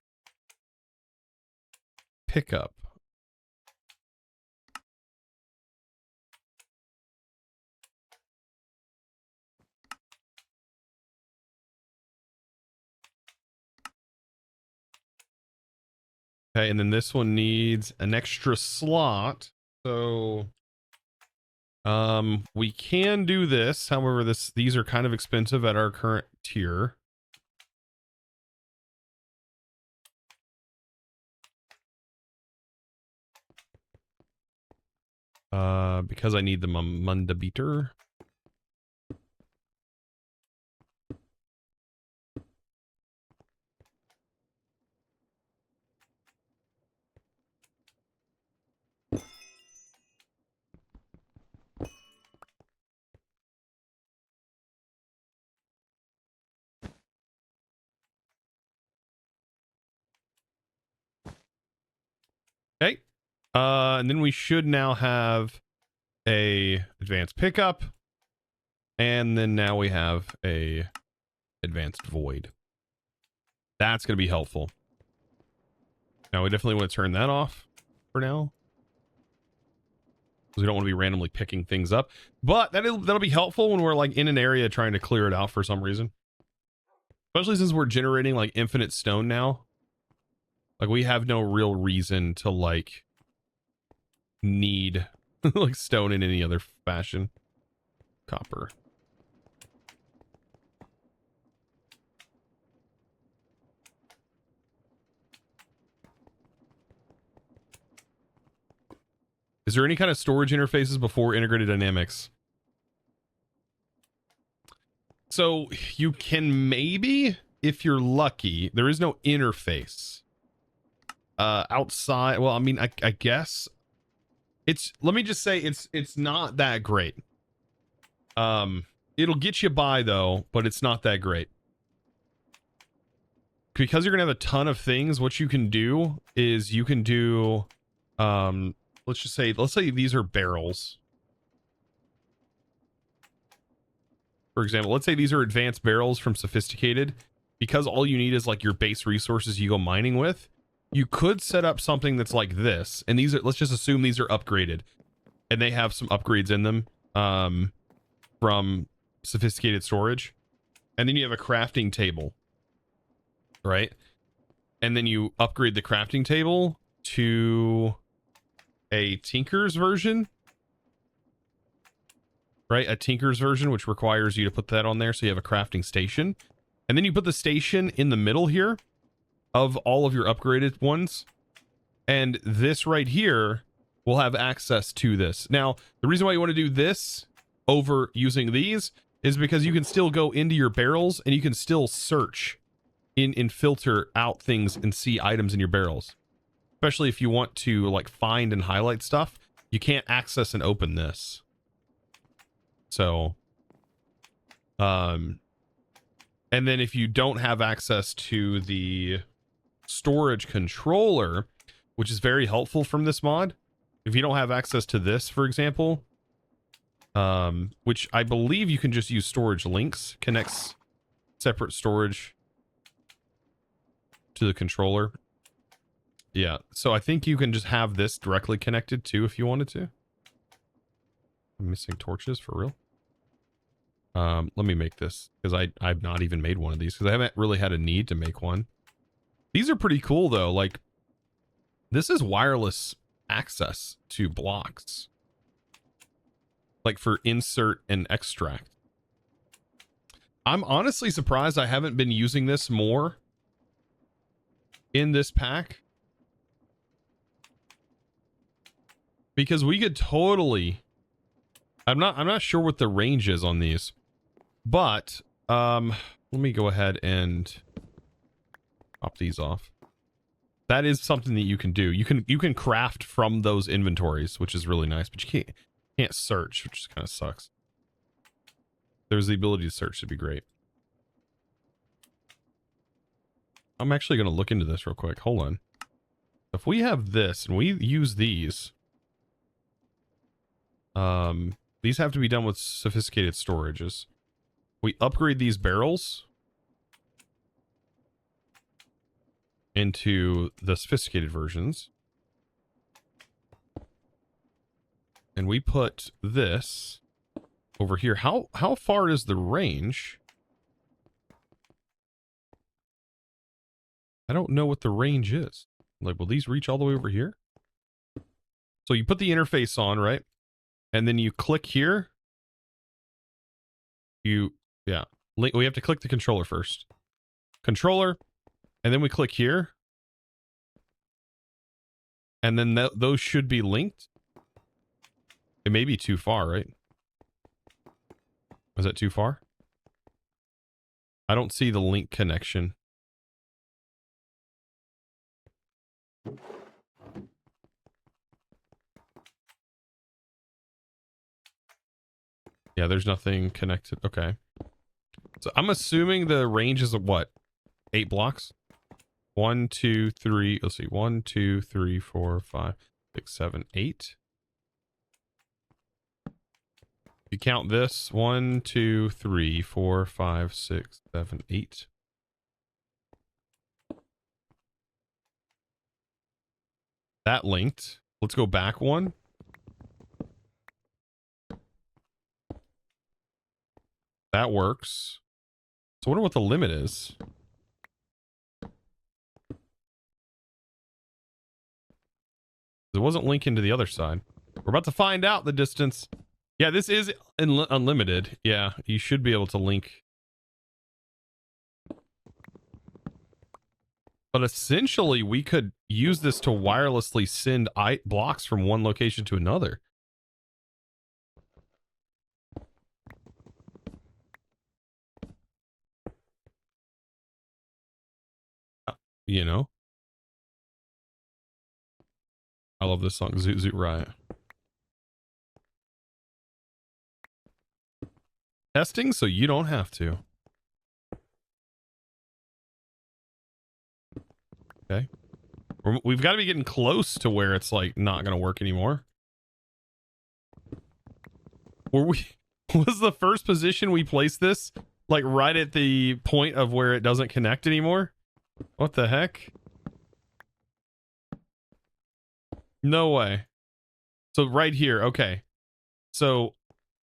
Pickup. Okay, and then this one needs an extra slot. So we can do this. However, these are kind of expensive at our current tier. Because I need the Munda beater. Okay. And then we should now have a advanced pickup. And then now we have a advanced void. That's going to be helpful. Now we definitely want to turn that off for now, because we don't want to be randomly picking things up. But that'll be helpful when we're like in an area trying to clear it out for some reason. Especially since we're generating like infinite stone now. Like we have no real reason to like need like stone in any other fashion. Copper. Is there any kind of storage interfaces before integrated dynamics? So you can maybe, if you're lucky, there is no interface. Outside, well, I mean, I guess let me just say it's not that great. It'll get you by though, but it's not that great. Because you're gonna have a ton of things, what you can do is you can do, let's say these are barrels. For example, let's say these are advanced barrels from sophisticated. Because all you need is like your base resources you go mining with. You could set up something that's like this, and these are, let's just assume these are upgraded, and they have some upgrades in them from sophisticated storage. And then you have a crafting table, right? And then you upgrade the crafting table to a Tinker's version, right? A Tinker's version, which requires you to put that on there, so you have a crafting station. And then you put the station in the middle here of all of your upgraded ones. And this right here will have access to this. Now, the reason why you want to do this over using these is because you can still go into your barrels and you can still search and filter out things and see items in your barrels. Especially if you want to like find and highlight stuff, you can't access and open this. So, and then if you don't have access to the storage controller, which is very helpful from this mod, if you don't have access to this, for example, which I believe you can just use storage links, connects separate storage to the controller. Yeah, so I think you can just have this directly connected too if you wanted to. I'm missing torches for real. Let me make this, because I've not even made one of these because I haven't really had a need to make one. These are pretty cool though. Like, this is wireless access to blocks, like for insert and extract. I'm honestly surprised I haven't been using this more in this pack, because we could totally, I'm not sure what the range is on these, but let me go ahead and pop these off. That is something that you can do. You can craft from those inventories, which is really nice, but you can't search, which kind of sucks. There's the ability to search, to be great. I'm actually going to look into this real quick. Hold on. If we have this and we use these have to be done with sophisticated storages. We upgrade these barrels into the sophisticated versions. And we put this over here. How far is the range? I don't know what the range is. Like, will these reach all the way over here? So you put the interface on, right? And then you click here. Yeah. We have to click the controller first. Controller. And then we click here. And then those should be linked. It may be too far, right? Is that too far? I don't see the link connection. Yeah, there's nothing connected. Okay. So I'm assuming the range is what? 8 blocks? 1, 2, 3. Let's see. 1, 2, 3, 4, 5, 6, 7, 8. If you count this, 1, 2, 3, 4, 5, 6, 7, 8. That linked. Let's go back one. That works. So I wonder what the limit is. It wasn't linking to the other side. We're about to find out the distance. Yeah, this is unlimited. Yeah, you should be able to link. But essentially, we could use this to wirelessly send blocks from one location to another. You know? I love this song, Zoot Zoot Riot. Testing so you don't have to. Okay. We've got to be getting close to where it's like not going to work anymore. Was the first position we placed this like right at the point of where it doesn't connect anymore? What the heck? No way. So right here. Okay. So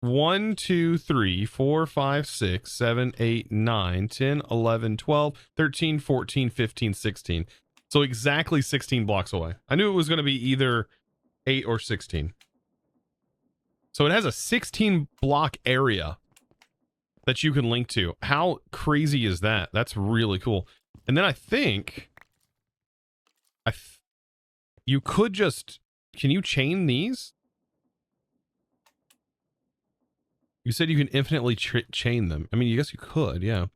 1, 2, 3, 4, 5, 6, 7, 8, 9, 10, 11, 12, 13, 14, 15, 16. So exactly 16 blocks away. I knew it was going to be either 8 or 16. So it has a 16 block area that you can link to. How crazy is that? That's really cool. And then I think you could just, can you chain these? You said you can infinitely chain them. I mean, I guess you could, yeah.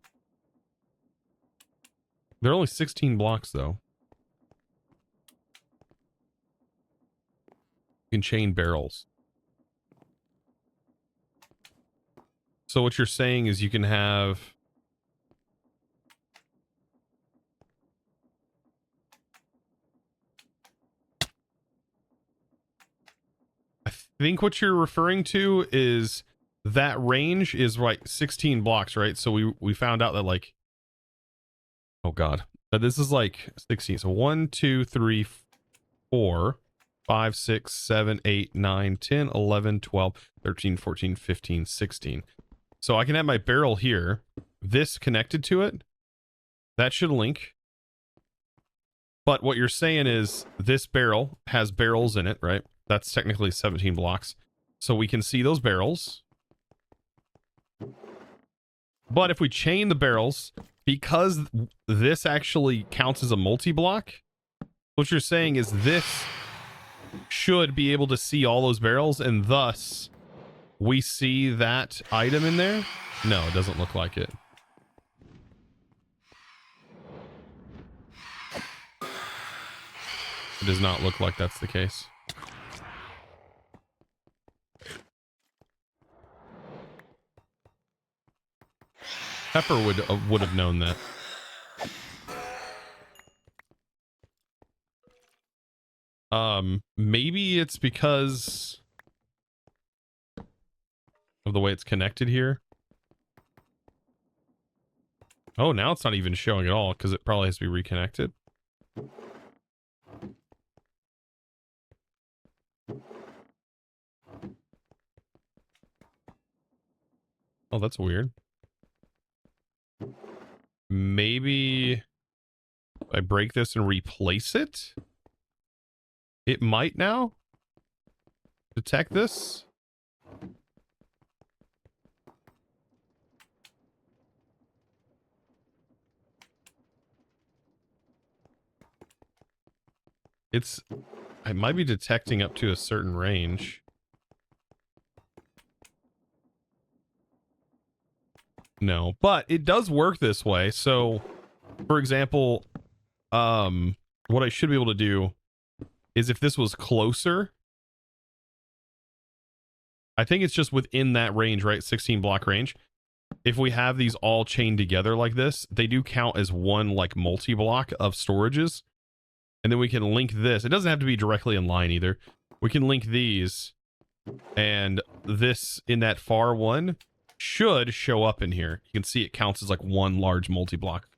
They're only 16 blocks though. You can chain barrels. So what you're saying is you can have I think what you're referring to is that range is like 16 blocks, right? So we found out that like, oh god, but this is like 16. So 1, 2, 3, 4, 5, 6, 7, 8, 9, 10, 11, 12, 13, 14, 15, 16. So I can have my barrel here, this connected to it. That should link. But what you're saying is this barrel has barrels in it, right? That's technically 17 blocks. So we can see those barrels. But if we chain the barrels, because this actually counts as a multi-block, what you're saying is this should be able to see all those barrels, and thus we see that item in there. No, it doesn't look like it. It does not look like that's the case. Pepper would have known that. Maybe it's because of the way it's connected here. Oh, now it's not even showing at all because it probably has to be reconnected. Oh, that's weird. Maybe I break this and replace it. It might now detect this. I might be detecting up to a certain range. No, but it does work this way. So, for example, what I should be able to do is if this was closer, I think it's just within that range, right? 16 block range. If we have these all chained together like this, they do count as one like multi-block of storages. And then we can link this. It doesn't have to be directly in line either. We can link these, and this in that far one should show up in here. You can see it counts as like one large multi-block.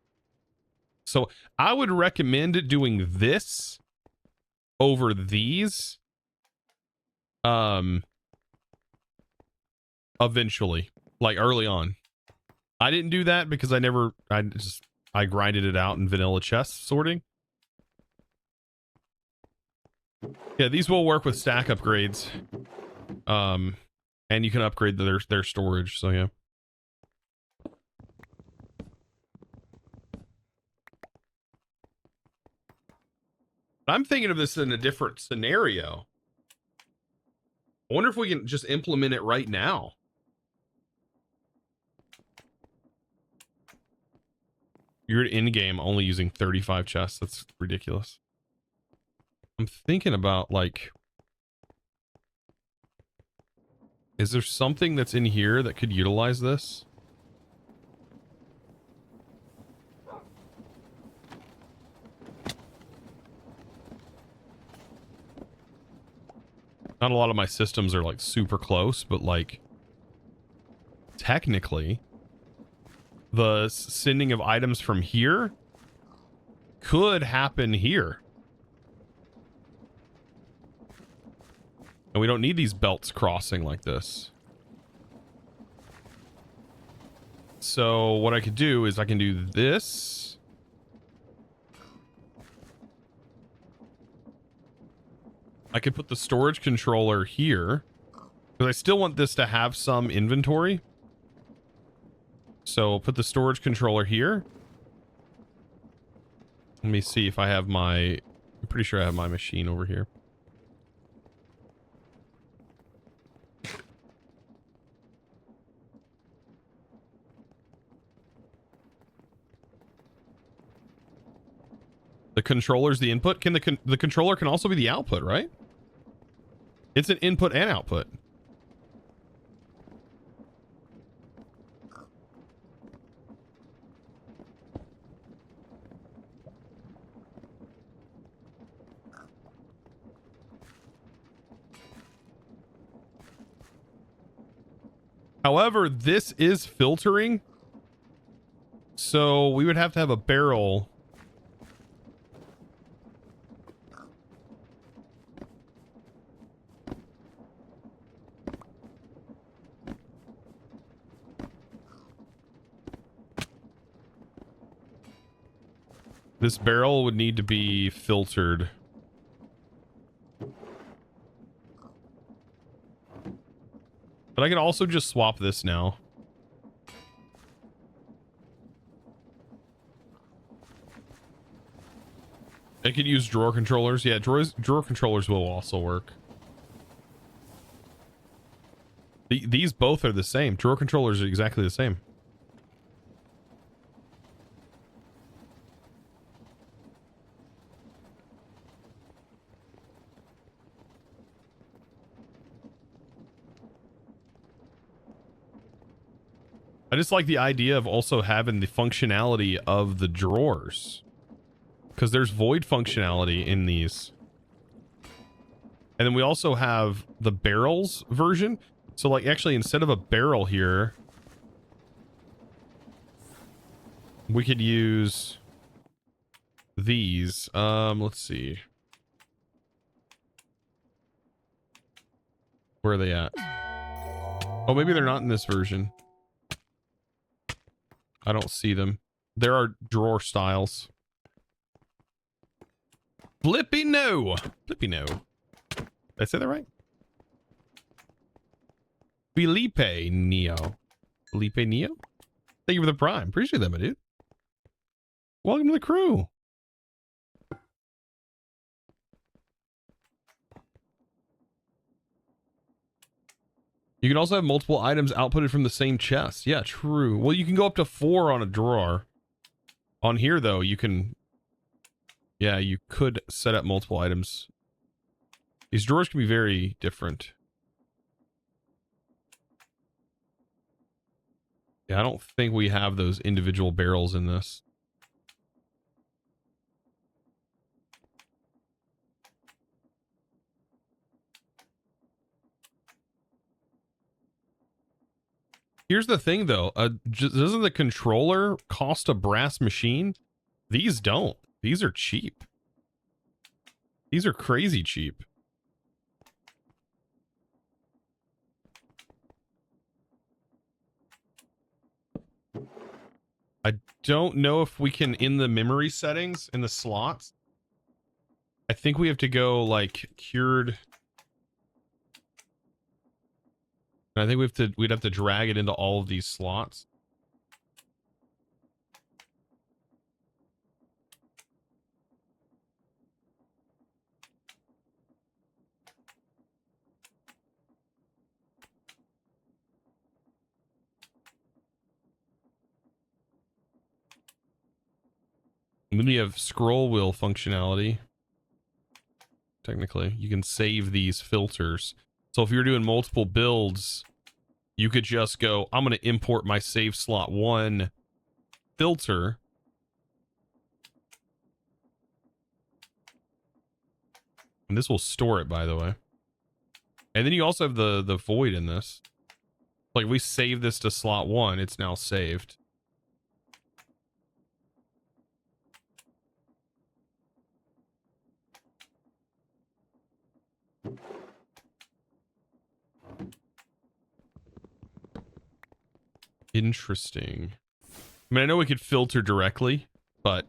So I would recommend doing this over these eventually, like early on. I didn't do that because I grinded it out in vanilla chest sorting. Yeah, these will work with stack upgrades. And you can upgrade their storage, so yeah. I'm thinking of this in a different scenario. I wonder if we can just implement it right now. You're in-game only using 35 chests. That's ridiculous. I'm thinking about, like, is there something that's in here that could utilize this? Not a lot of my systems are like super close, but like technically the sending of items from here could happen here. And we don't need these belts crossing like this. So what I could do is I can do this. I could put the storage controller here because I still want this to have some inventory. So put the storage controller here. Let me see if I have I'm pretty sure I have my machine over here. The controller's the input. Can the controller can also be the output, right? It's an input and output. However, this is filtering. So we would have to have a barrel. This barrel would need to be filtered. But I can also just swap this now. I could use drawer controllers. Yeah, drawer controllers will also work. These both are the same. Drawer controllers are exactly the same. I just like the idea of also having the functionality of the drawers. Because there's void functionality in these. And then we also have the barrels version. So like actually instead of a barrel here, we could use these. Let's see. Where are they at? Oh, maybe they're not in this version. I don't see them. There are drawer styles. Flippy no. Flippy no. Did I say that right? Felipe Neo. Felipe Neo? Thank you for the prime. Appreciate that, my dude. Welcome to the crew. You can also have multiple items outputted from the same chest. Yeah, true. Well, you can go up to 4 on a drawer. On here, though, you can... Yeah, you could set up multiple items. These drawers can be very different. Yeah, I don't think we have those individual barrels in this. Here's the thing, though. Doesn't the controller cost a brass machine? These don't. These are cheap. These are crazy cheap. I don't know if we can, in the memory settings, in the slots, I think we have to go, like, cured... I think we'd have to drag it into all of these slots. And then we have scroll wheel functionality. Technically, you can save these filters. So if you're doing multiple builds, you could just go, I'm going to import my save slot 1 filter. And this will store it, by the way. And then you also have the void in this. Like, we save this to slot 1, it's now saved. Interesting. I mean, I know we could filter directly, but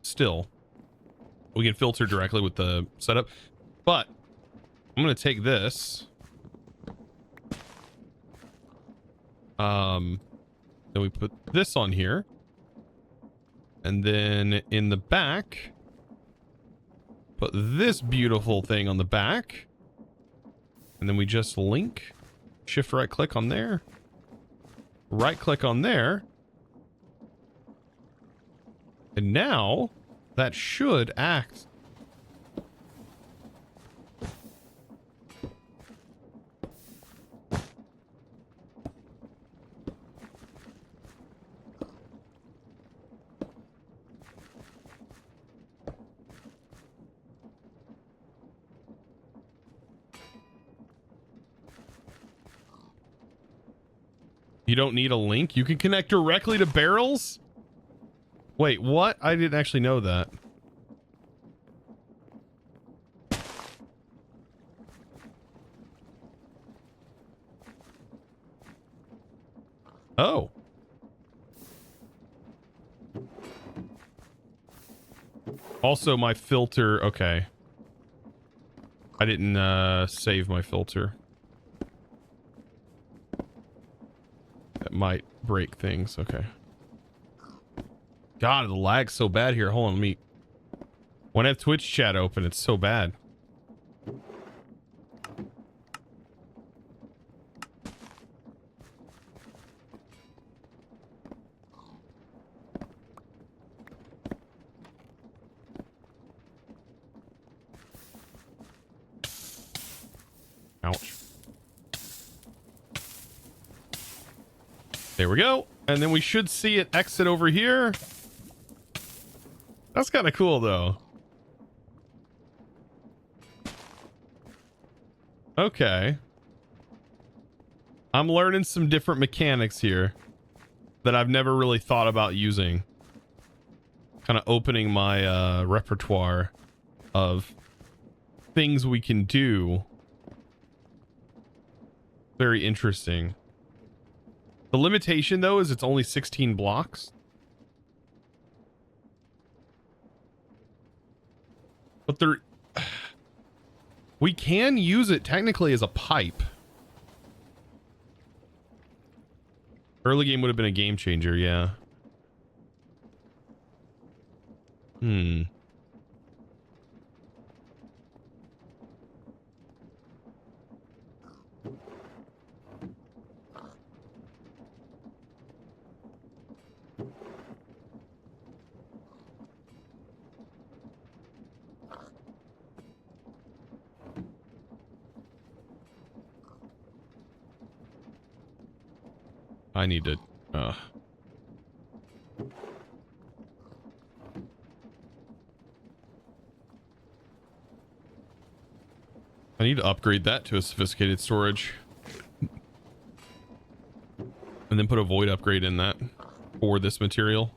still, we can filter directly with the setup. But I'm going to take this. Then we put this on here. And then in the back, put this beautiful thing on the back. And then we just link. Shift right click on there. Right click on there. And now that should act. You don't need a link. You can connect directly to barrels? Wait, what? I didn't actually know that. Oh. Also, my filter... Okay. I didn't save my filter. That might break things. Okay. God, the lag's so bad here. Hold on, let me... When I have Twitch chat open, it's so bad. Ouch. There we go. And then we should see it exit over here. That's kind of cool, though. Okay. I'm learning some different mechanics here that I've never really thought about using. Kind of opening my repertoire of things we can do. Very interesting. The limitation, though, is it's only 16 blocks. But there, we can use it technically as a pipe. Early game would have been a game changer, yeah. I need to, I need to upgrade that to a sophisticated storage. And then put a void upgrade in that for this material.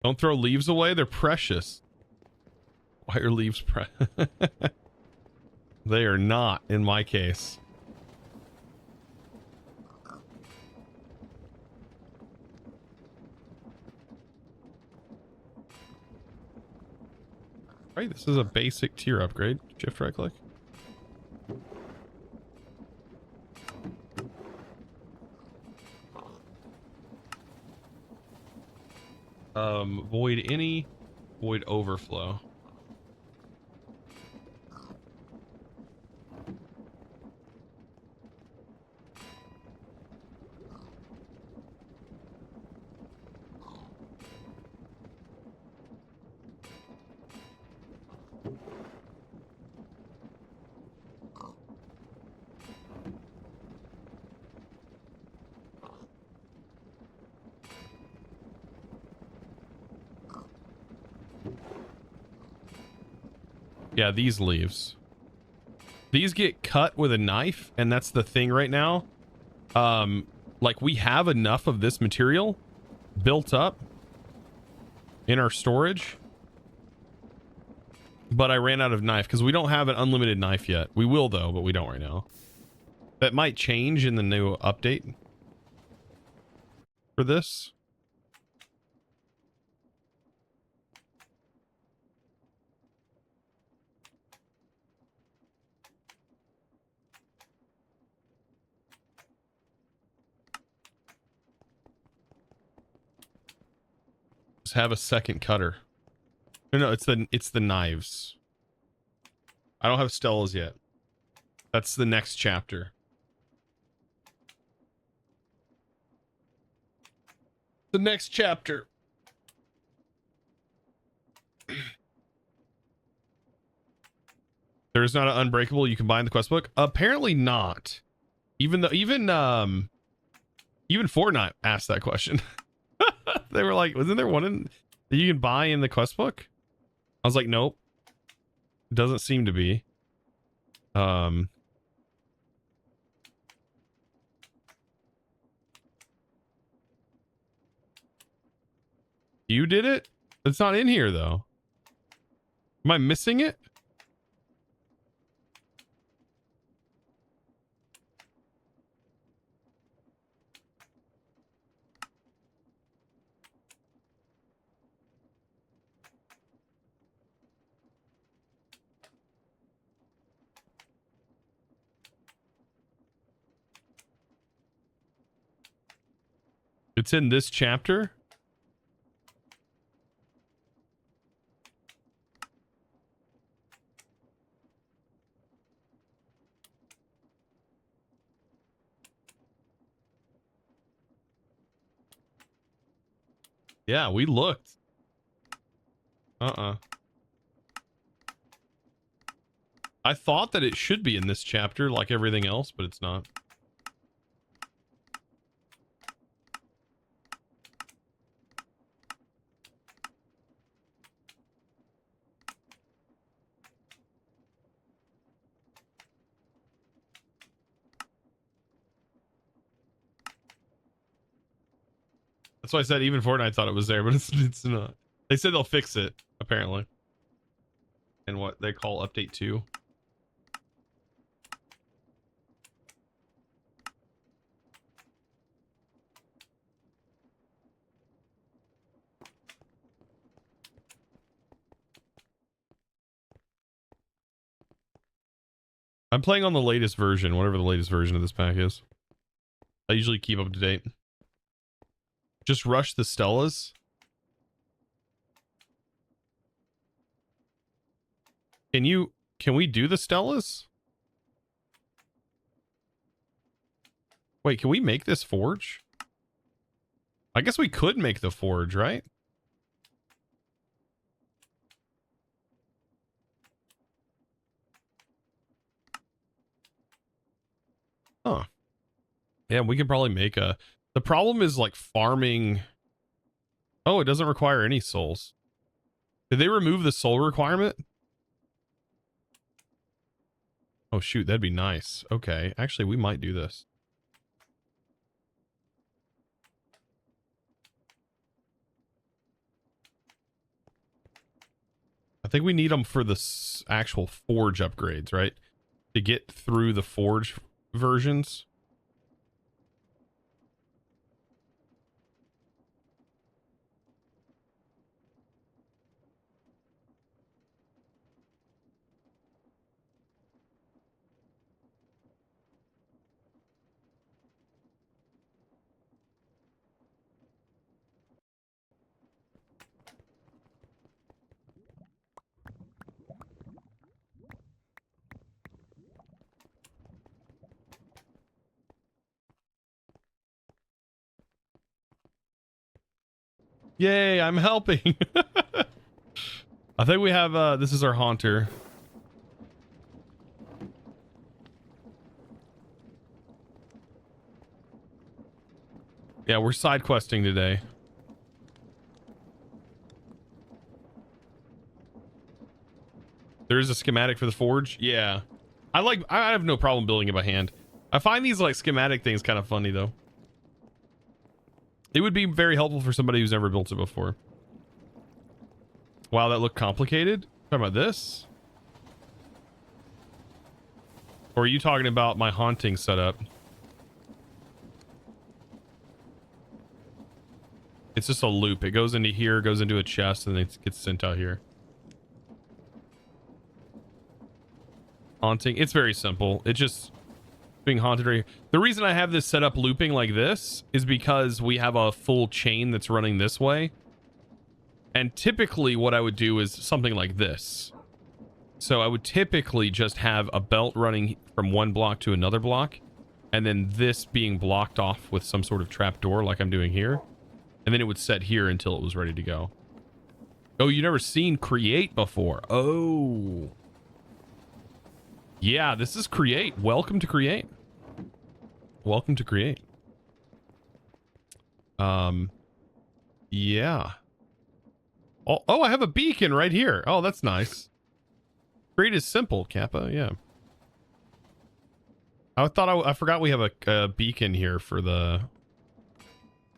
Don't throw leaves away. They're precious. Why are leaves They are not in my case. Right, this is a basic tier upgrade. Shift right click. Void any, void overflow. Yeah, these leaves. These get cut with a knife, and that's the thing right now. Like, we have enough of this material built up in our storage, but I ran out of knife because we don't have an unlimited knife yet. We will, though, but we don't right now. That might change in the new update for this. Have a second cutter. No, it's the knives. I don't have Stella's yet. That's the next chapter. The next chapter. There's not an Unbreakable you can buy in the quest book? Apparently not. Even Fortnite asked that question. They were like, wasn't there one that you can buy in the quest book? I was like, nope. Doesn't seem to be. You did it? It's not in here though. Am I missing it? It's in this chapter? Yeah, we looked. I thought that it should be in this chapter like everything else, but it's not. That's why I said even Fortnite thought it was there, but it's not. They said they'll fix it, apparently. And what they call update 2. I'm playing on the latest version, whatever the latest version of this pack is. I usually keep up to date. Just rush the Stellas. Can we do the Stellas? Wait, can we make this forge? I guess we could make the forge, right? Huh. Yeah, we could probably make a... The problem is like farming... Oh, it doesn't require any souls. Did they remove the soul requirement? Oh shoot, that'd be nice. Okay, actually we might do this. I think we need them for the actual forge upgrades, right? To get through the forge versions. Yay, I'm helping. I think we have, this is our Haunter. Yeah, we're side questing today. There is a schematic for the forge. Yeah. I have no problem building it by hand. I find these like schematic things kind of funny though. It would be very helpful for somebody who's never built it before. Wow, that looked complicated. Talking about this? Or are you talking about my haunting setup? It's just a loop. It goes into here, goes into a chest, and it gets sent out here. Haunting. It's very simple. It just being haunted right here. The reason I have this set up looping like this is because we have a full chain that's running this way. And typically what I would do is something like this. So I would typically just have a belt running from one block to another block, and then this being blocked off with some sort of trapdoor like I'm doing here. And then it would set here until it was ready to go. Oh, you never seen Create before? Oh. Yeah, this is Create. Welcome to Create. Welcome to Create. Yeah. Oh, I have a beacon right here. Oh, that's nice. Create is simple, Kappa. Yeah. I forgot we have a beacon here for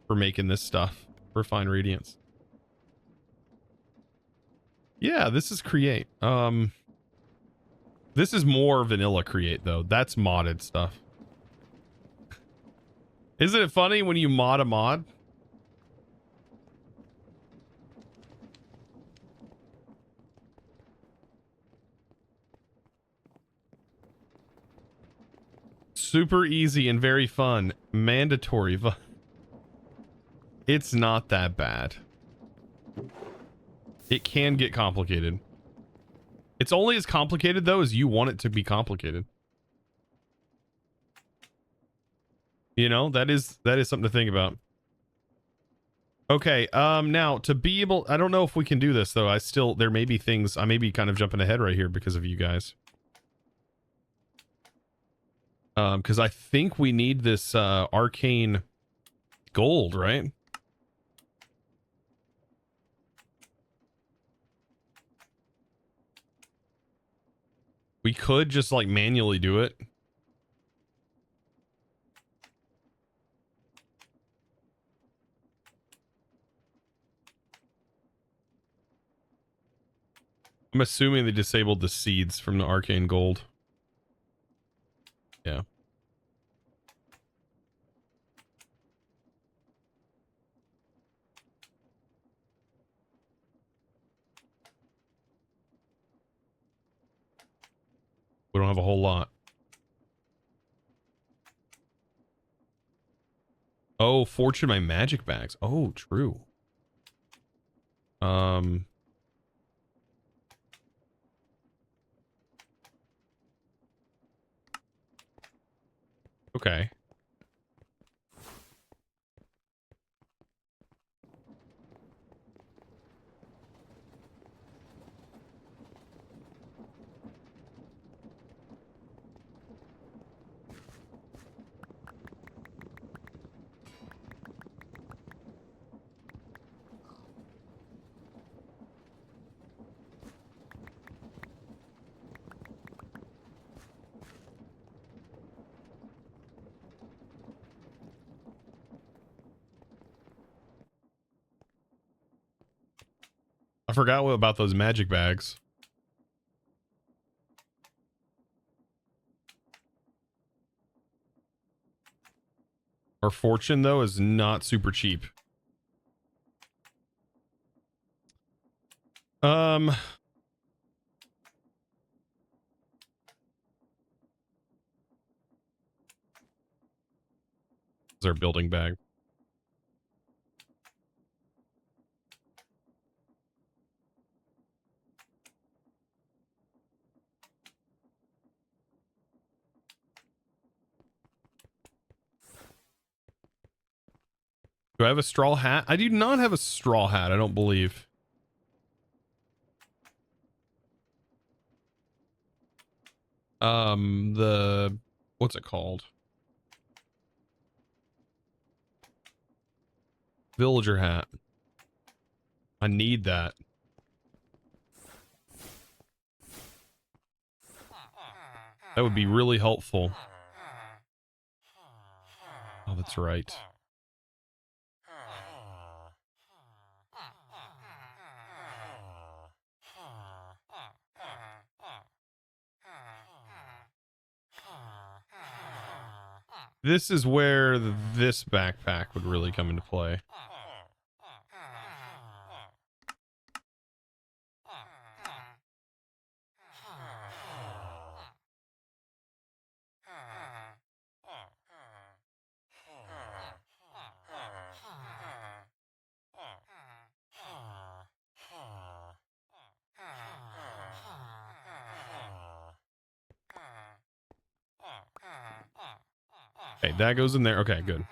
making this stuff for Fine Radiance. Yeah, this is Create. This is more vanilla Create though. That's modded stuff. Isn't it funny when you mod a mod? Super easy and very fun. Mandatory. It's not that bad. It can get complicated. It's only as complicated though as you want it to be complicated. You know, that is something to think about. Okay, now to be able, I don't know if we can do this though. There may be things, I may be kind of jumping ahead right here because of you guys. Because I think we need this arcane gold, right? We could just like manually do it. I'm assuming they disabled the seeds from the arcane gold. Yeah. We don't have a whole lot. Oh, fortune my magic bags. Oh, true. Okay. I forgot about those magic bags. Our fortune, though, is not super cheap. Is our building bag. Do I have a straw hat? I do not have a straw hat, I don't believe. What's it called? Villager hat. I need that. That would be really helpful. Oh, that's right. This is where this backpack would really come into play. Okay, that goes in there. Okay, good.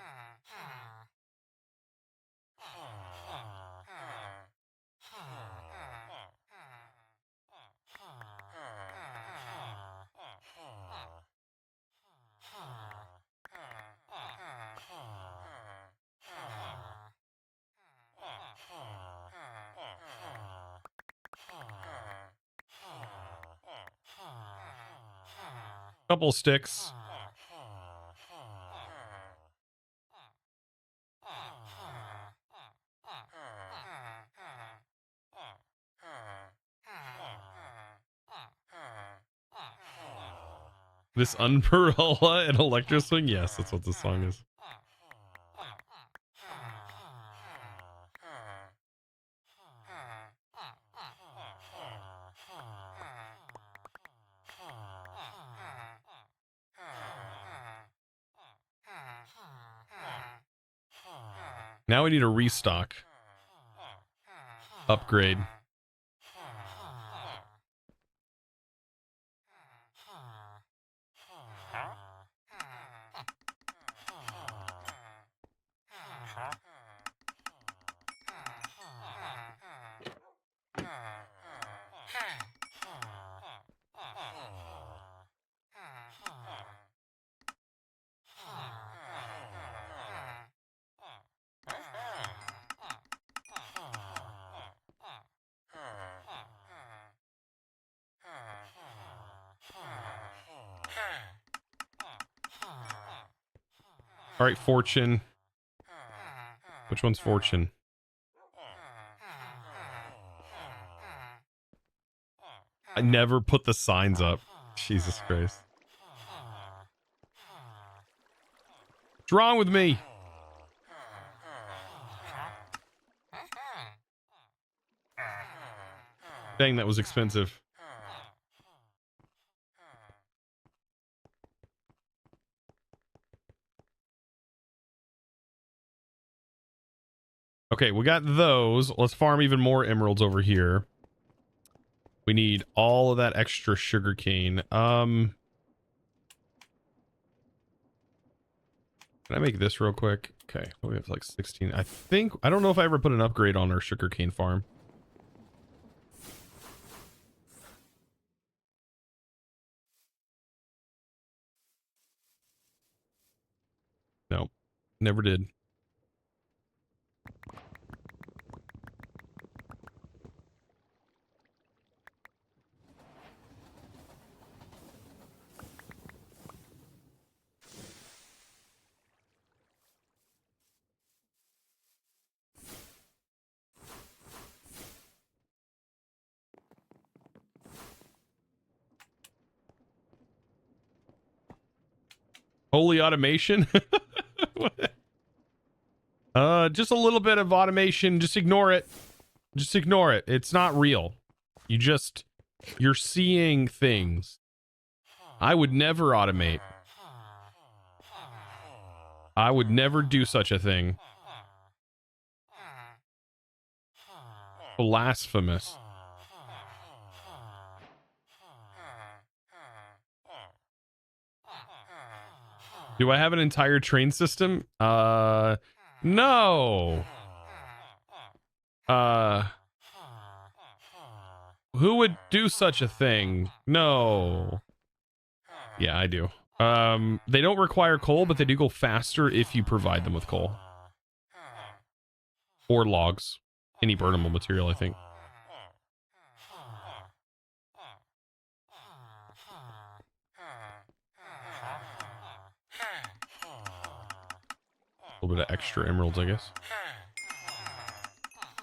Couple sticks. This umbrella and electro swing? Yes, that's what the song is. Now we need a restock. Upgrade. All right, fortune. Which one's fortune? I never put the signs up. Jesus Christ. What's wrong with me? Dang, that was expensive. Okay, we got those. Let's farm even more emeralds over here. We need all of that extra sugarcane. Can I make this real quick? Okay, we have like 16. I don't know if I ever put an upgrade on our sugarcane farm. No, never did. Holy automation. Just a little bit of automation. Just ignore it. Just ignore it. It's not real. You're seeing things. I would never automate. I would never do such a thing. Blasphemous. Do I have an entire train system? No. Who would do such a thing? No. Yeah, I do. They don't require coal, but they do go faster if you provide them with coal. Or logs. Any burnable material, I think. A little bit of extra emeralds, I guess.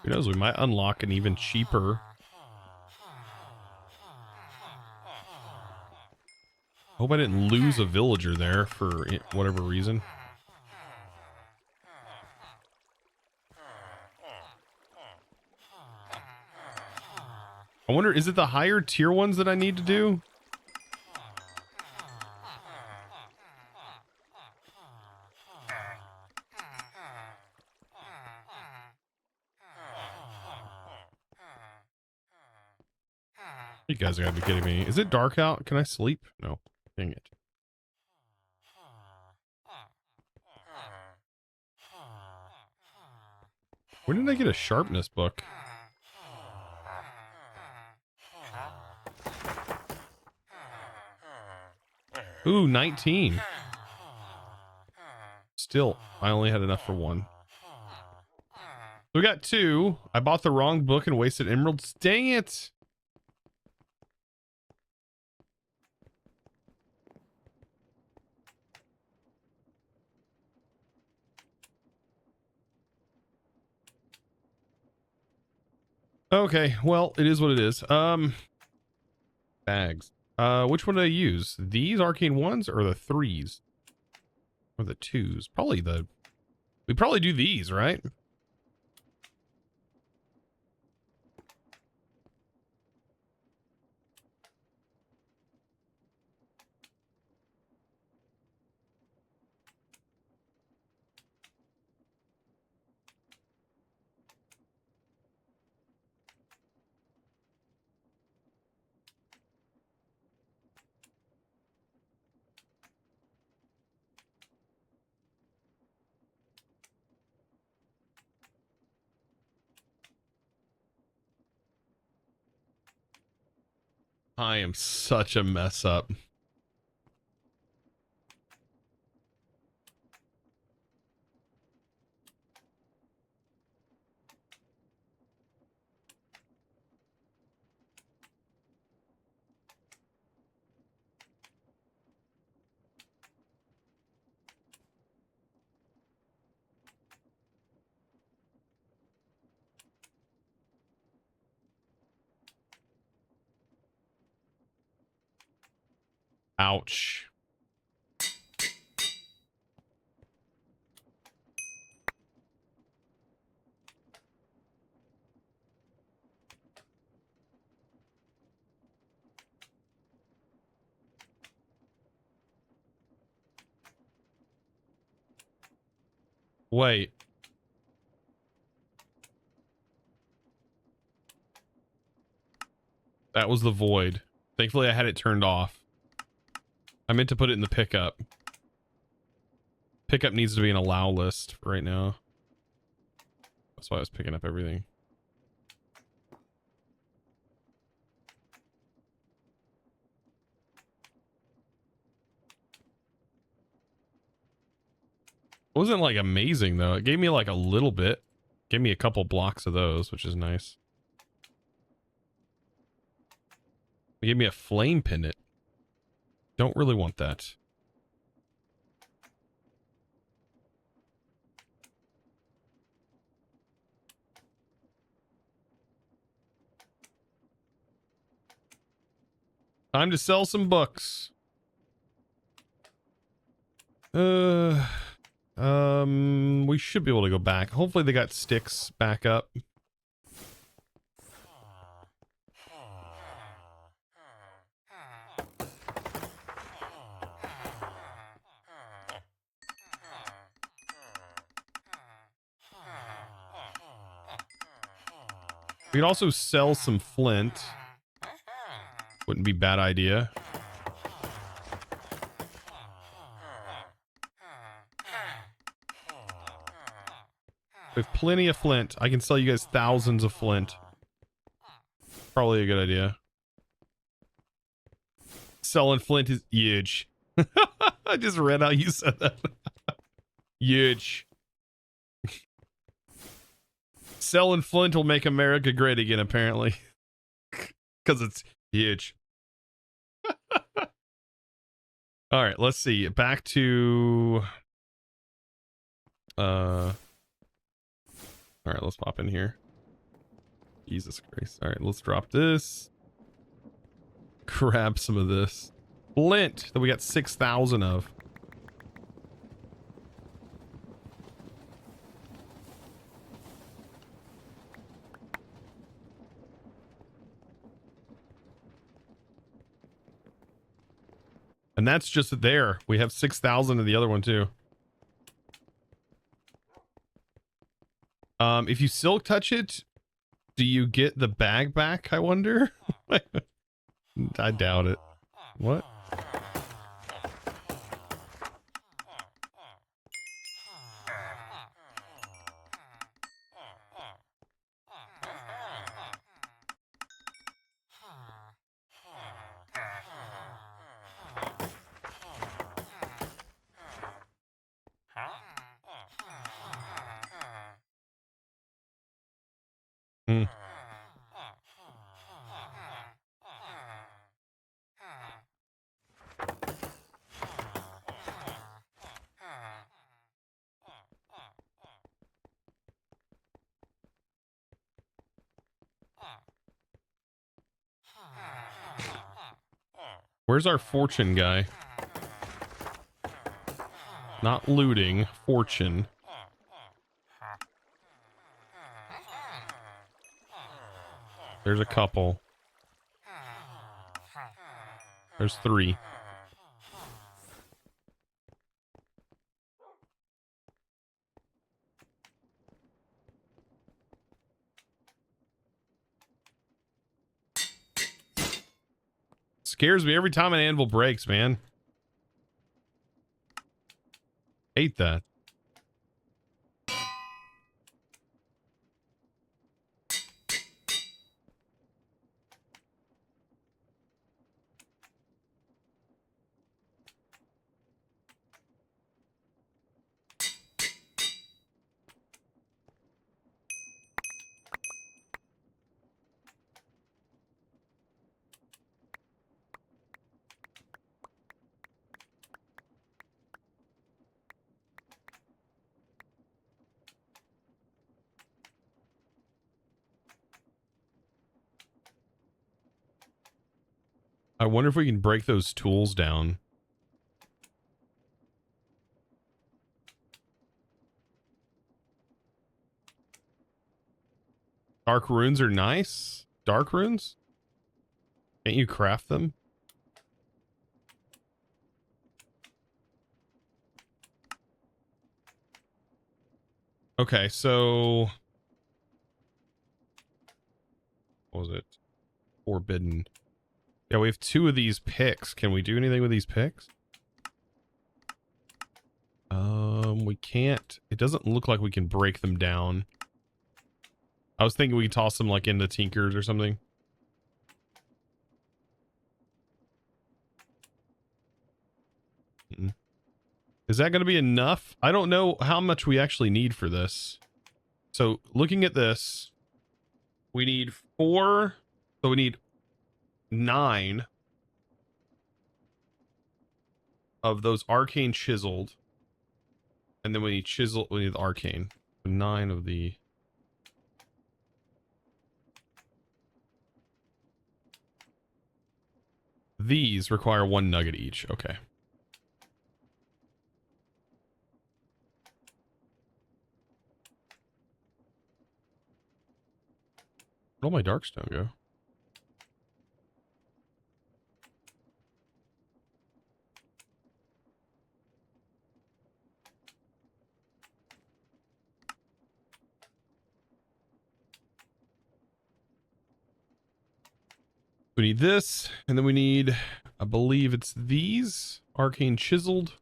Who knows? We might unlock an even cheaper. Hope I didn't lose a villager there for whatever reason. I wonder, is it the higher tier ones that I need to do? You guys are gotta be kidding me. Is it dark out? Can I sleep? No. Dang it. Where did I get a sharpness book? Ooh, 19. Still, I only had enough for one. We got 2. I bought the wrong book and wasted emeralds. Dang it. Okay, well, it is what it is. Bags. Which one did I use? These arcane ones or the 3s? Or the 2s? We probably do these, right? I am such a mess up. Ouch. Wait. That was the void. Thankfully, I had it turned off. I meant to put it in the pickup. Pickup needs to be an allow list for right now. That's why I was picking up everything. It wasn't like amazing though. It gave me like a little bit. Gave me a couple blocks of those, which is nice. It gave me a flame pendant. Don't really want that. Time to sell some books. We should be able to go back. Hopefully they got sticks back up. We could also sell some flint. Wouldn't be a bad idea. We have plenty of flint. I can sell you guys thousands of flint. Probably a good idea. Selling flint is huge. I just read how you said that. Huge. Selling flint will make America great again, apparently. Because it's huge. All right, let's see. Back to... All right, let's pop in here. Jesus Christ. All right, let's drop this. Grab some of this. Flint that we got 6,000 of. And that's just there. We have 6,000 of the other one too. If you silk touch it, do you get the bag back, I wonder? I doubt it. What? Hmm. Where's our fortune guy? Not looting, fortune. There's a couple. There's 3. Scares me every time an anvil breaks, man. Hate that. I wonder if we can break those tools down. Dark runes are nice. Dark runes? Can't you craft them? Okay, so what was it? Forbidden. Yeah, we have 2 of these picks. Can we do anything with these picks? We can't. It doesn't look like we can break them down. I was thinking we could toss them like into Tinkers or something. Is that going to be enough? I don't know how much we actually need for this. So looking at this, we need 4. So we need 9 of those arcane chiseled. And then we need we need the arcane. 9 of the... These require 1 nugget each. Okay. Where'd all my darkstone go? We need this, and then we need, I believe it's these arcane chiseled.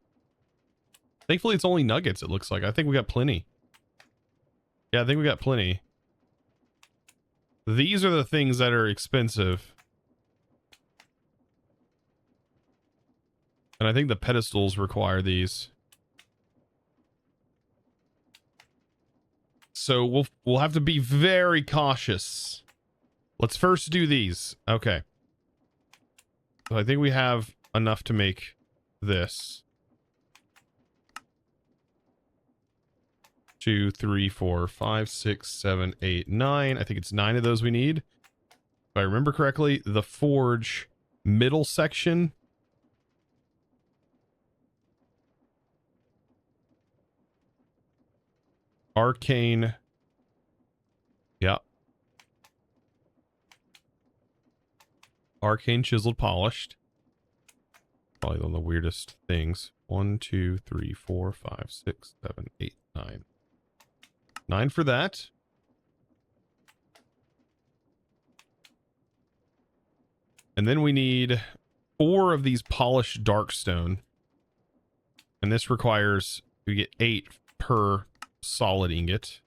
Thankfully, it's only nuggets, it looks like. I think we got plenty. Yeah, I think we got plenty. These are the things that are expensive. And I think the pedestals require these. So we'll have to be very cautious. Let's first do these. Okay. So I think we have enough to make this. 2, 3, 4, 5, 6, 7, 8, 9. I think it's 9 of those we need. If I remember correctly, the forge middle section. Arcane. Yeah. Arcane chiseled polished. Probably one of the weirdest things. 1, 2, 3, 4, 5, 6, 7, 8, 9. 9 for that. And then we need 4 of these polished darkstone. And this requires, we get 8 per solid ingot.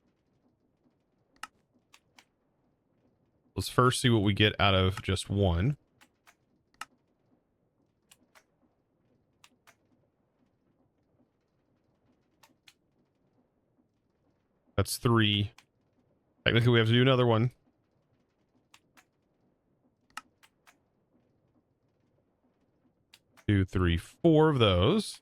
Let's first see what we get out of just 1. That's 3. Technically, we have to do another one. 2, 3, 4 of those.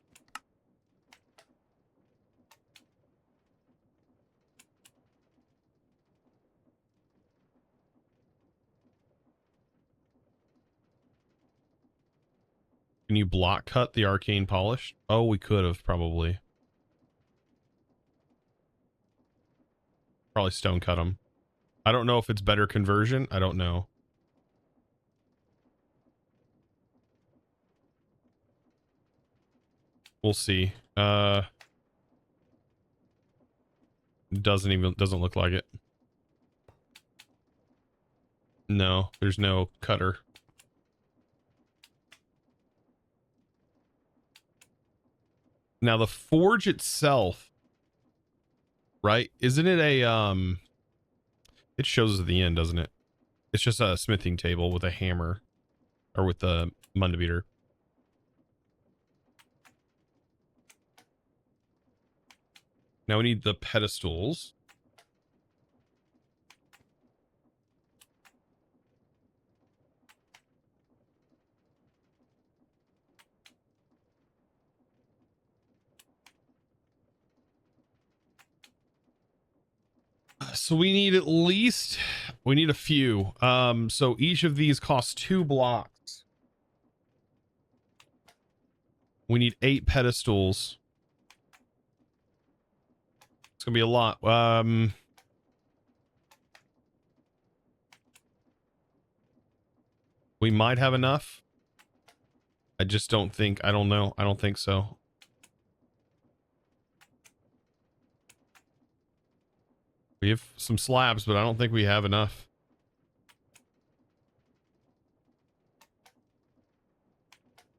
Can you block cut the arcane polish? Oh, we could have probably. Probably stone cut them. I don't know if it's better conversion. I don't know. We'll see. Doesn't look like it. No, there's no cutter. Now the forge itself, right? Isn't it a it shows at the end, doesn't it? It's just a smithing table with a hammer or with the mundibeater. Now we need the pedestals. So we need we need a few. So each of these costs 2 blocks. We need 8 pedestals. It's gonna be a lot. We might have enough. I just don't think, I don't know. I don't think so. We have some slabs, but I don't think we have enough.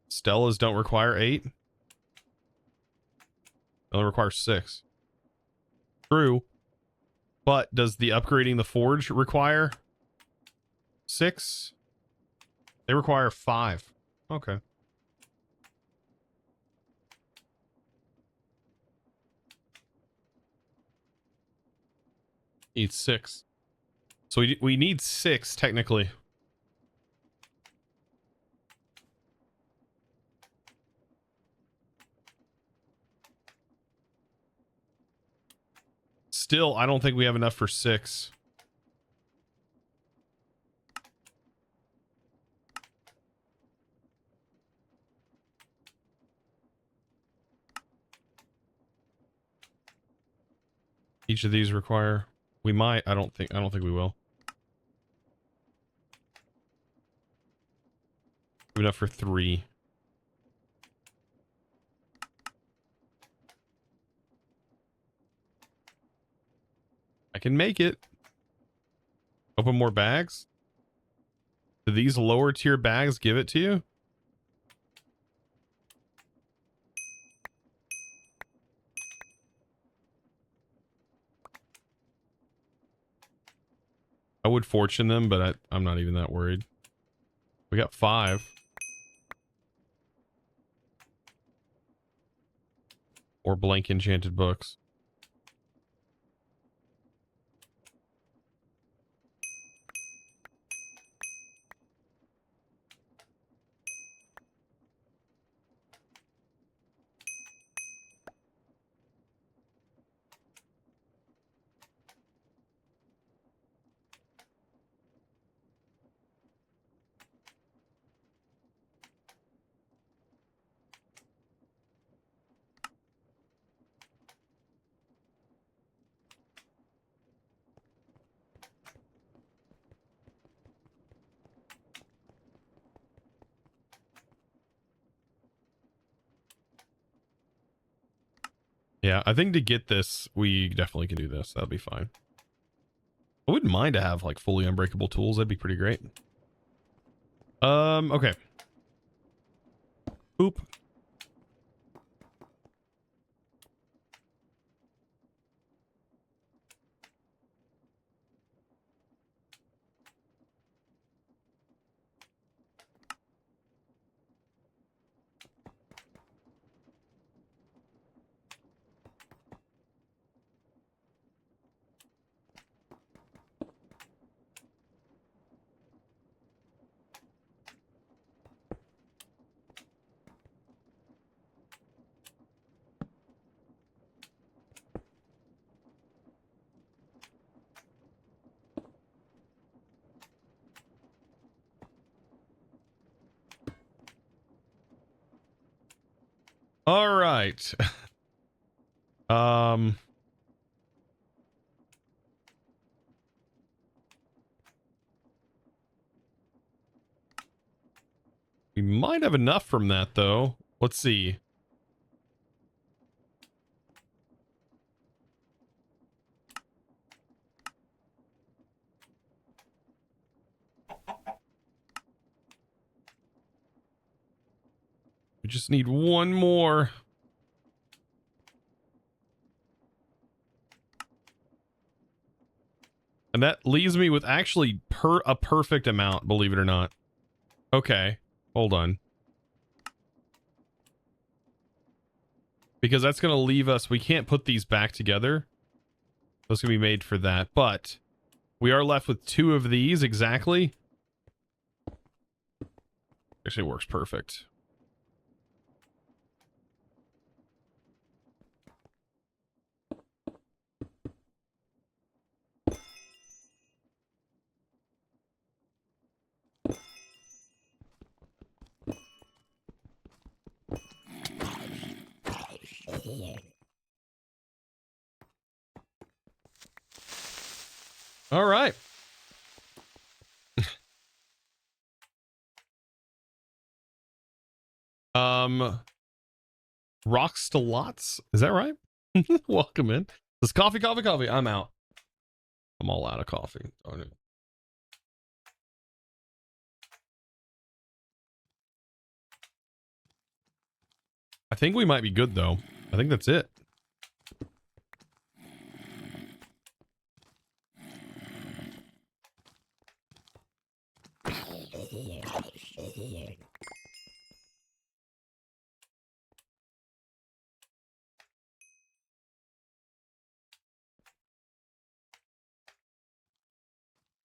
Stellas don't require 8. They only require 6. True. But does the upgrading the forge require 6? They require 5. Okay. Need 6. So we need 6 technically. Still, I don't think we have enough for 6. Each of these require. We might. I don't think we will. Enough for 3. I can make it. Open more bags. Do these lower tier bags give it to you? I would fortune them, but I'm not even that worried. We got 5. Or blank enchanted books. Yeah, I think to get this, we definitely can do this. That'll be fine. I wouldn't mind to have like fully unbreakable tools. That'd be pretty great. Okay. Oop. All right. We might have enough from that though. Let's see. We just need one more. And that leaves me with actually a perfect amount, believe it or not. Okay, hold on. Because that's going to leave us, we can't put these back together. Those can be made for that, but we are left with 2 of these exactly. Actually works perfect. All right. Rocks to lots. Is that right? Welcome in. This coffee. I'm out. I'm all out of coffee. Darn it. I think we might be good though. I think that's it.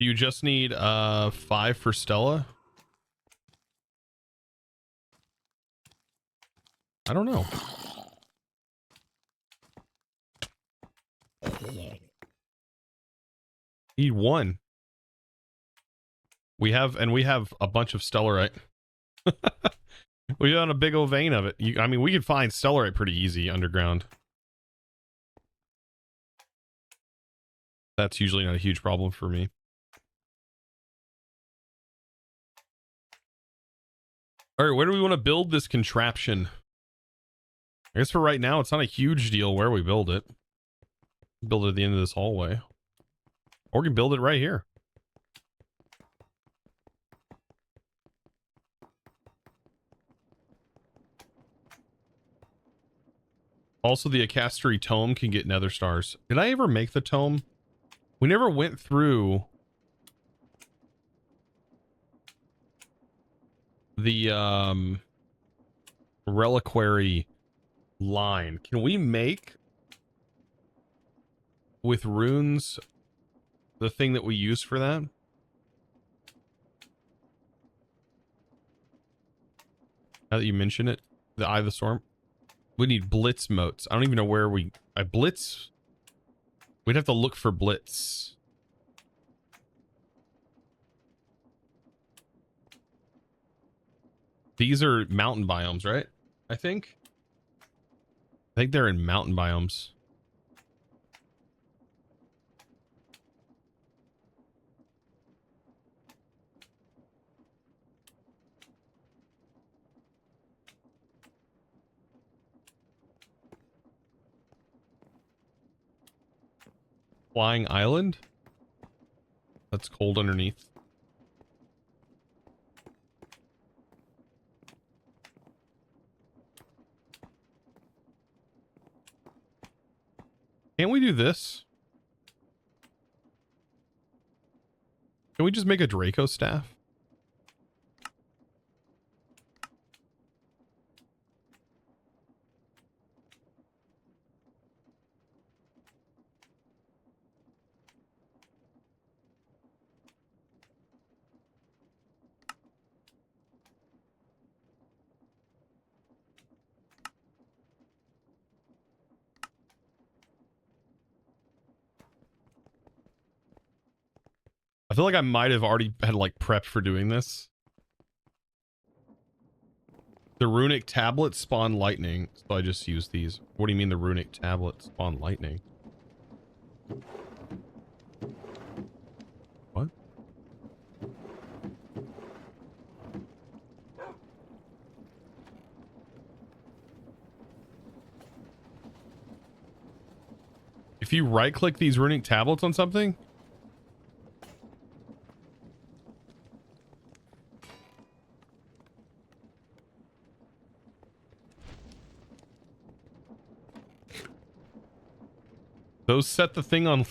You just need 5 for Stella. I don't know. Need 1. We have a bunch of Stellarite. We got a big old vein of it. I mean, we could find Stellarite pretty easy underground. That's usually not a huge problem for me. All right, where do we want to build this contraption? I guess for right now, it's not a huge deal where we build it. Build it at the end of this hallway. Or we can build it right here. Also, the Acastery tome can get nether stars. Did I ever make the tome? We never went through the reliquary line. Can we make with runes the thing that we use for that? Now that you mention it, the Eye of the Storm. We need blitz motes. I don't even know where blitz. We'd have to look for blitz. These are mountain biomes, right? I think they're in mountain biomes. Flying island? That's cold underneath. Can't we do this? Can we just make a Draco staff? I feel like I might have already had like prep for doing this. The runic tablets spawn lightning, so I just use these. What do you mean the runic tablets spawn lightning? What? If you right click these runic tablets on something? Those set the thing on.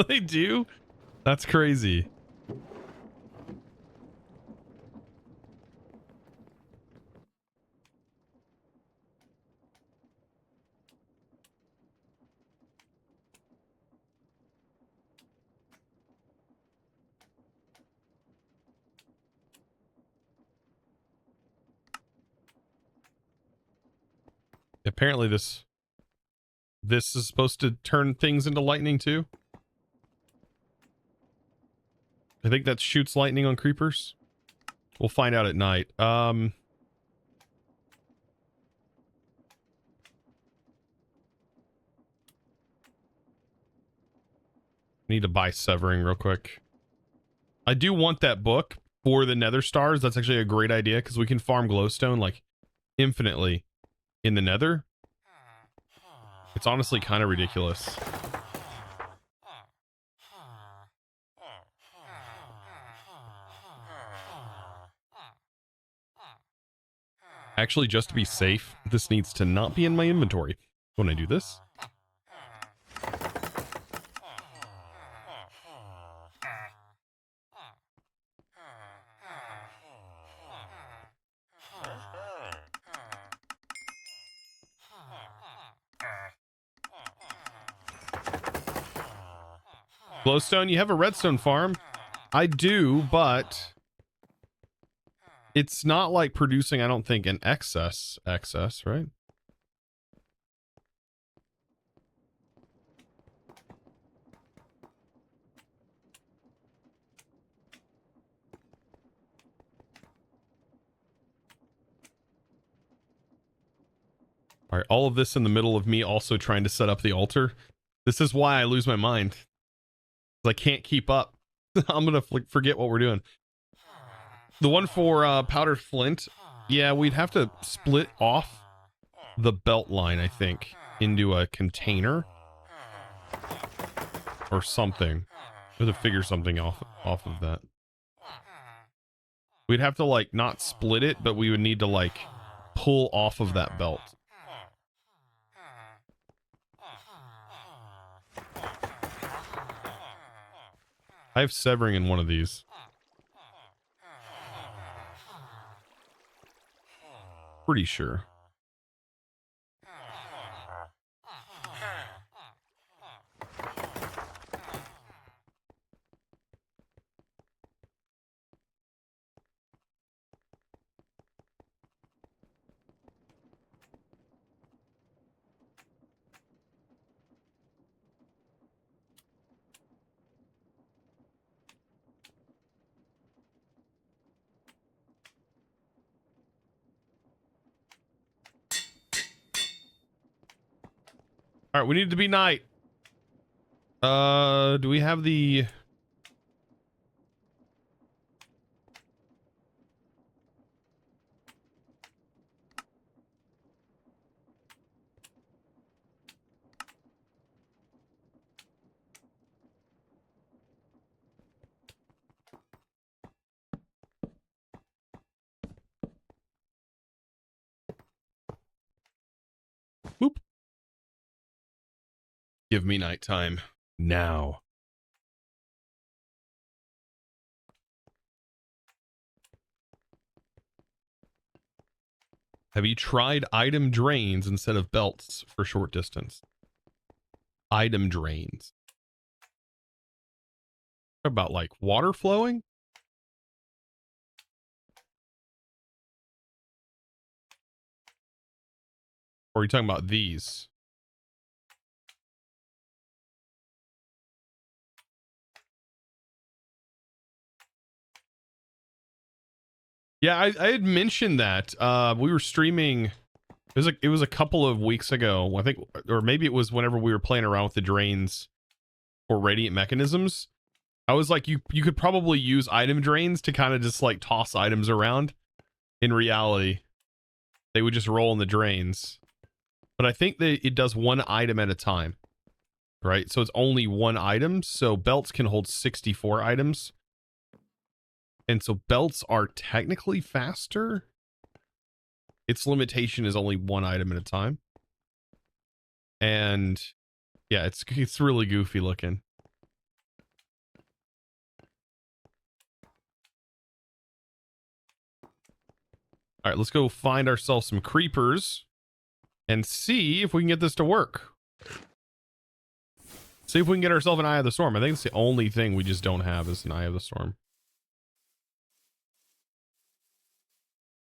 They do? That's crazy. Apparently this is supposed to turn things into lightning too. I think that shoots lightning on creepers. We'll find out at night. need to buy Severing real quick. I do want that book for the Nether stars. That's actually a great idea because we can farm glowstone like infinitely in the Nether. It's honestly kind of ridiculous. Actually, just to be safe, this needs to not be in my inventory when I do this. Glowstone, you have a redstone farm? I do, but it's not like producing, I don't think, an excess, right? All right, all of this in the middle of me also trying to set up the altar. This is why I lose my mind. I can't keep up. I'm gonna forget what we're doing. The one for powdered flint, yeah, we'd have to split off the belt line, I think, into a container or something. We have to figure something off of that. We'd have to like not split it, but we would need to like pull off of that belt. I have severing in one of these. Pretty sure. All right, we need to be night. Do we have the... Whoop. Give me nighttime now. Have you tried item drains instead of belts for short distance? Item drains. About like water flowing? Or are you talking about these? Yeah, I had mentioned that. We were streaming. It was a couple of weeks ago, I think, or maybe it was whenever we were playing around with the drains for radiant mechanisms. I was like, you could probably use item drains to kind of just like toss items around. In reality, they would just roll in the drains. But I think that it does one item at a time, right? So it's only one item. So belts can hold 64 items. And so belts are technically faster. Its limitation is only one item at a time. And yeah, it's really goofy looking. All right, let's go find ourselves some creepers and see if we can get this to work. See if we can get ourselves an Eye of the Storm. I think it's the only thing we just don't have is an Eye of the Storm.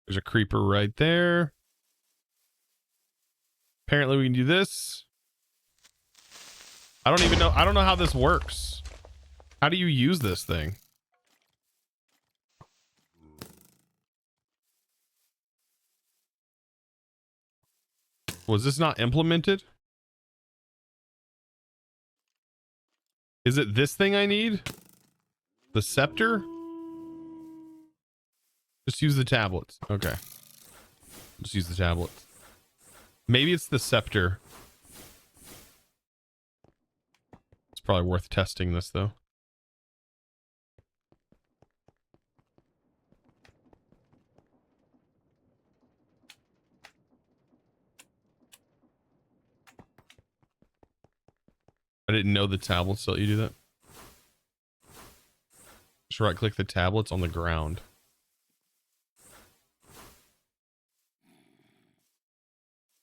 There's a creeper right there. Apparently we can do this. I don't even know. I don't know how this works. How do you use this thing? Was this not implemented? Is it this thing I need? The scepter? Just use the tablets. Okay. Just use the tablets. Maybe it's the scepter. It's probably worth testing this, though. I didn't know the tablets let you do that. Just right click the tablets on the ground.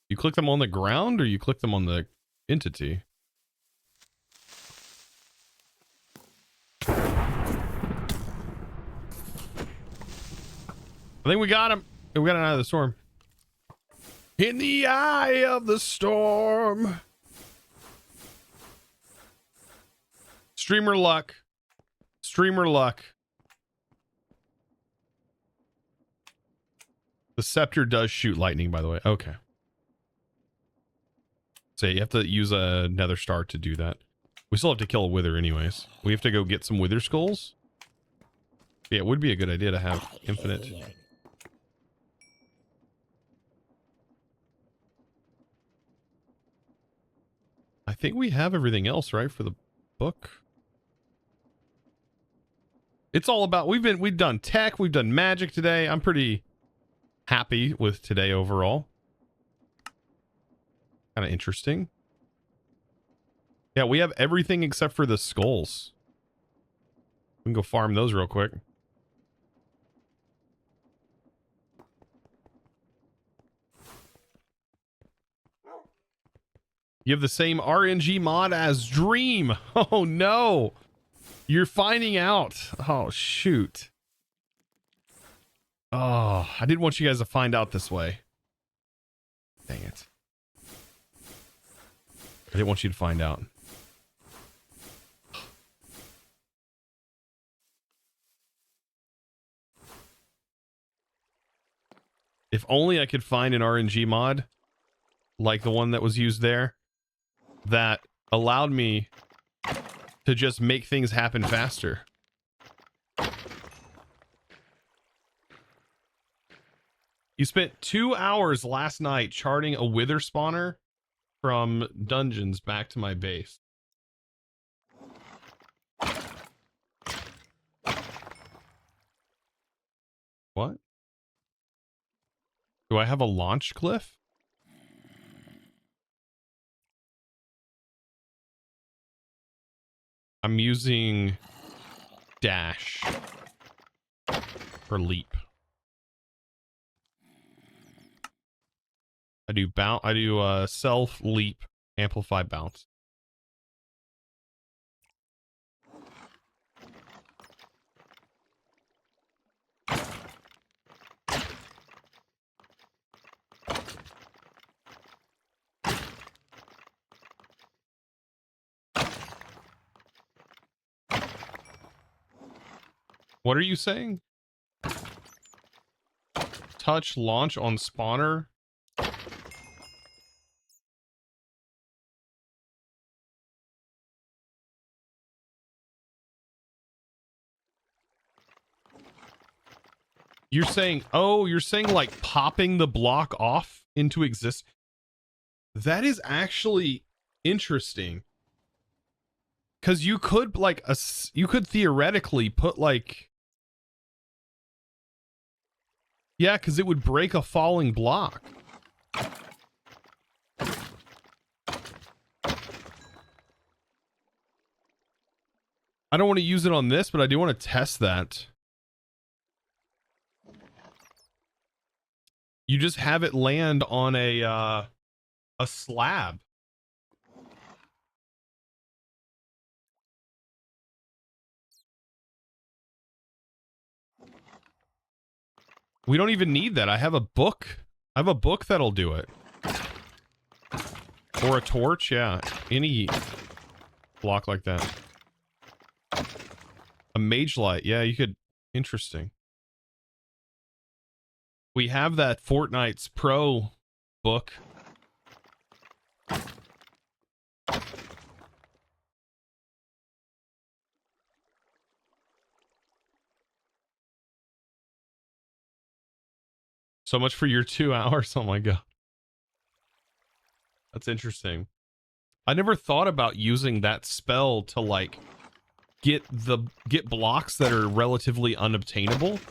You click them on the ground or you click them on the entity? I think we got him. We got him out of the storm. In the eye of the storm. Streamer luck. Streamer luck. The scepter does shoot lightning, by the way. Okay. So you have to use a nether star to do that. We still have to kill a wither anyways. We have to go get some wither skulls. Yeah, it would be a good idea to have infinite. I think we have everything else, right, for the book. It's all about, we've done tech, we've done magic today. I'm pretty happy with today overall. Kind of interesting. Yeah, we have everything except for the skulls. We can go farm those real quick. You have the same RNG mod as Dream. Oh no. You're finding out. Oh shoot. Oh, I didn't want you guys to find out this way. Dang it. I didn't want you to find out. If only I could find an RNG mod like the one that was used there that allowed me to just make things happen faster. You spent 2 hours last night charting a wither spawner from dungeons back to my base. What? Do I have a launch cliff? I'm using dash for leap. I do self leap amplify bounce. What are you saying? Touch launch on spawner. You're saying, oh, you're saying like popping the block off into exist. That is actually interesting. Cause you could like you could theoretically put like, yeah, cause it would break a falling block. I don't want to use it on this, but I do want to test that. You just have it land on a slab. We don't even need that. I have a book. I have a book that'll do it. Or a torch, yeah. Any block like that. A mage light, yeah, you could. Interesting. We have that Fortnite's Pro book. So much for your 2 hours. Oh my god. That's interesting. I never thought about using that spell to like get blocks that are relatively unobtainable.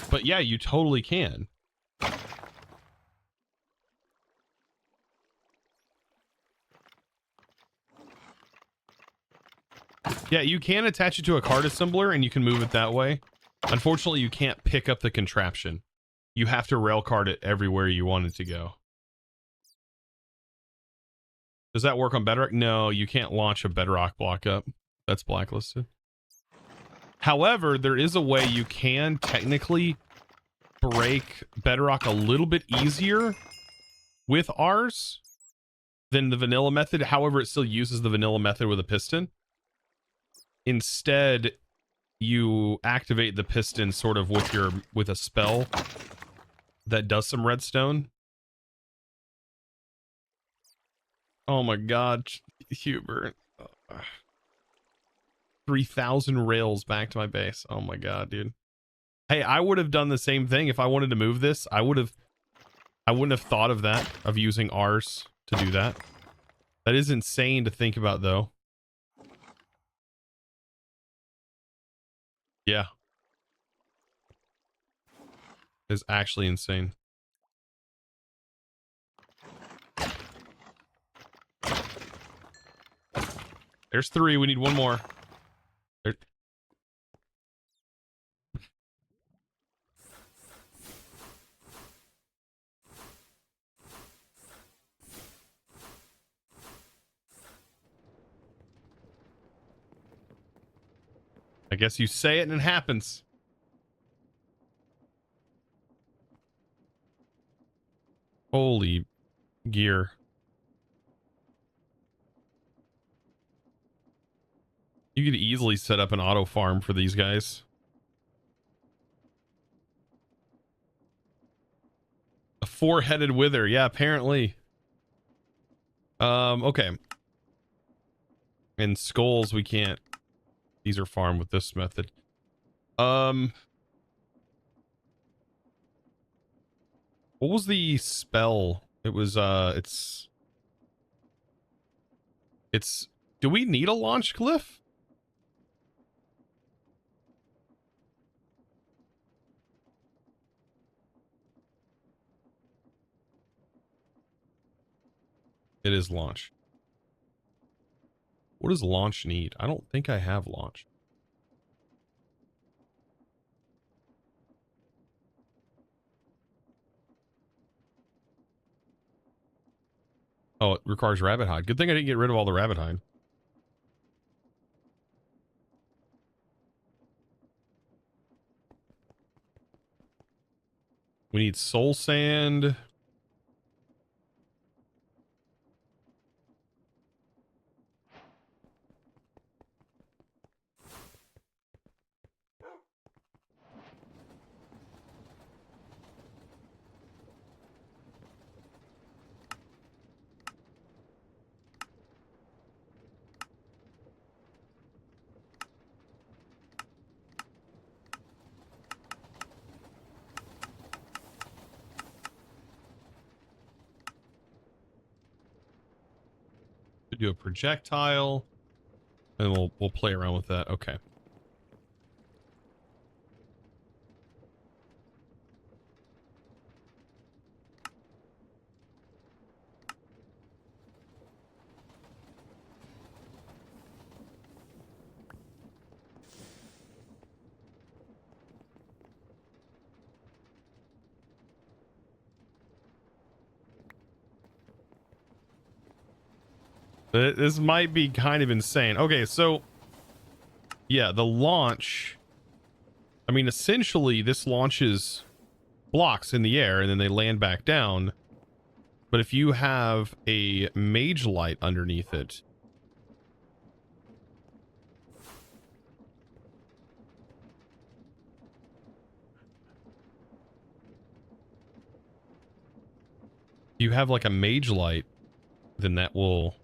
But yeah, you totally can. Yeah, you can attach it to a card assembler and you can move it that way. Unfortunately, you can't pick up the contraption. You have to rail card it everywhere you want it to go. Does that work on Bedrock? No, you can't launch a Bedrock block up. That's blacklisted. However, there is a way you can technically break Bedrock a little bit easier with ours than the vanilla method. However, it still uses the vanilla method with a piston. Instead, you activate the piston sort of with a spell that does some redstone. Oh my god, Hubert. 3,000 rails back to my base. Oh my god, dude. Hey, I would have done the same thing if I wanted to move this. I wouldn't have thought of that, of using ours to do that. That is insane to think about, though. Yeah. It's actually insane. There's 3. We need 1 more. There. I guess you say it and it happens. Holy gear. You could easily set up an auto farm for these guys. A 4-headed wither. Yeah, apparently. Okay. And skulls we can't. These are farmed with this method. What was the spell? It was it's do we need a launch glyph? It is launch. What does launch need? I don't think I have launch. Oh, it requires rabbit hide. Good thing I didn't get rid of all the rabbit hide. We need soul sand. Could do a projectile, and we'll play around with that. Okay. This might be kind of insane. Okay, so yeah, the launch. I mean, essentially, this launches blocks in the air and then they land back down. But if you have a mage light underneath it, you have like a mage light, then that will.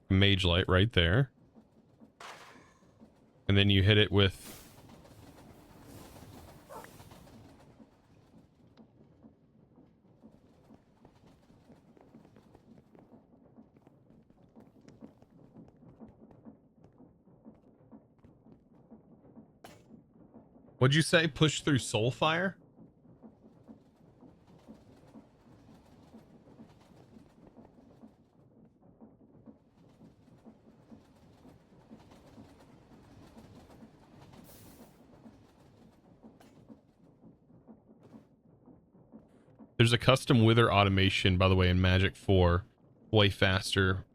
mage light right there. And then you hit it with... What'd you say? Push through Soulfire? There's a custom wither automation, by the way, in Magic 4. Way faster.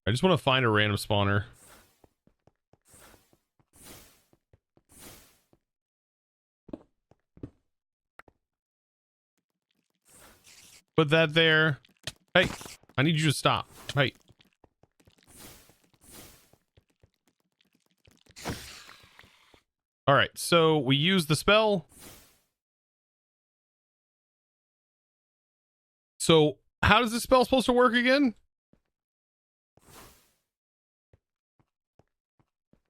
I just want to find a random spawner. Put that there. Hey, I need you to stop. Hey. All right, so we use the spell. So how does this spell supposed to work again?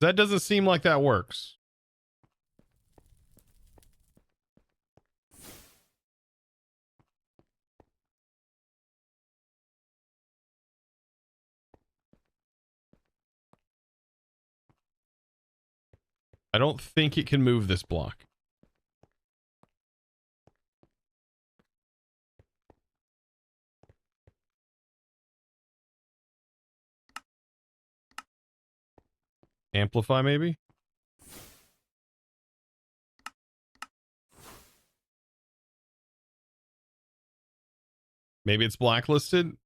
That doesn't seem like that works. I don't think it can move this block. Amplify, maybe? Maybe it's blacklisted?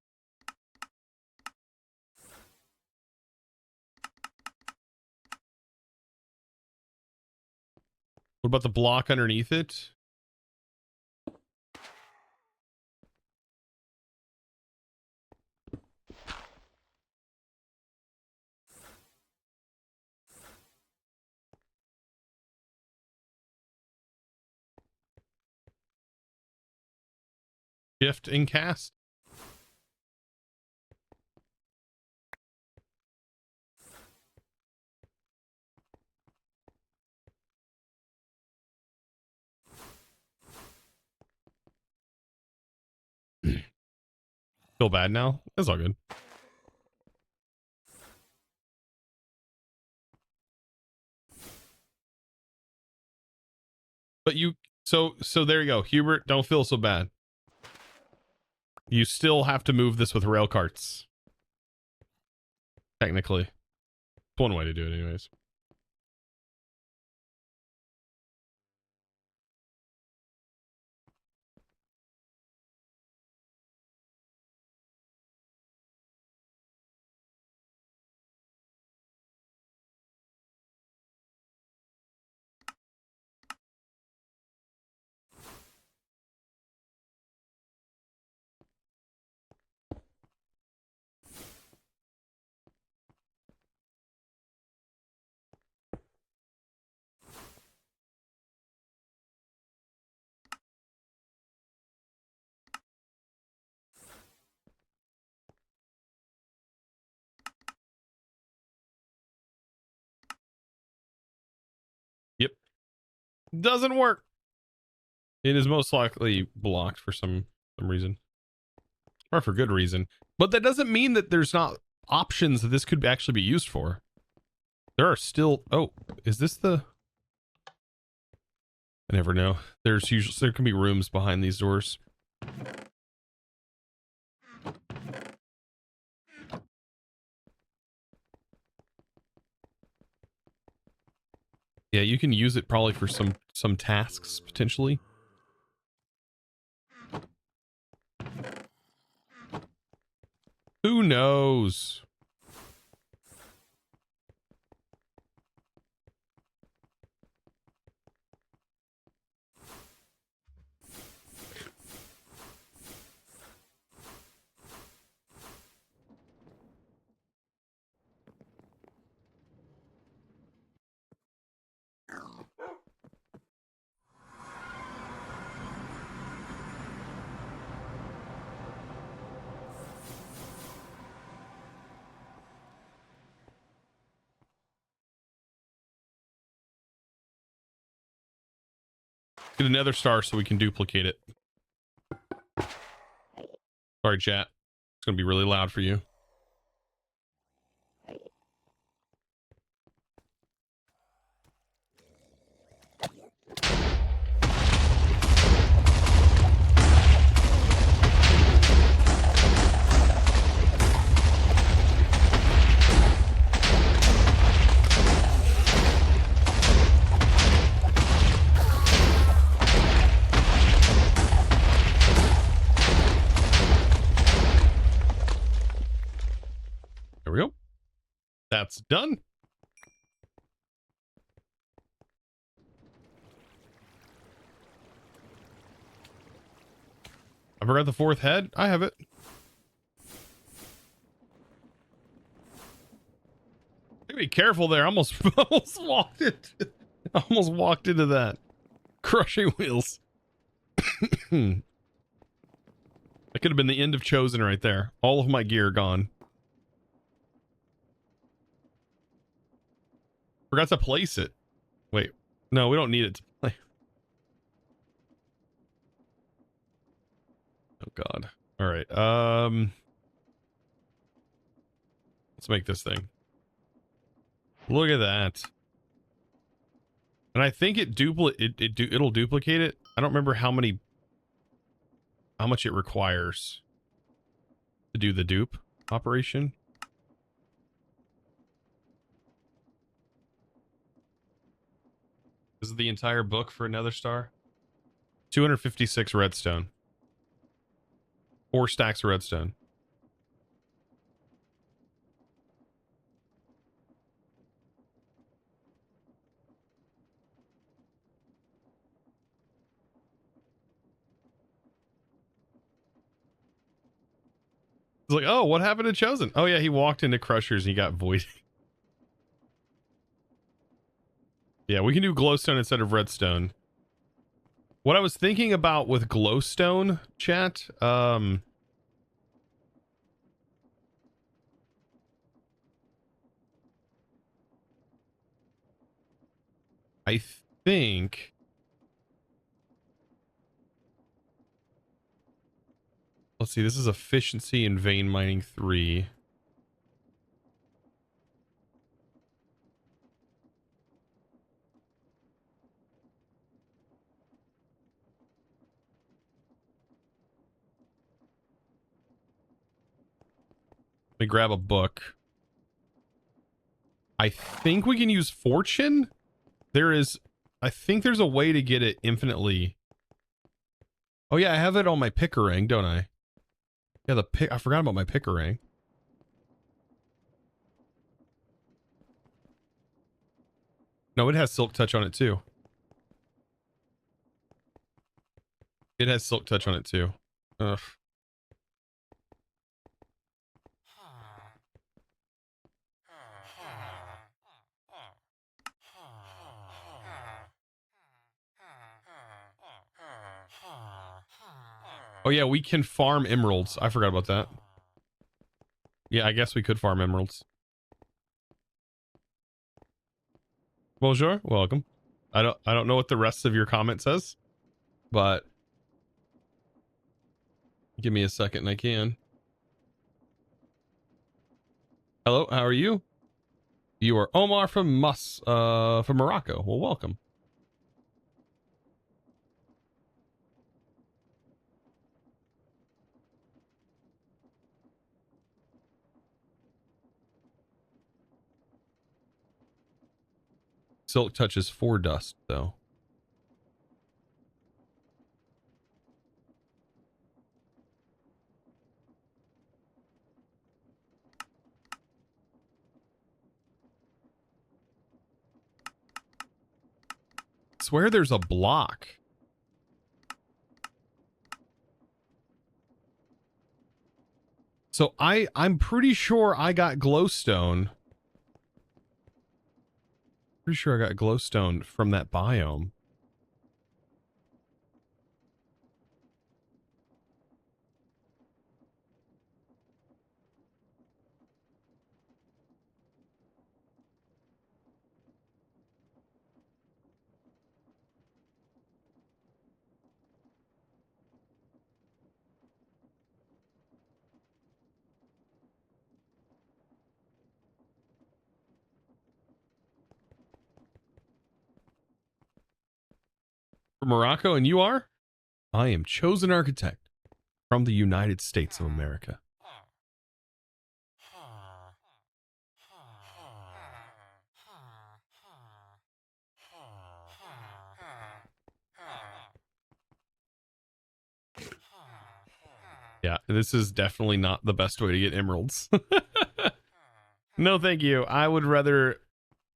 What about the block underneath it? Shift and cast? Feel bad now? That's all good. But you, so there you go. Hubert, don't feel so bad. You still have to move this with rail carts. Technically. It's one way to do it anyways. Yep. Doesn't work. It is most likely blocked for some reason. Or for good reason. But that doesn't mean that there's not options that this could actually be used for. There are still... Oh, is this the... I never know. There's usually... There can be rooms behind these doors. Yeah, you can use it probably for some tasks, potentially. Who knows? Get another star so we can duplicate it. Sorry, chat. It's going to be really loud for you. There we go. That's done. I forgot the fourth head. I have it. Be careful there. I almost walked into that. Crushing wheels. That could have been the end of Chosen right there. All of my gear gone. Forgot to place it. Wait. No, we don't need it to play. Oh god. All right. Let's make this thing. Look at that. And I think it'll duplicate it. I don't remember how much it requires to do the dupe operation. This is the entire book for another star. 256 redstone. 4 stacks of redstone. It's like, oh, what happened to Chosen? Oh yeah, he walked into Crushers and he got voided. Yeah, we can do glowstone instead of redstone. What I was thinking about with glowstone, chat, I think let's see, this is efficiency in vein mining 3. Let me grab a book. I think we can use fortune. I think there's a way to get it infinitely. Oh yeah, I have it on my Pickering, don't I? Yeah, I forgot about my Pickering. No, it has silk touch on it too. It has silk touch on it too. Ugh. Oh yeah, we can farm emeralds. I forgot about that. Yeah, I guess we could farm emeralds. Bonjour, welcome. I don't know what the rest of your comment says, but give me a second and I can. Hello, how are you? You are Omar from Morocco. Well, welcome. Silk touches 4 dust though. swear there's a block. So I'm pretty sure I got glowstone. Pretty sure I got glowstone from that biome. From Morocco, and you are? I am chosen architect from the United States of America. Yeah, this is definitely not the best way to get emeralds. No, thank you. I would rather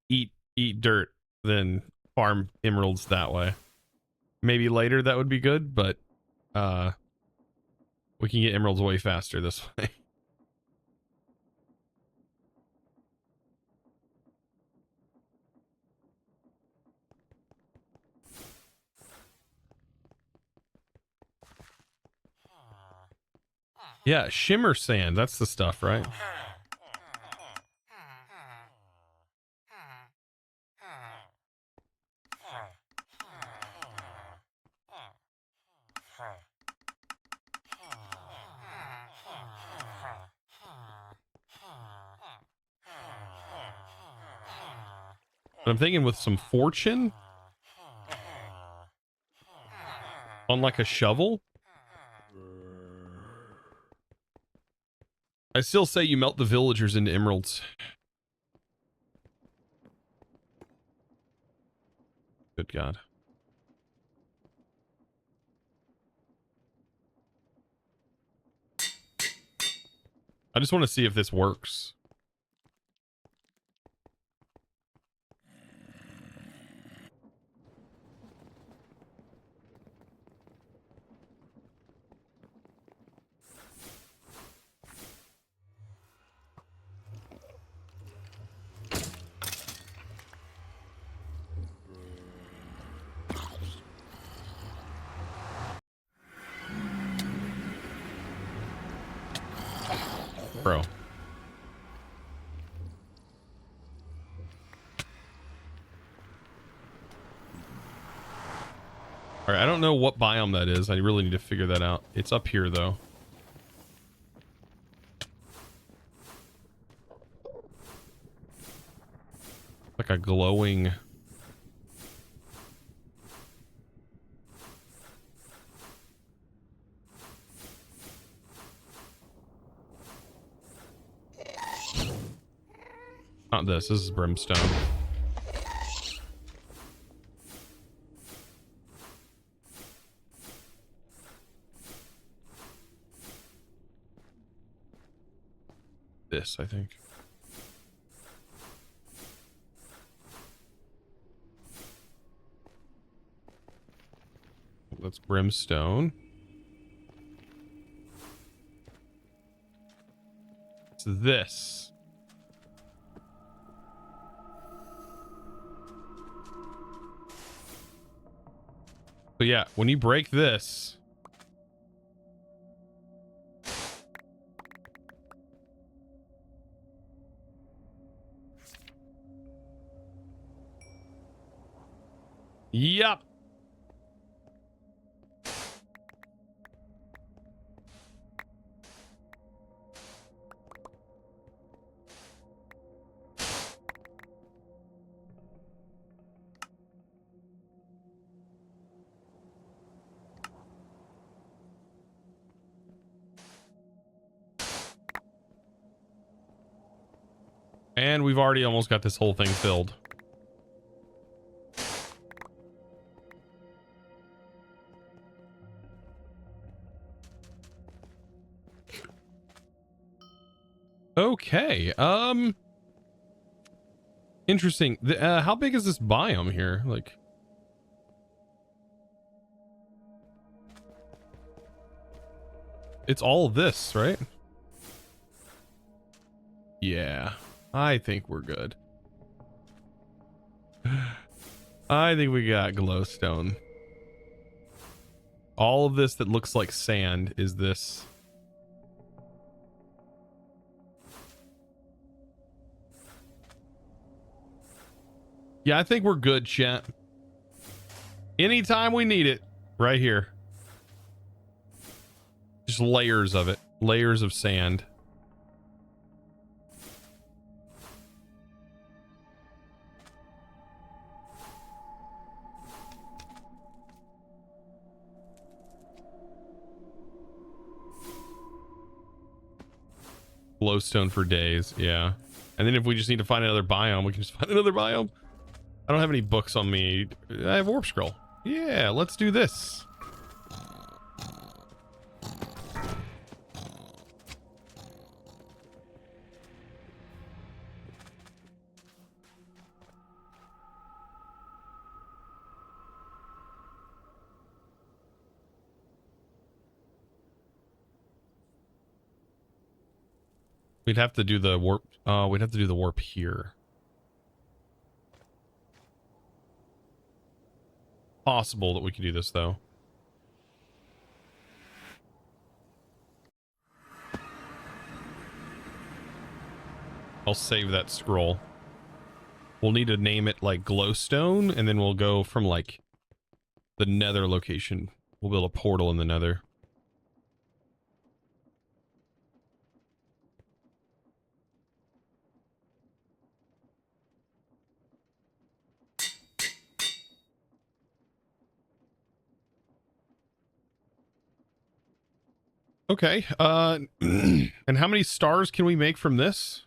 eat dirt than farm emeralds that way. Maybe later that would be good, but we can get emeralds way faster this way. Yeah, shimmer sand, that's the stuff, right? But I'm thinking with some fortune on like a shovel. I still say you melt the villagers into emeralds. Good God. I just want to see if this works. Bro. All right, I don't know what biome that is. I really need to figure that out. It's up here, though. Like a glowing... Not this. This is brimstone. This, I think. That's brimstone. It's this. So yeah, when you break this, yep. And we've already almost got this whole thing filled. Okay. Interesting. How big is this biome here? Like, it's all of this, right? Yeah, I think we're good. I think we got glowstone. All of this that looks like sand is this. Yeah, I think we're good, chat. Anytime we need it, right here. Just layers of it. Layers of sand. Glowstone for days, yeah. And then if we just need to find another biome, we can just find another biome. I don't have any books on me. I have warp scroll. Yeah, let's do this. We'd have to do the warp. We'd have to do the warp here. Possible that we could do this though. I'll save that scroll. We'll need to name it like glowstone, and then we'll go from like the Nether location. We'll build a portal in the Nether. Okay. And how many stars can we make from this?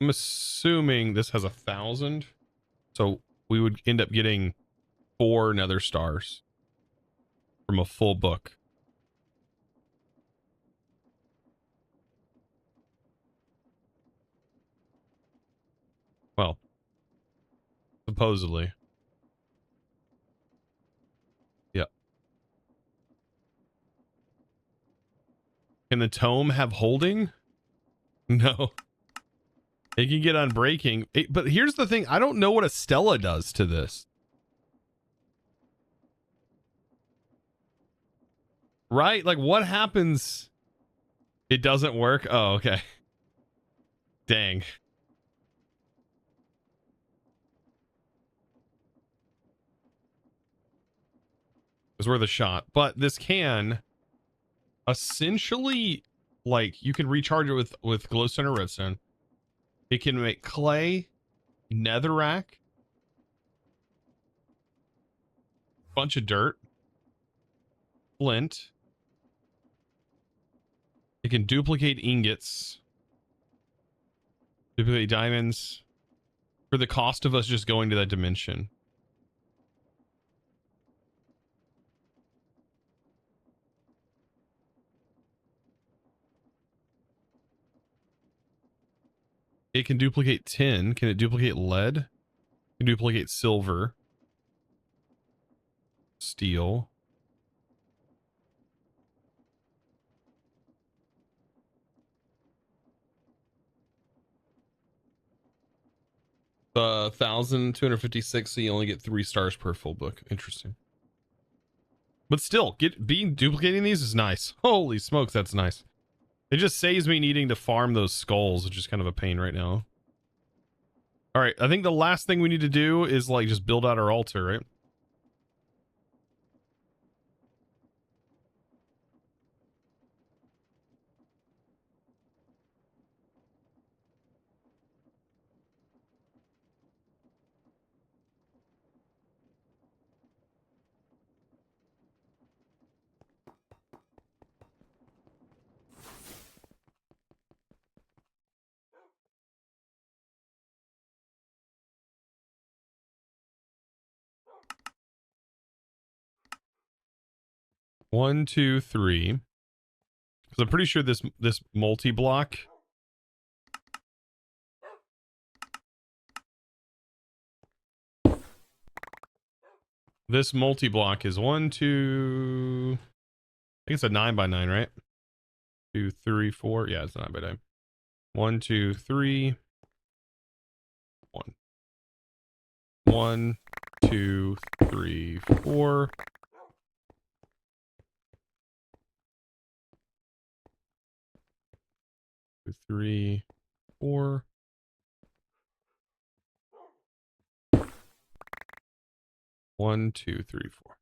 I'm assuming this has 1,000. So we would end up getting 4 Nether stars from a full book. Well, supposedly. Yeah. Can the tome have holding? No. It can get unbreaking. But here's the thing. I don't know what a Stella does to this. Right? Like, what happens? It doesn't work? Oh, okay. Dang. It's worth a shot. But this can essentially, like, you can recharge it with glowstone or redstone. It can make clay, netherrack, bunch of dirt, flint. It can duplicate ingots, duplicate diamonds for the cost of us just going to that dimension. It can duplicate tin. Can it duplicate lead? It can duplicate silver, steel. The 1,256, so you only get 3 stars per full book. Interesting. But still, duplicating these is nice. Holy smokes, that's nice. It just saves me needing to farm those skulls, which is kind of a pain right now. All right, I think the last thing we need to do is like just build out our altar, right? One, two, three. Because I'm pretty sure this multi-block This multi-block is 1, 2. I think it's a 9 by 9, right? 2, 3, 4. Yeah, it's 9 by 9. 1, 2, 3. 1. 1, 2, 3, 4. 2, 3, 4. 1, 2, 3, 4.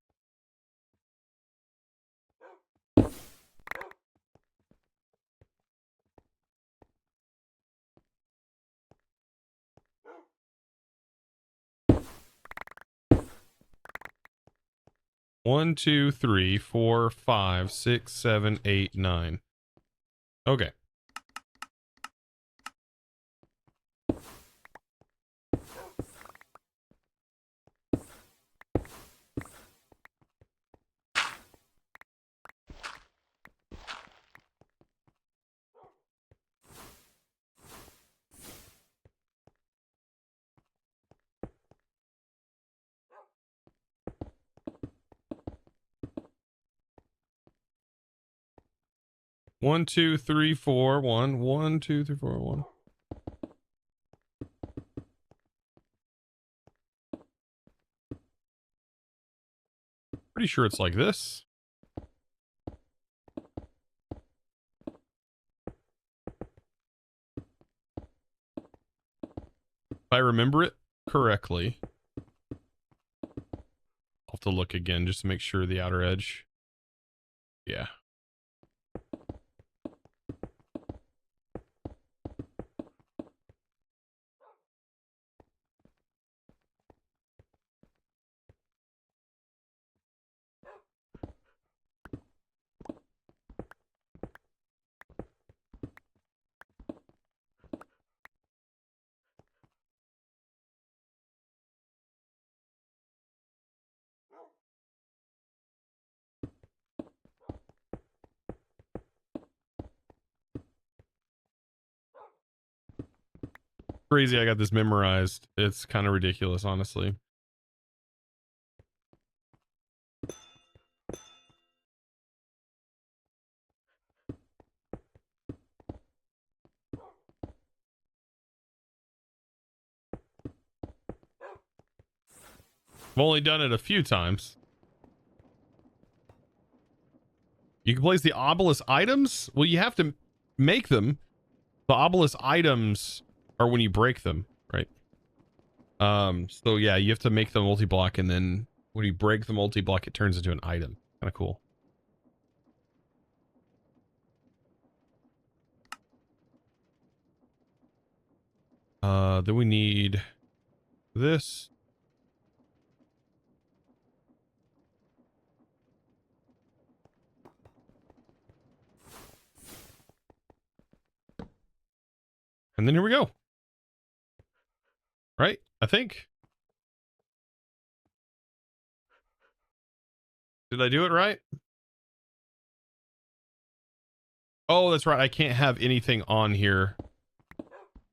One, 2, 3, 4, 5, 6, 7, 8, 9. Okay. One, 2, 3, 4, 1. 1, 2, 3, 4, 1. Pretty sure it's like this. If I remember it correctly. I'll have to look again just to make sure the outer edge. Yeah. Crazy I got this memorized. It's kind of ridiculous, honestly. I've only done it a few times. You can place the obelisk items? Well, you have to make them. The obelisk items are when you break them, right? So yeah, you have to make the multi-block, and then when you break the multi-block, it turns into an item. Kind of cool. Then we need this. And then here we go. Right? I think. Did I do it right? Oh, that's right. I can't have anything on here,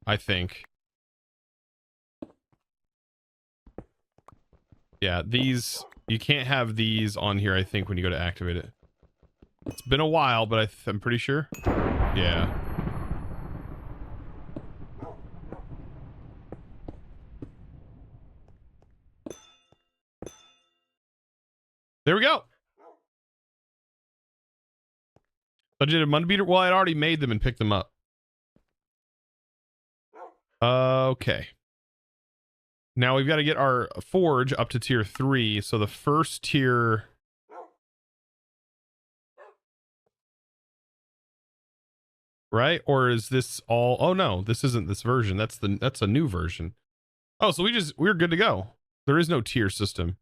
I think. Yeah, these, you can't have these on here, I think, when you go to activate it. It's been a while, but I'm pretty sure. Yeah. There we go. I did a Monday beater. Well, I'd already made them and picked them up. Okay. Now we've got to get our forge up to tier 3. So the first tier. Right? Or is this all? Oh no, this isn't this version. That's a new version. Oh, so we're good to go. There is no tier system.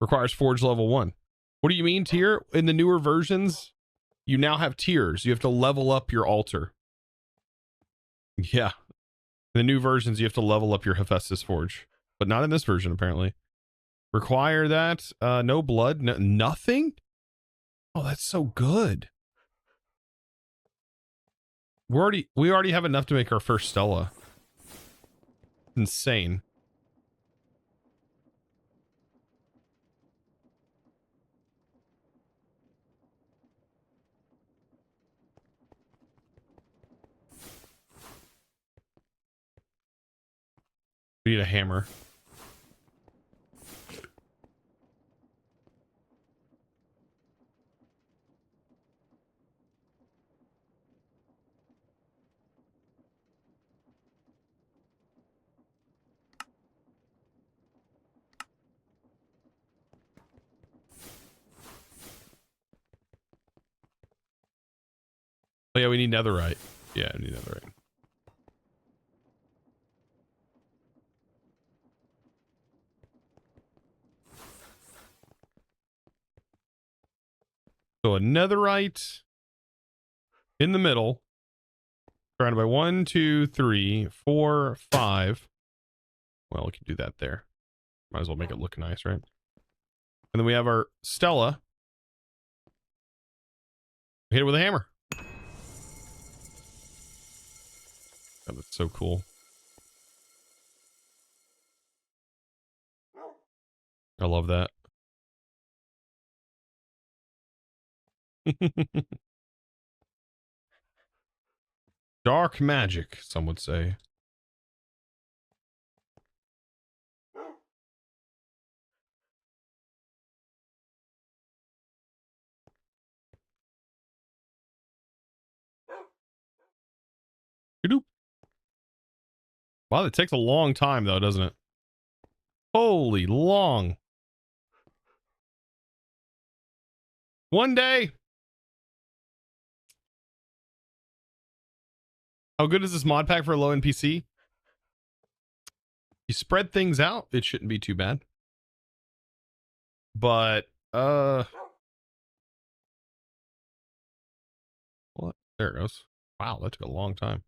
Requires forge level 1. What do you mean tier? In the newer versions, you now have tiers. You have to level up your altar. Yeah. In the new versions, you have to level up your Hephaestus forge, but not in this version, apparently. Require that. No blood, nothing. Oh, that's so good. We already have enough to make our first Stella. Insane. We need a hammer. Oh yeah, we need netherite. Yeah, we need netherite. So a netherite in the middle, surrounded by 1, 2, 3, 4, 5. Well, we can do that there. Might as well make it look nice, right? And then we have our Stella. Hit it with a hammer. Oh, that's so cool. I love that. Dark magic, some would say. Wow, that takes a long time though, doesn't it? Holy long. One day. How good is this mod pack for a low NPC? You spread things out, it shouldn't be too bad. But what? There it goes. Wow, that took a long time.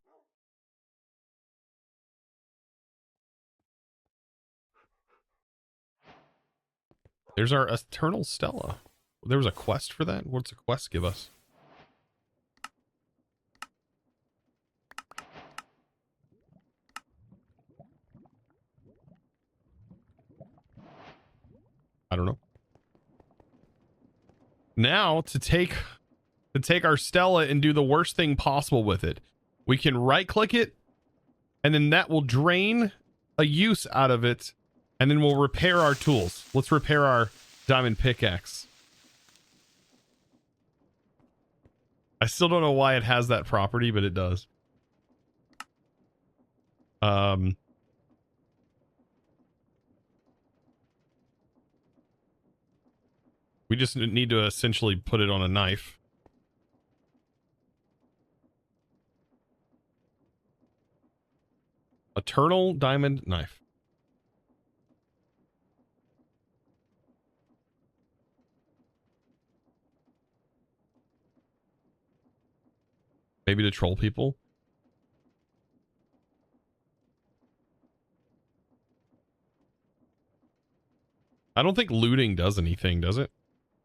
There's our Eternal Stella. There was a quest for that? What's a quest give us? I don't know. Now to take our Stella and do the worst thing possible with it. We can right click it and then that will drain a use out of it and then we'll repair our tools. Let's repair our diamond pickaxe. I still don't know why it has that property, but it does. We just need to essentially put it on a knife. Eternal diamond knife. Maybe to troll people. I don't think looting does anything, does it?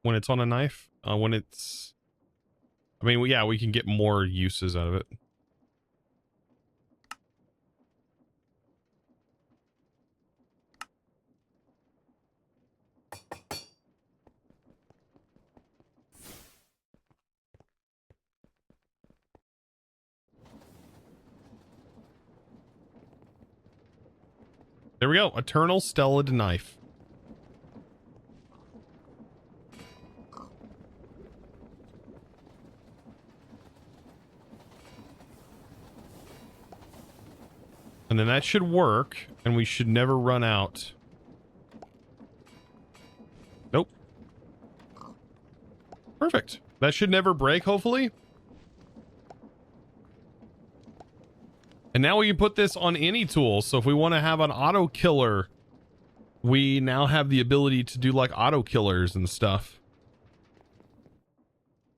When it's on a knife? When it's... I mean, yeah, we can get more uses out of it. There we go. Eternal Stella knife. And then that should work, and we should never run out. Nope. Perfect. That should never break, hopefully. And now we can put this on any tool. So if we want to have an auto killer, we now have the ability to do like auto killers and stuff.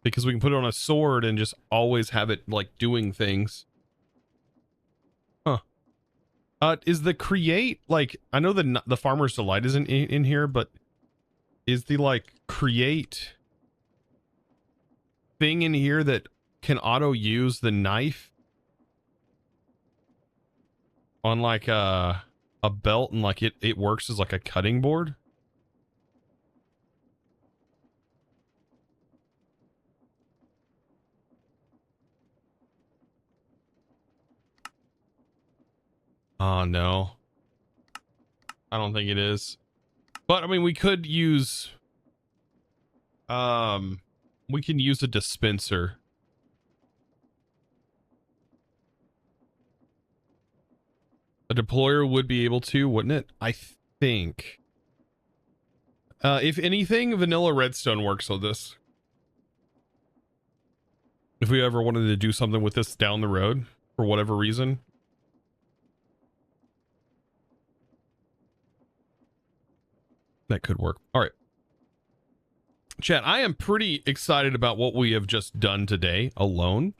Because we can put it on a sword and just always have it like doing things. Huh. Is the create, like, I know the Farmer's Delight isn't in here, but is the like create thing in here that can auto use the knife on like a belt and like it works as like a cutting board? Oh no. I don't think it is. But I mean, we could use we can use a dispenser. A deployer would be able to, wouldn't it? I think. If anything, vanilla redstone works on this. If we ever wanted to do something with this down the road, for whatever reason. That could work. All right. Chat, I am pretty excited about what we have just done today alone.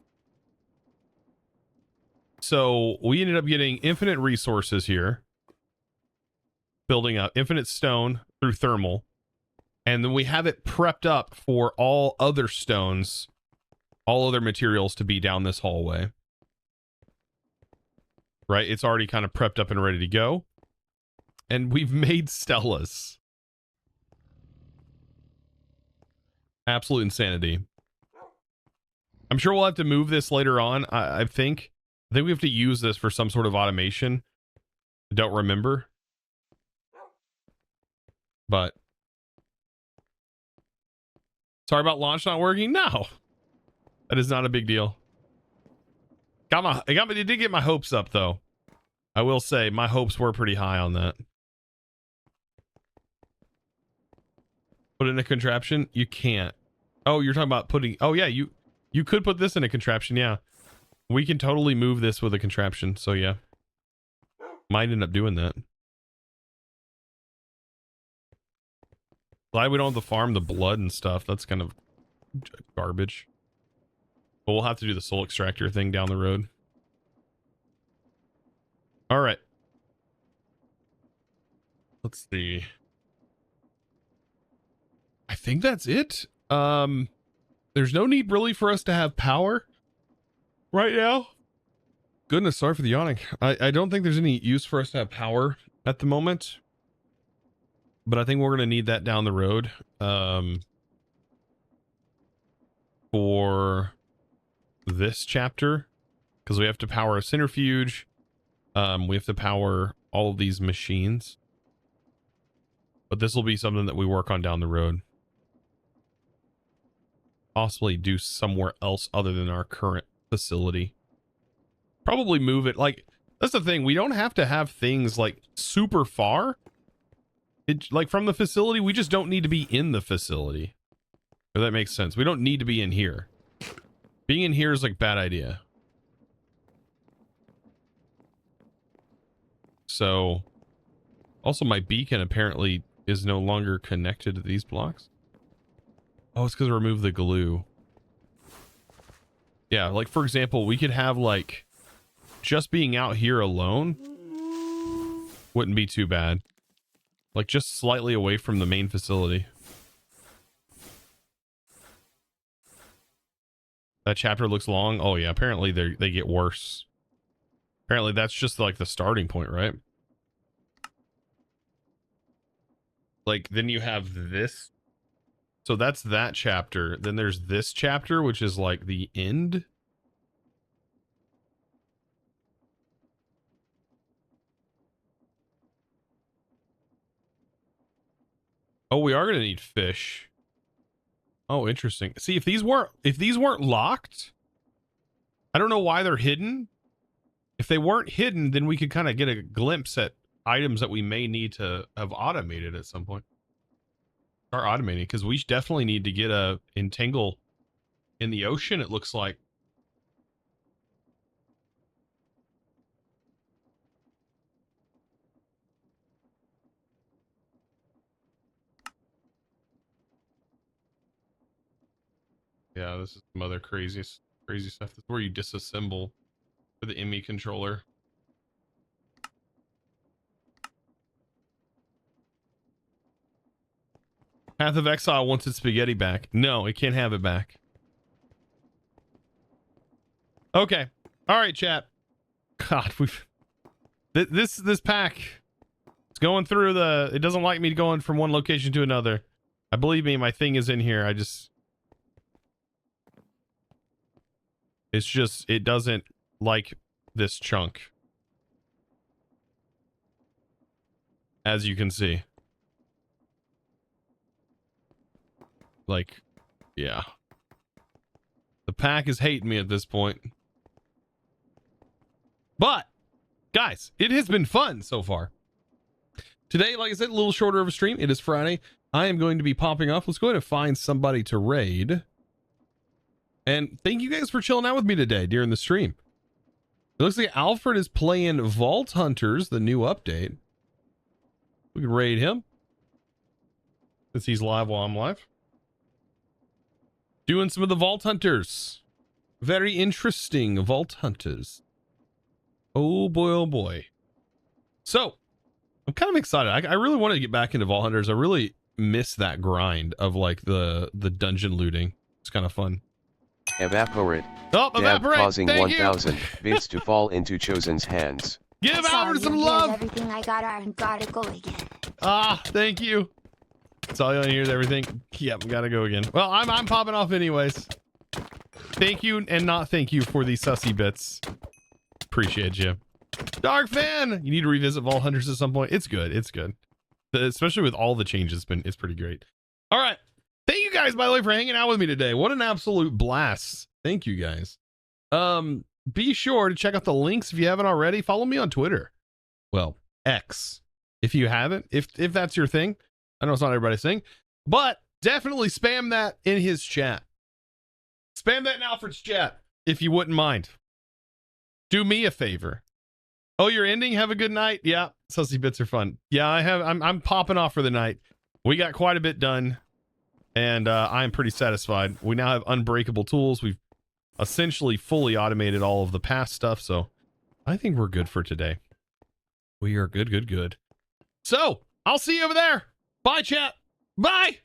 So we ended up getting infinite resources here. Building up infinite stone through thermal. And then we have it prepped up for all other stones, all other materials to be down this hallway. Right? It's already kind of prepped up and ready to go. And we've made Stellas. Absolute insanity. I'm sure we'll have to move this later on. I think we have to use this for some sort of automation. I don't remember. But sorry about launch not working. No, that is not a big deal. It did get my hopes up though. I will say my hopes were pretty high on that. Put in a contraption? You can't. Oh, you're talking about putting... Oh, yeah, you could put this in a contraption, yeah. We can totally move this with a contraption, so yeah. Might end up doing that. Glad we don't have to farm the blood and stuff. That's kind of garbage. But we'll have to do the soul extractor thing down the road. All right. Let's see. I think that's it. There's no need really for us to have power right now. Goodness, sorry for the yawning. I don't think there's any use for us to have power at the moment. But I think we're going to need that down the road. For this chapter. Because we have to power a centrifuge. We have to power all of these machines. But this will be something that we work on down the road. Possibly do somewhere else other than our current facility. Probably move it. Like, that's the thing. We don't have to have things like super far. Like from the facility, we just don't need to be in the facility. If that makes sense. We don't need to be in here. Being in here is like a bad idea. So, also my beacon apparently is no longer connected to these blocks. Oh, it's because I removed the glue. Yeah, like for example, we could have like just being out here alone wouldn't be too bad. Like just slightly away from the main facility. That chapter looks long. Oh yeah, apparently they get worse. Apparently that's just like the starting point, right? Like then you have this. So that's that chapter. Then there's this chapter, which is like the end. Oh, we are going to need fish. Oh, interesting. See, if these weren't locked, I don't know why they're hidden. If they weren't hidden, then we could kind of get a glimpse at items that we may need to have automated at some point. Start automating, because we definitely need to get a entangle in the ocean, it looks like. Yeah, this is some other crazy stuff. This is where you disassemble for the ME controller. Path of Exile wants its spaghetti back. No, it can't have it back. Okay. All right, chat. God, this pack. It's going through the. It doesn't like me going from one location to another. I believe me, my thing is in here. It's just it doesn't like this chunk. as you can see. Like, yeah. The pack is hating me at this point. But, guys, it has been fun so far. Today, like I said, a little shorter of a stream. It is Friday. I am going to be popping off. Let's go ahead and find somebody to raid. And thank you guys for chilling out with me today during the stream. It looks like Alfred is playing Vault Hunters, the new update. We can raid him. Since he's live while I'm live. Doing some of the Vault Hunters. Very interesting Vault Hunters. Oh boy, oh boy. So, I'm kind of excited. I really want to get back into Vault Hunters. I really miss that grind of like the dungeon looting. It's kind of fun. Evaporate. Oh, Dab evaporate. causing Thank 1,000 you. bits to fall into Chosen's hands. Give Sorry, Alfred some here's love. Everything I got and gotta go again. Ah, thank you. That's all you want to hear is everything. Yep, gotta go again. Well, I'm popping off anyways. Thank you and not thank you for the sussy bits. Appreciate you. Dark Fan, you need to revisit Vault Hunters at some point. It's good. It's good. Especially with all the changes, it's pretty great. All right. Thank you guys, by the way, for hanging out with me today. What an absolute blast. Thank you guys. Be sure to check out the links if you haven't already. Follow me on Twitter. Well, X. If you haven't, if that's your thing. I know it's not everybody's thing, but definitely spam that in his chat. Spam that in Alfred's chat, if you wouldn't mind. Do me a favor. Oh, you're ending? Have a good night. Yeah, sussy bits are fun. Yeah, I'm popping off for the night. We got quite a bit done, and I'm pretty satisfied. We now have unbreakable tools. We've essentially fully automated all of the past stuff, so I think we're good for today. We are good. So, I'll see you over there. Bye, chat. Bye.